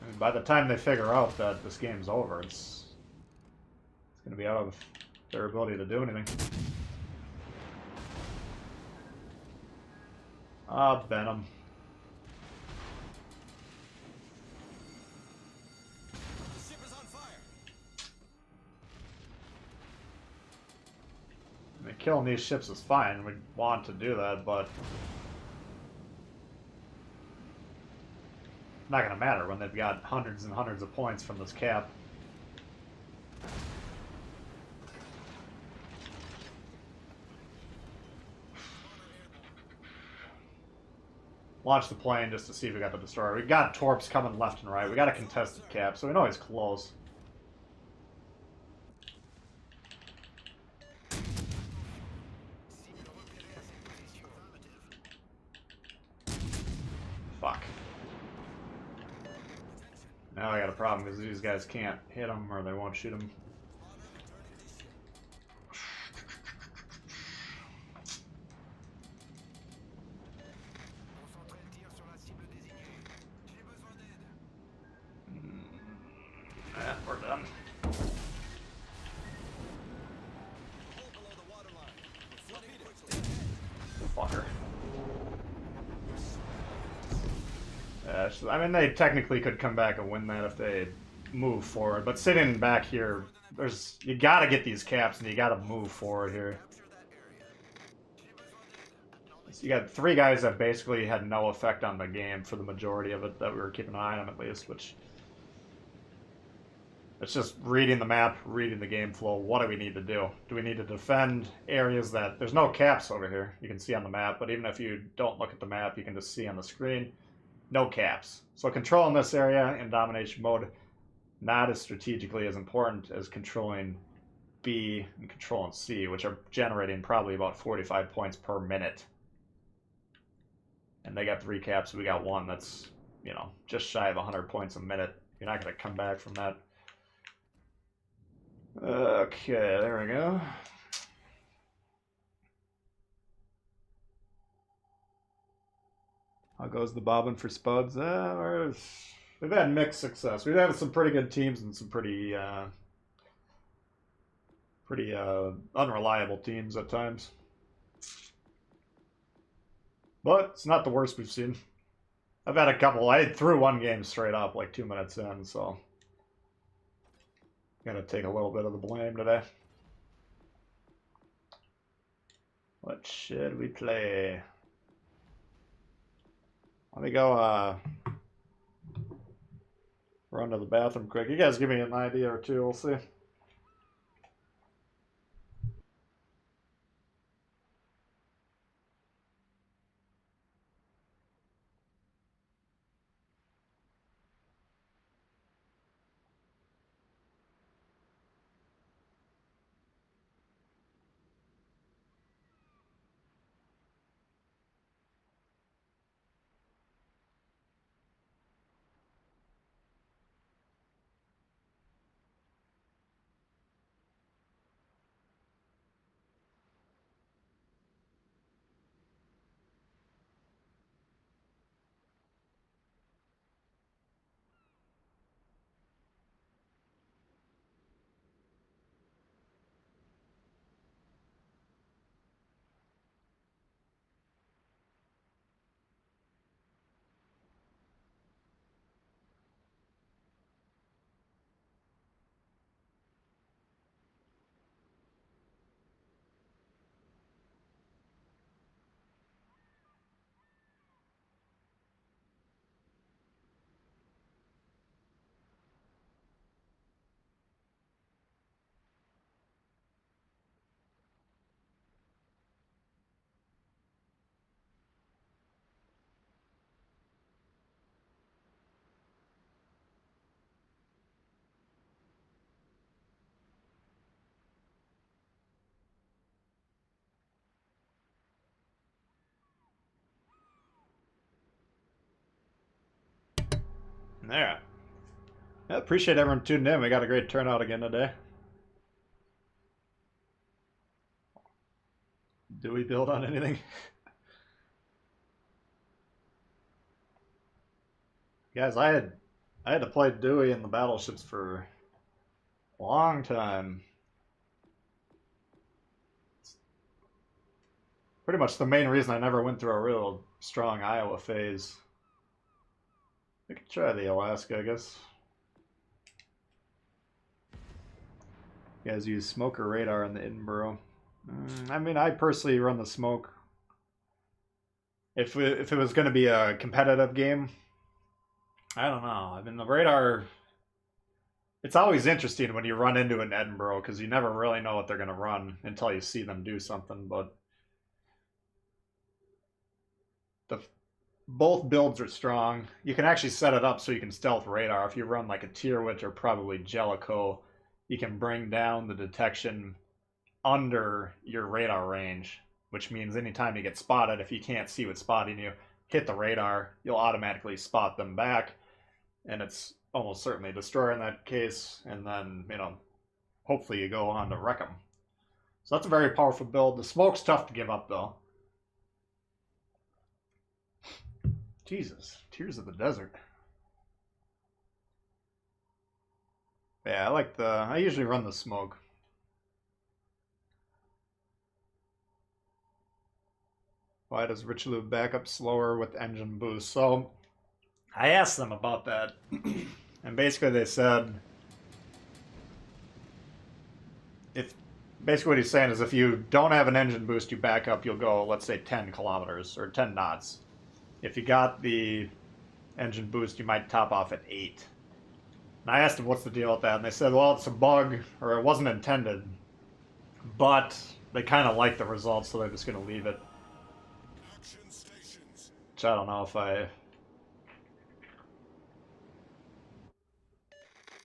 I mean, by the time they figure out that this game's over, it's going to be out of their ability to do anything. Ah, Venom. The ship is on fire. I mean, killing these ships is fine. We want to do that, but it's not going to matter when they've got hundreds and hundreds of points from this cap. Launch the plane just to see if we got the destroyer. We got torps coming left and right. We got a contested cap, so we know he's close. Fuck. Now I got a problem because these guys can't hit him or they won't shoot him. We're done. Fucker. I mean, they technically could come back and win that if they move forward, but sitting back here, you gotta get these caps and you gotta move forward here. So you got 3 guys that basically had no effect on the game for the majority of it that we were keeping an eye on at least, which it's just reading the map, reading the game flow. What do we need to do? Do we need to defend areas that... There's no caps over here, you can see on the map, but even if you don't look at the map, you can just see on the screen, no caps. So controlling this area in domination mode, not as strategically as important as controlling B and controlling C, which are generating probably about 45 points per minute. And they got 3 caps, we got 1 that's, you know, just shy of 100 points a minute. You're not going to come back from that. Okay, there we go. How goes the bobbing for spuds? We've had mixed success. We've had some pretty good teams and some pretty unreliable teams at times. But it's not the worst we've seen. I've had a couple. I threw 1 game straight up like 2 minutes in, so gotta take a little bit of the blame today. What should we play? Let me go run to the bathroom quick. You guys give me an idea or two, we'll see. There. I appreciate everyone tuning in. We got a great turnout again today. Do we build on anything? Guys, I had to play Dewey in the battleships for a long time. It's pretty much the main reason I never went through a real strong Iowa phase. I could try the Alaska, I guess. You guys use smoke or radar on the Edinburgh? I mean, I personally run the smoke. If it was going to be a competitive game, I don't know. I mean, the radar... It's always interesting when you run into an Edinburgh because you never really know what they're going to run until you see them do something, but... Both builds are strong. You can actually set it up so you can stealth radar. If you run like a Tyrwit or probably Jellicoe, you can bring down the detection under your radar range, which means anytime you get spotted, if you can't see what's spotting you, hit the radar, you'll automatically spot them back, and it's almost certainly destroyer in that case, and then, you know, hopefully you go on to wreck them. So that's a very powerful build. The smoke's tough to give up, though. Jesus, Tears of the Desert. Yeah, I usually run the smoke. Why does Richelieu back up slower with engine boost? So, I asked them about that, and basically they said, if Basically what he's saying is if you don't have an engine boost, you back up, you'll go, let's say, 10 kilometers or 10 knots. If you got the engine boost, you might top off at 8. And I asked them what's the deal with that, and they said, well, it's a bug, or it wasn't intended, but they kind of like the results, so they're just going to leave it. Which I don't know if I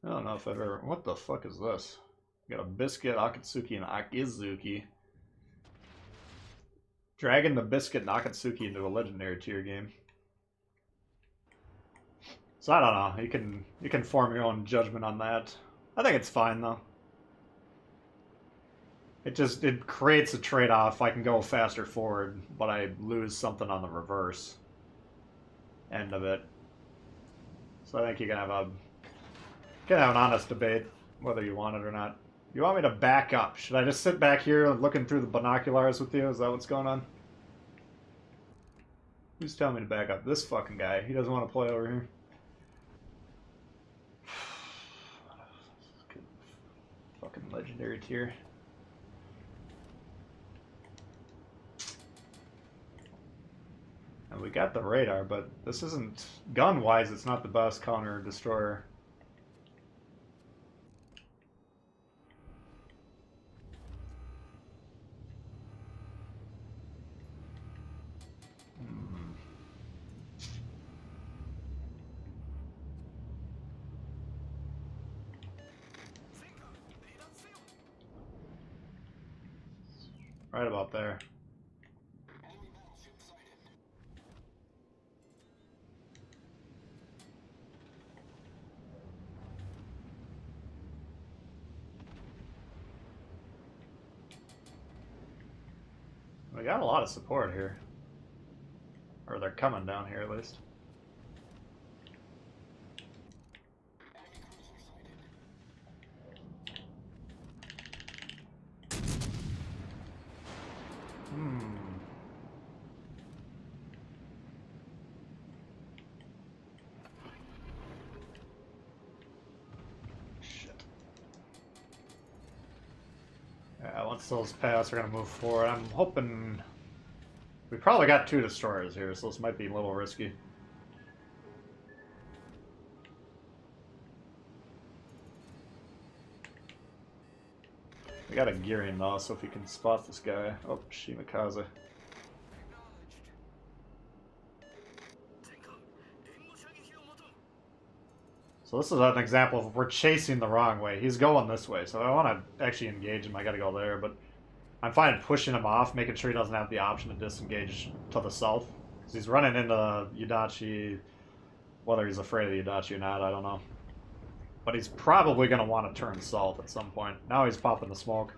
don't know if I've ever... What the fuck is this? Got a Biscuit, Akatsuki, and Akizuki. Dragging the Biscuit and Akatsuki into a legendary tier game. So I don't know. You can form your own judgment on that. I think it's fine though. It creates a trade-off. I can go faster forward, but I lose something on the reverse end of it. So I think you can have an honest debate whether you want it or not. You want me to back up? Should I just sit back here looking through the binoculars with you? Is that what's going on? Who's telling me to back up? This fucking guy. He doesn't want to play over here. Fucking legendary tier. And we got the radar, but this isn't... Gun-wise, it's not the best counter-destroyer. Right about there. We got a lot of support here. Or they're coming down here at least. Yeah, once those pass, we're going to move forward. I'm hoping... We probably got 2 destroyers here, so this might be a little risky. We got a gearing though, so if you can spot this guy... Oh, Shimakaze. So this is an example of we're chasing the wrong way. He's going this way, so I want to actually engage him. I got to go there, but I'm fine pushing him off, making sure he doesn't have the option to disengage to the south. Because he's running into Yudachi, whether he's afraid of Yudachi or not, I don't know. But he's probably going to want to turn south at some point. Now he's popping the smoke.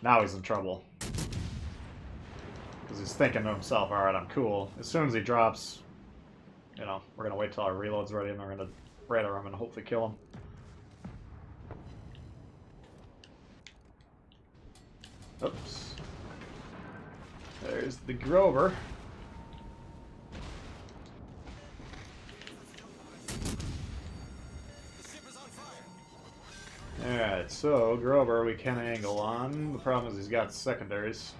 Now he's in trouble. Because he's thinking to himself, alright, I'm cool. As soon as he drops, you know, we're going to wait till our reload's ready and we're going to radar him and hopefully kill him. Oops. There's the Grover. Alright, so Grover we can angle on. The problem is he's got secondaries.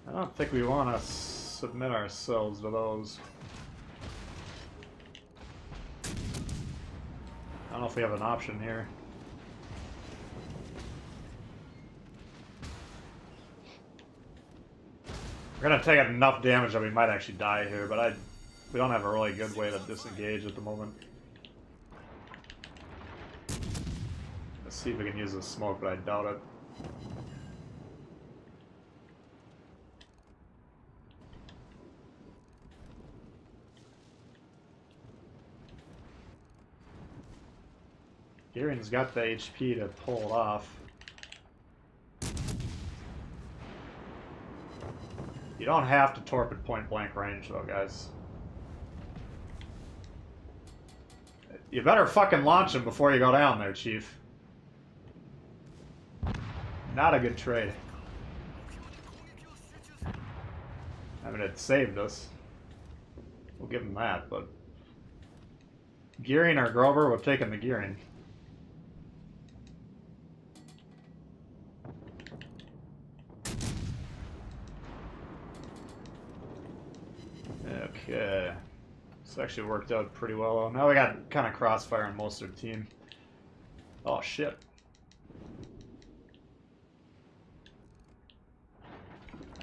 I don't think we want to submit ourselves to those. I don't know if we have an option here. We're gonna take enough damage that we might actually die here, but we don't have a really good way to disengage at the moment. Let's see if we can use the smoke, but I doubt it. Gearing's got the HP to pull it off. You don't have to torpid point blank range though, guys. You better fucking launch him before you go down there, Chief. Not a good trade. I mean, it saved us. We'll give him that, but... Gearing or Grover? We're taking the gearing. Okay. This actually worked out pretty well. Now we got kind of crossfire on most of the team. Oh, shit.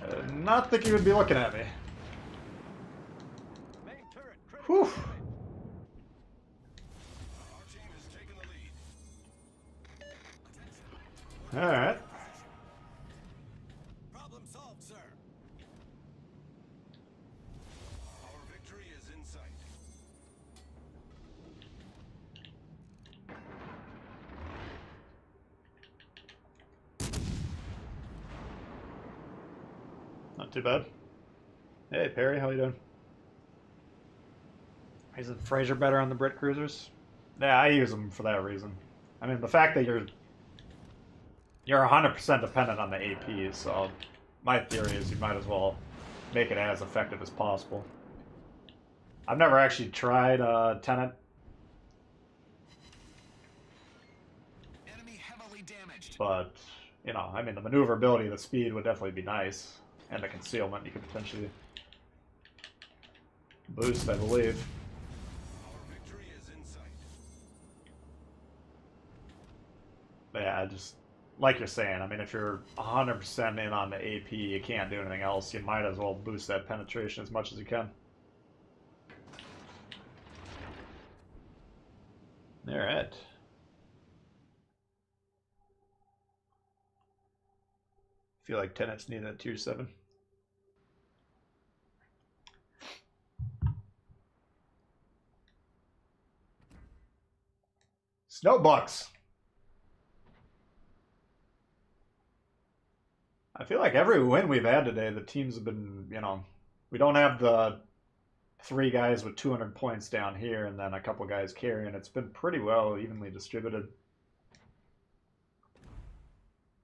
I did not think he would be looking at me. Whew. Our team has taken the lead. Alright. Problem solved, sir. Our victory is in sight. Not too bad. Hey, Perry, how you doing? Isn't Fraser better on the Brit cruisers? Yeah, I use them for that reason. I mean, the fact that you're 100% dependent on the AP, so my theory is you might as well make it as effective as possible. I've never actually tried Tenet. Enemy heavily damaged. But, you know, I mean, the maneuverability, the speed would definitely be nice. And the concealment you could potentially boost, I believe. Our victory is in sight. But yeah, just like you're saying, I mean, if you're 100% in on the AP, you can't do anything else. You might as well boost that penetration as much as you can. Alright. Feel like Tenet's needed at tier 7. Snowbucks! I feel like every win we've had today, the teams have been, you know, we don't have the 3 guys with 200 points down here and then a couple guys carrying. It's been pretty well evenly distributed.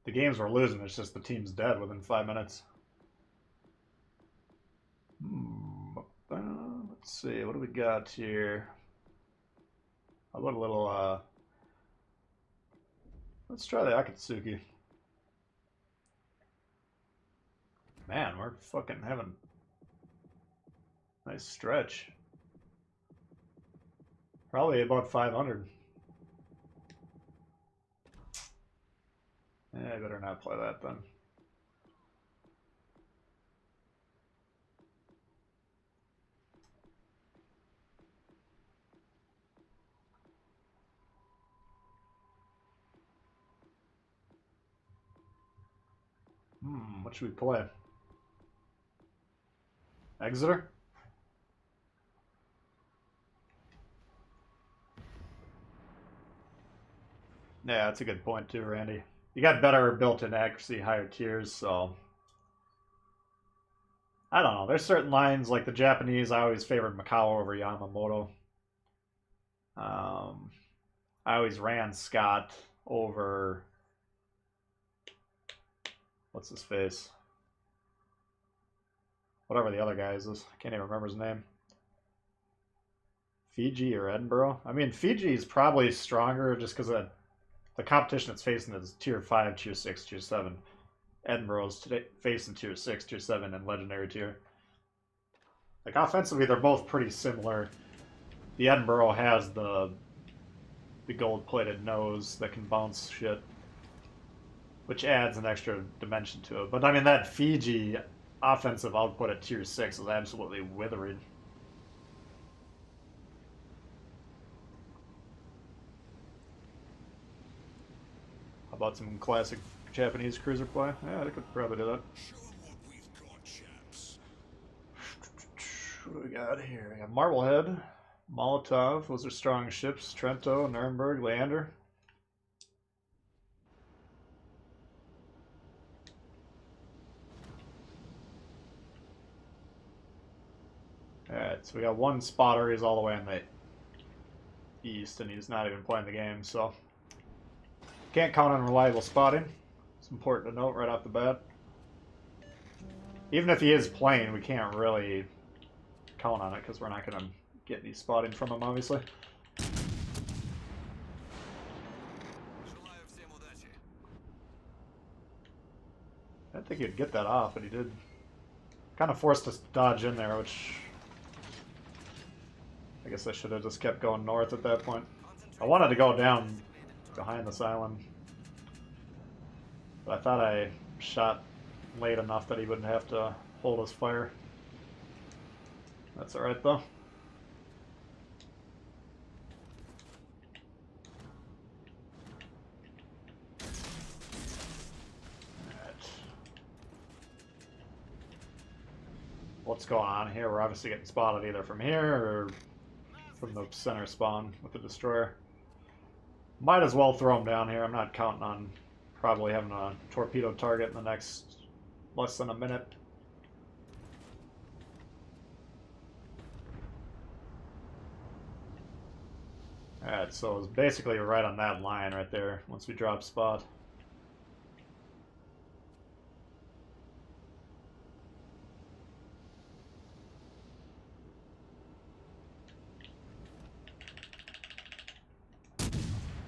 The games we're losing, it's just the team's dead within 5 minutes. Let's see, what do we got here? How about a little, let's try the Akatsuki. Man, we're fucking having a nice stretch. Probably about 500. I better not play that then. What should we play? Exeter? Yeah, that's a good point too, Randy. You got better built-in accuracy, higher tiers, so... I don't know. There's certain lines, like the Japanese, I always favored Macau over Yamamoto. I always ran Scott over... What's his face? Whatever the other guy is. I can't even remember his name. Fiji or Edinburgh? I mean, Fiji is probably stronger just because of the competition it's facing is tier 5, tier 6, tier 7. Edinburgh's today facing tier 6, tier 7, and legendary tier. Like, offensively, they're both pretty similar. The Edinburgh has the gold-plated nose that can bounce shit, which adds an extra dimension to it. But, I mean, that Fiji offensive output at tier 6 is absolutely withering. How about some classic Japanese cruiser play? Yeah, I could probably do that. Show 'em what we've got, chaps. What do we got here? We got Marblehead, Molotov. Those are strong ships. Trento, Nuremberg, Leander. Alright, so we got one spotter. He's all the way in the east, and he's not even playing the game, so can't count on reliable spotting. It's important to note right off the bat. Even if he is playing, we can't really count on it because we're not going to get any spotting from him, obviously. I didn't think he'd get that off, but he did. Kind of forced us to dodge in there, which I guess I should have just kept going north at that point. I wanted to go down behind this island, but I thought I shot late enough that he wouldn't have to hold his fire. That's alright though. What's going on here? We're obviously getting spotted either from here or from the center spawn with the destroyer. Might as well throw them down here. I'm not counting on probably having a torpedo target in the next less than a minute. Alright, so it's basically right on that line right there once we drop spot.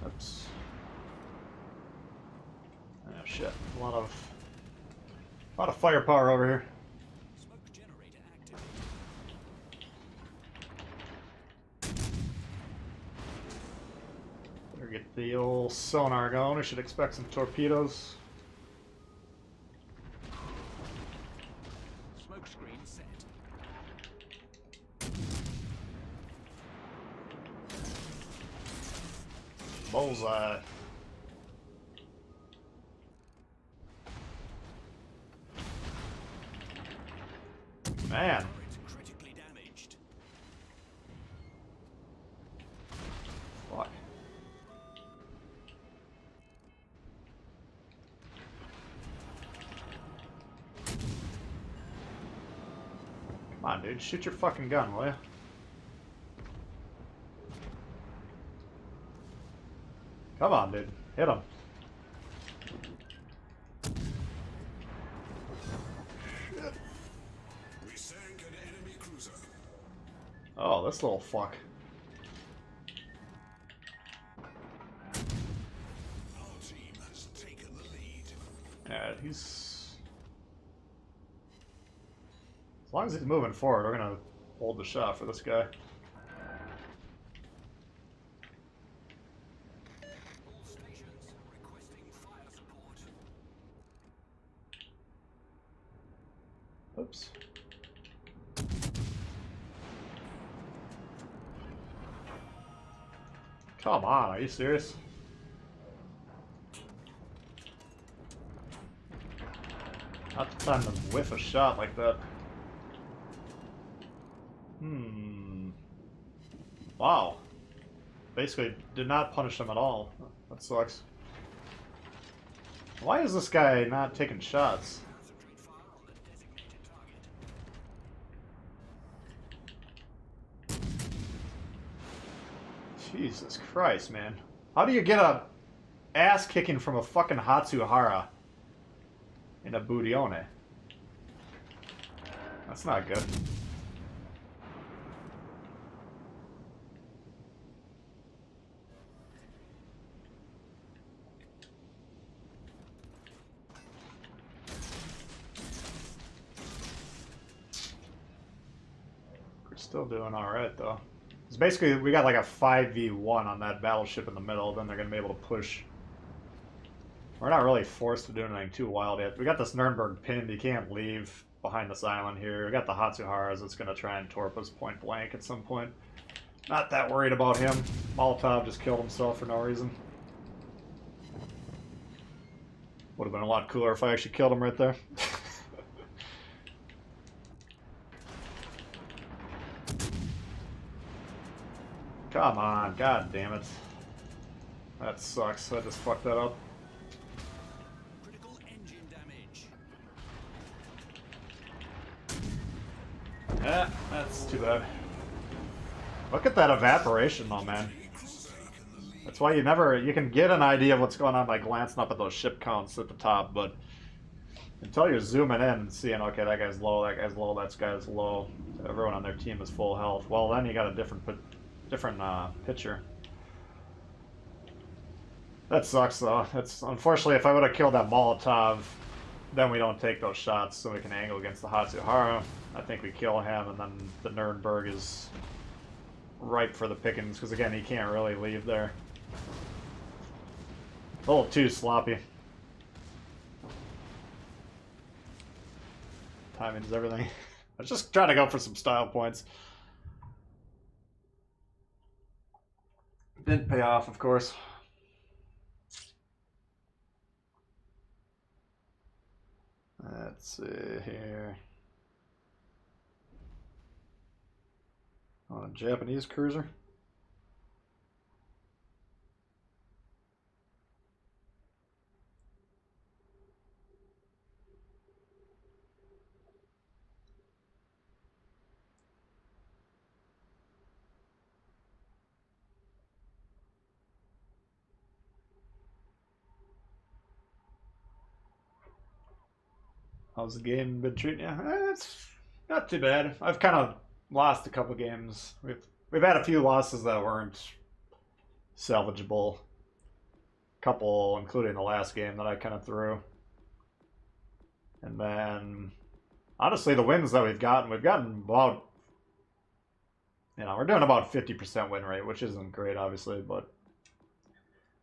Oops. Oh shit, a lot of firepower over here. Smoke generator active. Better get the old sonar going. We should expect some torpedoes. Smoke screen set. Bullseye. Man. Turret critically damaged. Fuck. Come on, dude. Shoot your fucking gun, will ya? Come on, dude. Hit him. Shit. We sank an enemy cruiser. Oh, this little fuck. Our team has taken the lead. Yeah, he's... As long as he's moving forward, we're gonna hold the shot for this guy. All stations requesting fire support. Oops. Come on, are you serious? Not the time to whiff a shot like that. Wow. Basically did not punish him at all. That sucks. Why is this guy not taking shots? Concentrate fire on the designated target. Jesus Christ, man. How do you get a ass kicking from a fucking Hatsuhara in a Budione? That's not good. We're still doing alright though. It's basically, we got like a 5v1 on that battleship in the middle, then they're going to be able to push. We're not really forced to do anything too wild yet. We got this Nuremberg pinned, he can't leave behind this island here. We got the Hatsuharas that's going to try and torp us point blank at some point. Not that worried about him. Molotov just killed himself for no reason. Would have been a lot cooler if I actually killed him right there. Come on, god damn it. That sucks, I just fucked that up. Critical engine damage. Yeah, that's too bad. Look at that evaporation though, man. That's why you can get an idea of what's going on by glancing up at those ship counts at the top, but until you're zooming in and seeing, okay, that guy's low, that guy's low, that guy's low, everyone on their team is full health, well then you got a different picture. That sucks though. It's unfortunately, if I would have killed that Molotov then we don't take those shots, so we can angle against the Hatsuhara. I think we kill him, and then the Nuremberg is ripe for the pickings, because again, he can't really leave there. A little too sloppy. Timing is everything. I was just trying to go for some style points. Didn't pay off, of course. Let's see here. On a Japanese cruiser. How's the game been treating you? It's not too bad. I've kind of lost a couple games. We've had a few losses that weren't salvageable. Couple, including the last game that I kind of threw. And then, honestly, the wins that we've gotten about, we're doing about 50% win rate, which isn't great, obviously, but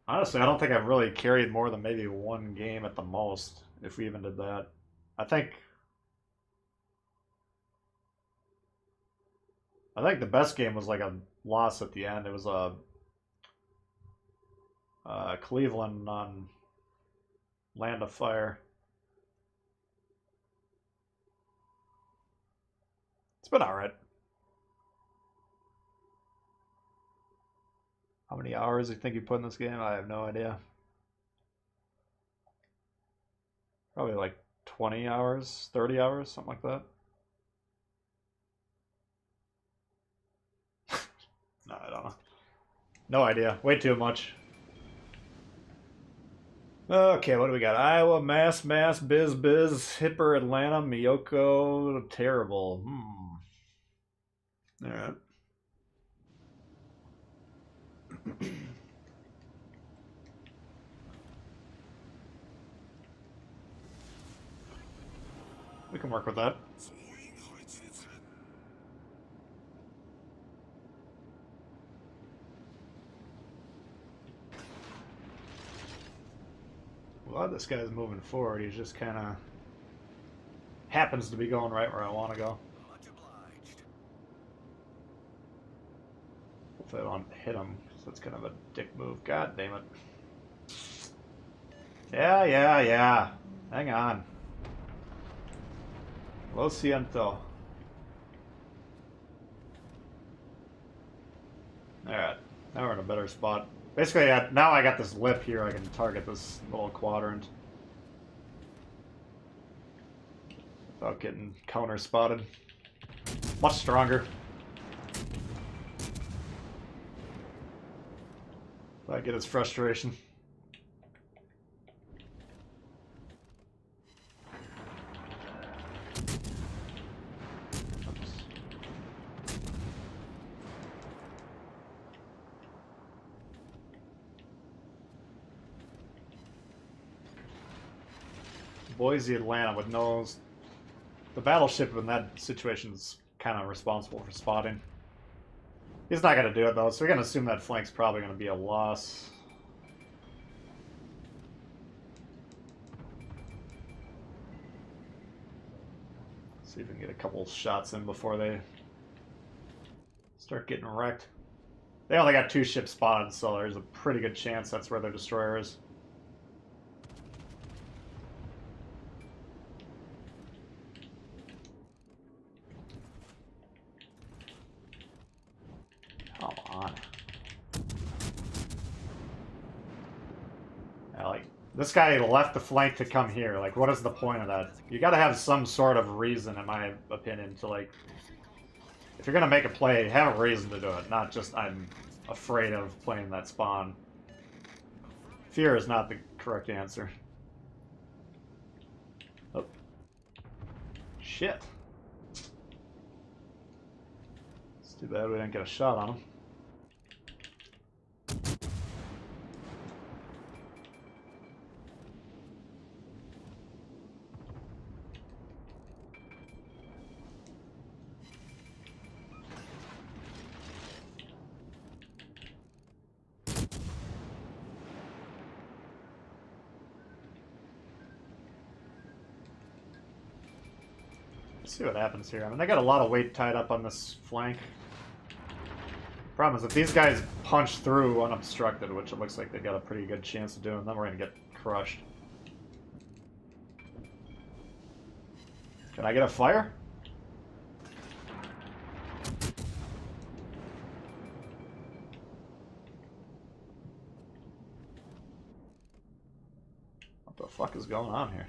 honestly, I don't think I've really carried more than maybe one game at the most, if we even did that. I think the best game was like a loss at the end. It was a Cleveland on Land of Fire. It's been alright. How many hours do you think you put in this game? I have no idea. Probably like 20 hours, 30 hours, something like that. No, I don't know. No idea. Way too much. Okay, what do we got? Iowa, Mass, Biz, Hipper, Atlanta, Miyoko, terrible. Alright. We can work with that. Well, this guy's moving forward. He's just kind of happens to be going right where I want to go. Much obliged. Hopefully I don't hit him, so it's kind of a dick move. God damn it. Yeah. Hang on. Lo siento. Alright, now we're in a better spot. Basically, now I got this lip here, I can target this little quadrant without getting counter-spotted. Much stronger. I get his frustration. Boise, Atlanta with nose. The battleship in that situation is kind of responsible for spotting. He's not going to do it though, so we're going to assume that flank's probably going to be a loss. See if we can get a couple shots in before they start getting wrecked. They only got 2 ships spotted, so there's a pretty good chance that's where their destroyer is. Come on. Yeah, like, this guy left the flank to come here. Like, what is the point of that? You gotta have some sort of reason, in my opinion, to, like... If you're gonna make a play, have a reason to do it. Not just, I'm afraid of playing that spawn. Fear is not the correct answer. Oh. Shit. It's too bad we didn't get a shot on him. Let's see what happens here. I mean, they got a lot of weight tied up on this flank. Problem is, if these guys punch through unobstructed, which it looks like they got a pretty good chance of doing, then we're going to get crushed. Can I get a fire? What the fuck is going on here?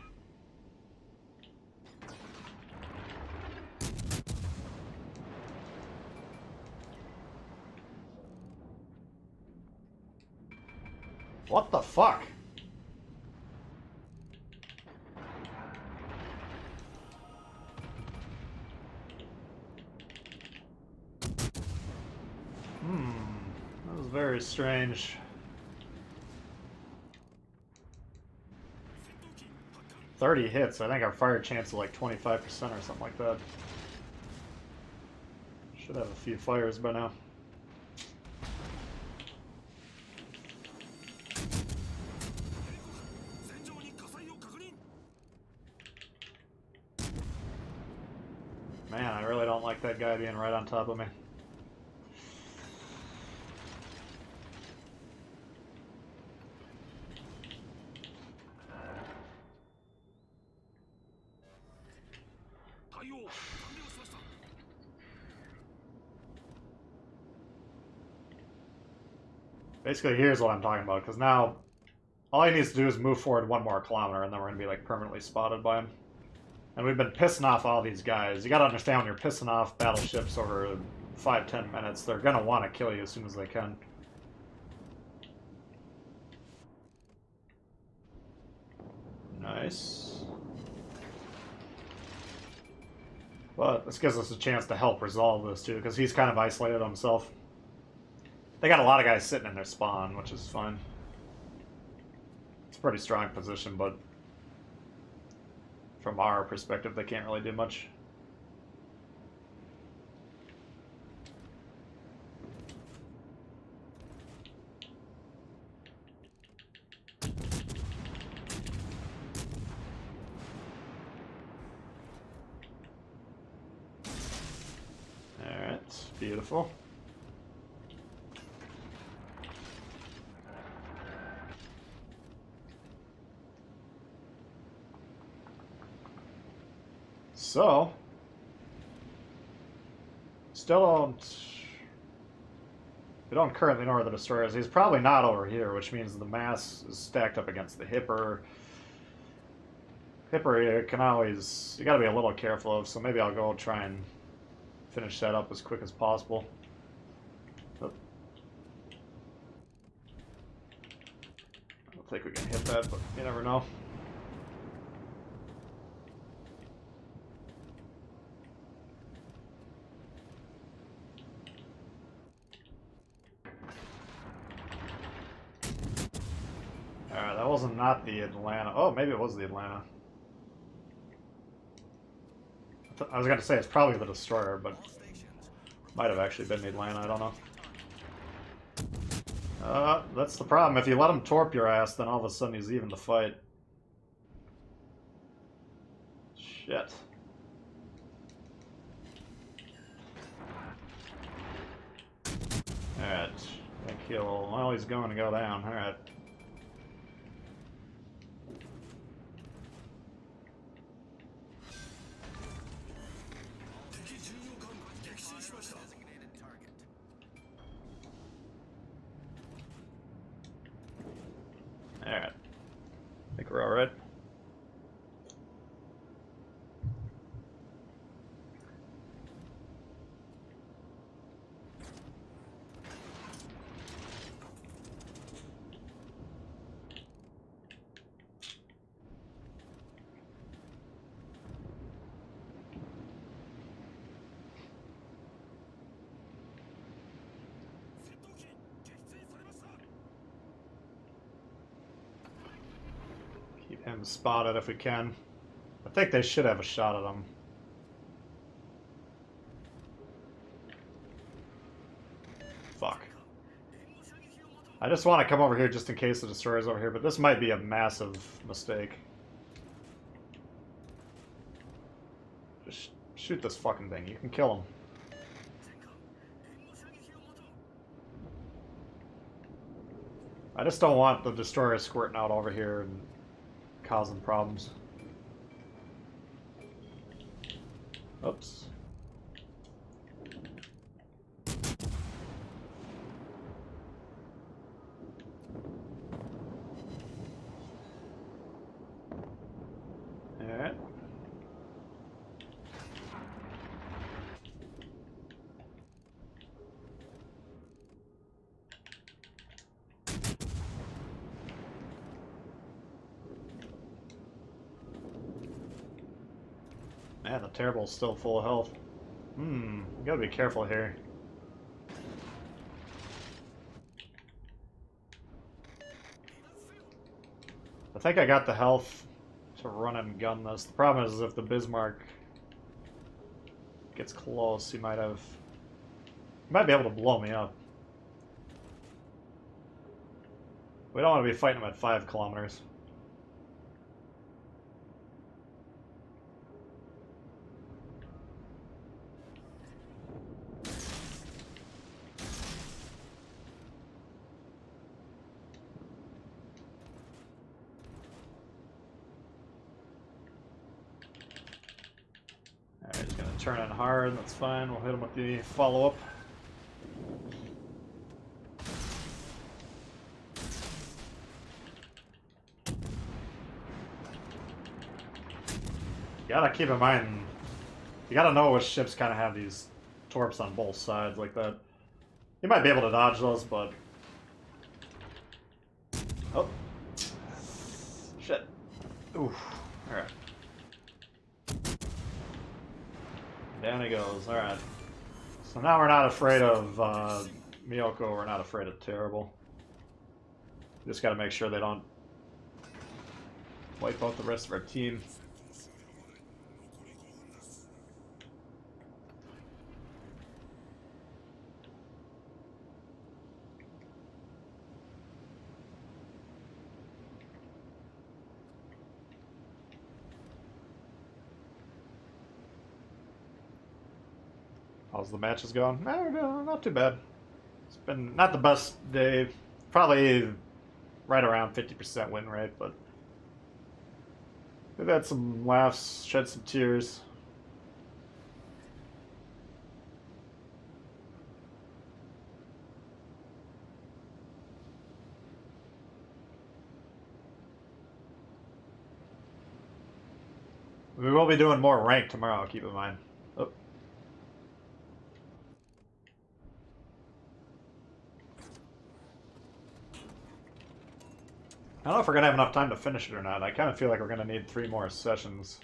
What the fuck? That was very strange. 30 hits. I think our fire chance is like 25% or something like that. Should have a few fires by now. Man, I really don't like that guy being right on top of me. Basically, here's what I'm talking about, because now all he needs to do is move forward 1 more kilometer, and then we're going to be like permanently spotted by him. And we've been pissing off all these guys. You got to understand, when you're pissing off battleships over 5-10 minutes, they're going to want to kill you as soon as they can. Nice. But this gives us a chance to help resolve this too, because he's kind of isolated himself. They got a lot of guys sitting in their spawn, which is fine. It's a pretty strong position, but from our perspective, they can't really do much. Alright, beautiful. So, we don't currently know where the destroyer is. He's probably not over here, which means the mass is stacked up against the hipper. Hipper, you can always, you gotta be a little careful of, so maybe I'll go try and finish that up as quick as possible. But I don't think we can hit that, but you never know. Alright, that wasn't not the Atlanta. Oh, maybe it was the Atlanta. I was going to say it's probably the destroyer, but might have actually been the Atlanta, I don't know. That's the problem. If you let him torp your ass, then all of a sudden he's even to fight. Shit. Alright. Kill. Well, he's going to go down. Alright. Alright. I think we're alright. Keep him spotted if we can. I think they should have a shot at him. Fuck. I just want to come over here just in case the destroyer's over here, but this might be a massive mistake. Just shoot this fucking thing. You can kill him. I just don't want the destroyer squirting out over here and causing problems. Oops. Alright. Man, the Tbull's still full of health. You gotta be careful here. I think I got the health to run and gun this. The problem is if the Bismarck gets close, he might be able to blow me up. We don't want to be fighting him at 5 kilometers. Alright, he's gonna turn in hard, that's fine. We'll hit him with the follow-up. You gotta keep in mind, you gotta know which ships kind of have these torps on both sides like that. You might be able to dodge those, but... Oh. Shit. Oof. Alright. Down he goes. Alright. So now we're not afraid of Miyoko, we're not afraid of Tbull. Just gotta make sure they don't wipe out the rest of our team. How's the matches going? No, not too bad. It's been not the best day. Probably right around 50% win rate, but we've had some laughs, shed some tears. We will be doing more rank tomorrow, keep in mind. Oh. I don't know if we're going to have enough time to finish it or not. I kind of feel like we're going to need 3 more sessions.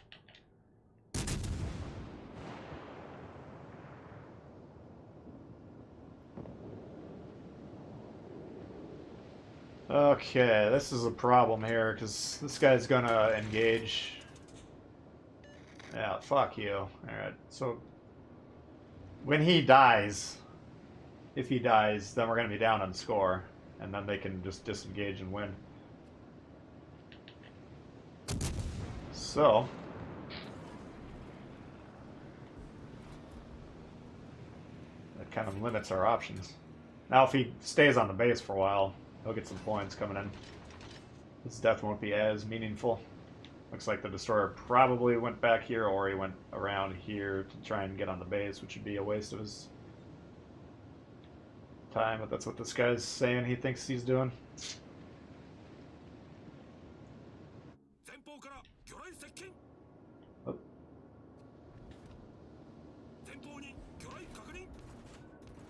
Okay, this is a problem here, because this guy's going to engage. Yeah, fuck you. Alright, so when he dies, if he dies, then we're going to be down on score, and then they can just disengage and win. So, that kind of limits our options. Now, if he stays on the base for a while, he'll get some points coming in. His death won't be as meaningful. Looks like the destroyer probably went back here, or he went around here to try and get on the base, which would be a waste of his time, but that's what this guy's saying he thinks he's doing. Oh.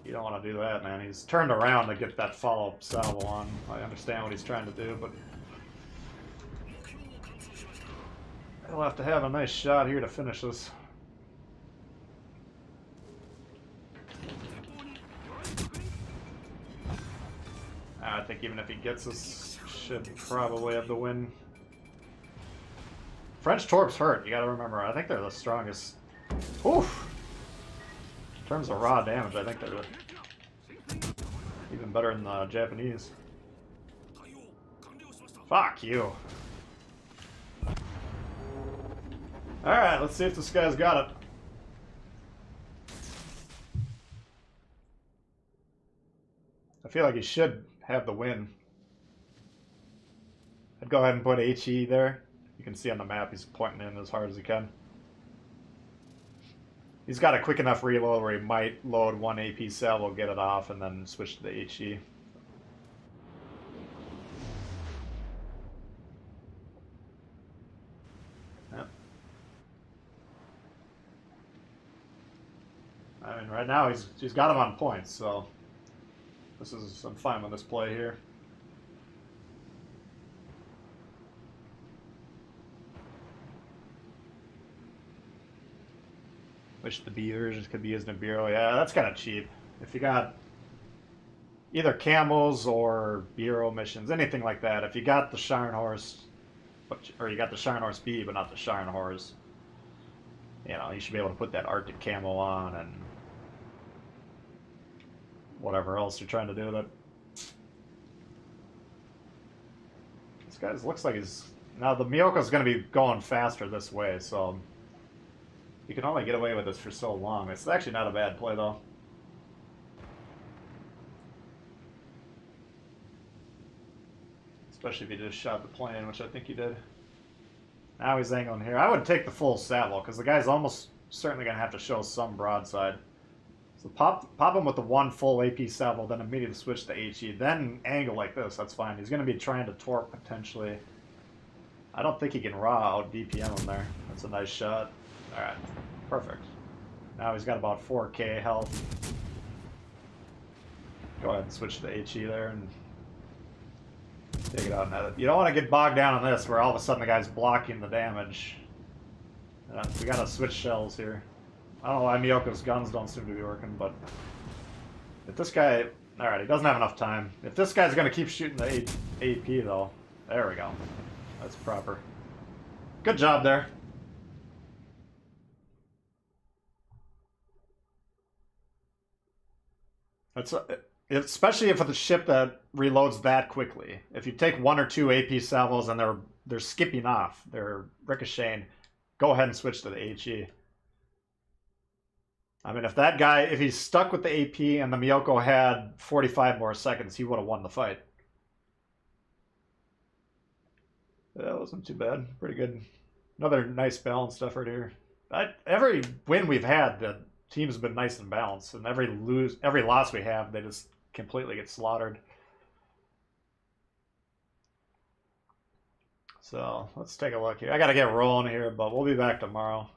You don't want to do that, man. He's turned around to get that follow-up salvo on. I understand what he's trying to do, but he'll have to have a nice shot here to finish this. I think even if he gets this, should probably have the win. French torps hurt, you gotta remember. I think they're the strongest. Oof! In terms of raw damage, I think they're even better than the Japanese. Fuck you. Alright, let's see if this guy's got it. I feel like he should have the win. I'd go ahead and put HE there. You can see on the map he's pointing in as hard as he can. He's got a quick enough reload where he might load one AP salvo, get it off, and then switch to the HE. Yep. I mean, right now he's got him on points, so I'm fine with this play here. Wish the B versions could be used in a bureau. Yeah, that's kind of cheap. If you got either camels or bureau missions, anything like that, if you got the Scharnhorst, or you got the Scharnhorst B but not the Scharnhorst, you know, you should be able to put that Arctic camo on and whatever else you're trying to do. That this guy looks like he's now the Miyoko's going to be going faster this way, so you can only get away with this for so long. It's actually not a bad play though. Especially if he just shot the plane, which I think he did. Now he's angling here. I would take the full salvo because the guy's almost certainly going to have to show some broadside. So pop him with the one full AP salvo, then immediately switch to HE, then angle like this. That's fine. He's going to be trying to torque potentially. I don't think he can raw out DPM him there. That's a nice shot. All right, perfect. Now he's got about 4K health. Go ahead and switch to HE there and take it out. Now, you don't want to get bogged down on this where all of a sudden the guy's blocking the damage. We gotta switch shells here. I don't know why Miyoko's guns don't seem to be working, but if this guy... Alright, he doesn't have enough time. If this guy's gonna keep shooting the AP though, there we go. That's proper. Good job there. It's especially if it's a ship that reloads that quickly. If you take one or two AP salvos and they're skipping off, they're ricocheting, go ahead and switch to the HE. I mean, if that guy, if he's stuck with the AP and the Miyoko had 45 more seconds, he would have won the fight. That wasn't too bad. Pretty good. Another nice balanced effort here. Every win we've had, the team's been nice and balanced, and every loss we have, they just completely get slaughtered. So let's take a look here. I gotta get rolling here, but we'll be back tomorrow.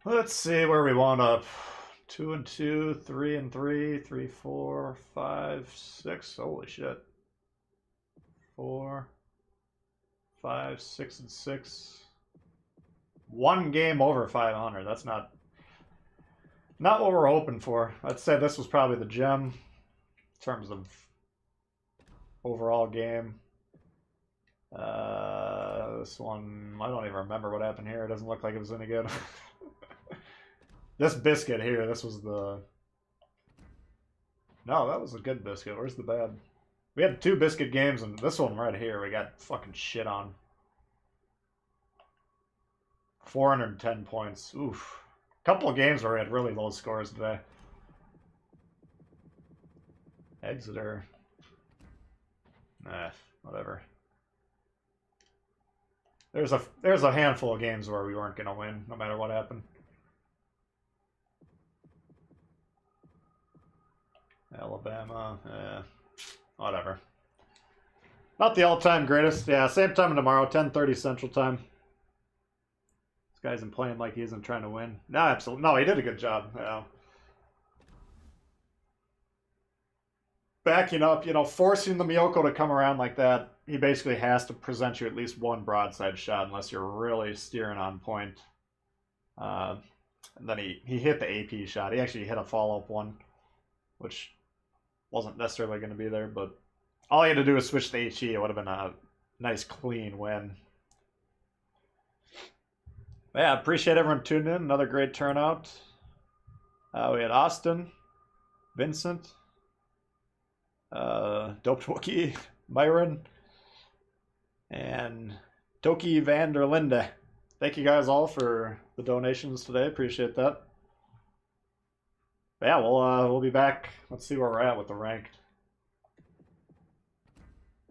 Let's see where we wound up. 2 and 2, 3 and 3, 3, 4, 5, 6. Holy shit. 4, 5, 6 and 6. One game over 500. That's not what we're hoping for. I'd say this was probably the gem in terms of overall game. This one, I don't even remember what happened here. It doesn't look like it was any good. This biscuit here, this was the... No, that was a good biscuit. Where's the bad? We had 2 biscuit games, and this one right here, we got fucking shit on. 410 points. Oof. Couple of games where we had really low scores today. Exeter. Whatever. There's a handful of games where we weren't gonna win, no matter what happened. Alabama, whatever. Not the all-time greatest. Yeah, same time tomorrow, 10:30 Central Time. This guy isn't playing like he isn't trying to win. No, absolutely. No, he did a good job. Yeah. Backing up, you know, forcing the Miyoko to come around like that, he basically has to present you at least one broadside shot unless you're really steering on point. And then he hit the AP shot. He actually hit a follow-up one, which wasn't necessarily going to be there, but all he had to do was switch to HE. It would have been a nice, clean win. But yeah, appreciate everyone tuning in. Another great turnout. We had Austin, Vincent, Doped Wookie, Myron, and Toki van der Linde. Thank you guys all for the donations today. Appreciate that. But yeah, we'll be back. Let's see where we're at with the ranked.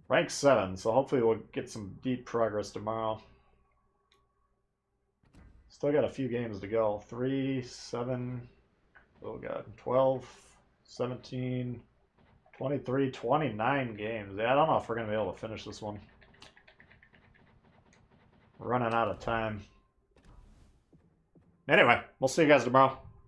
Rank 7, so hopefully we'll get some deep progress tomorrow. Still got a few games to go. 3, 7, oh god, 12, 17, 23, 29 games. Yeah, I don't know if we're going to be able to finish this one. We're running out of time. Anyway, we'll see you guys tomorrow.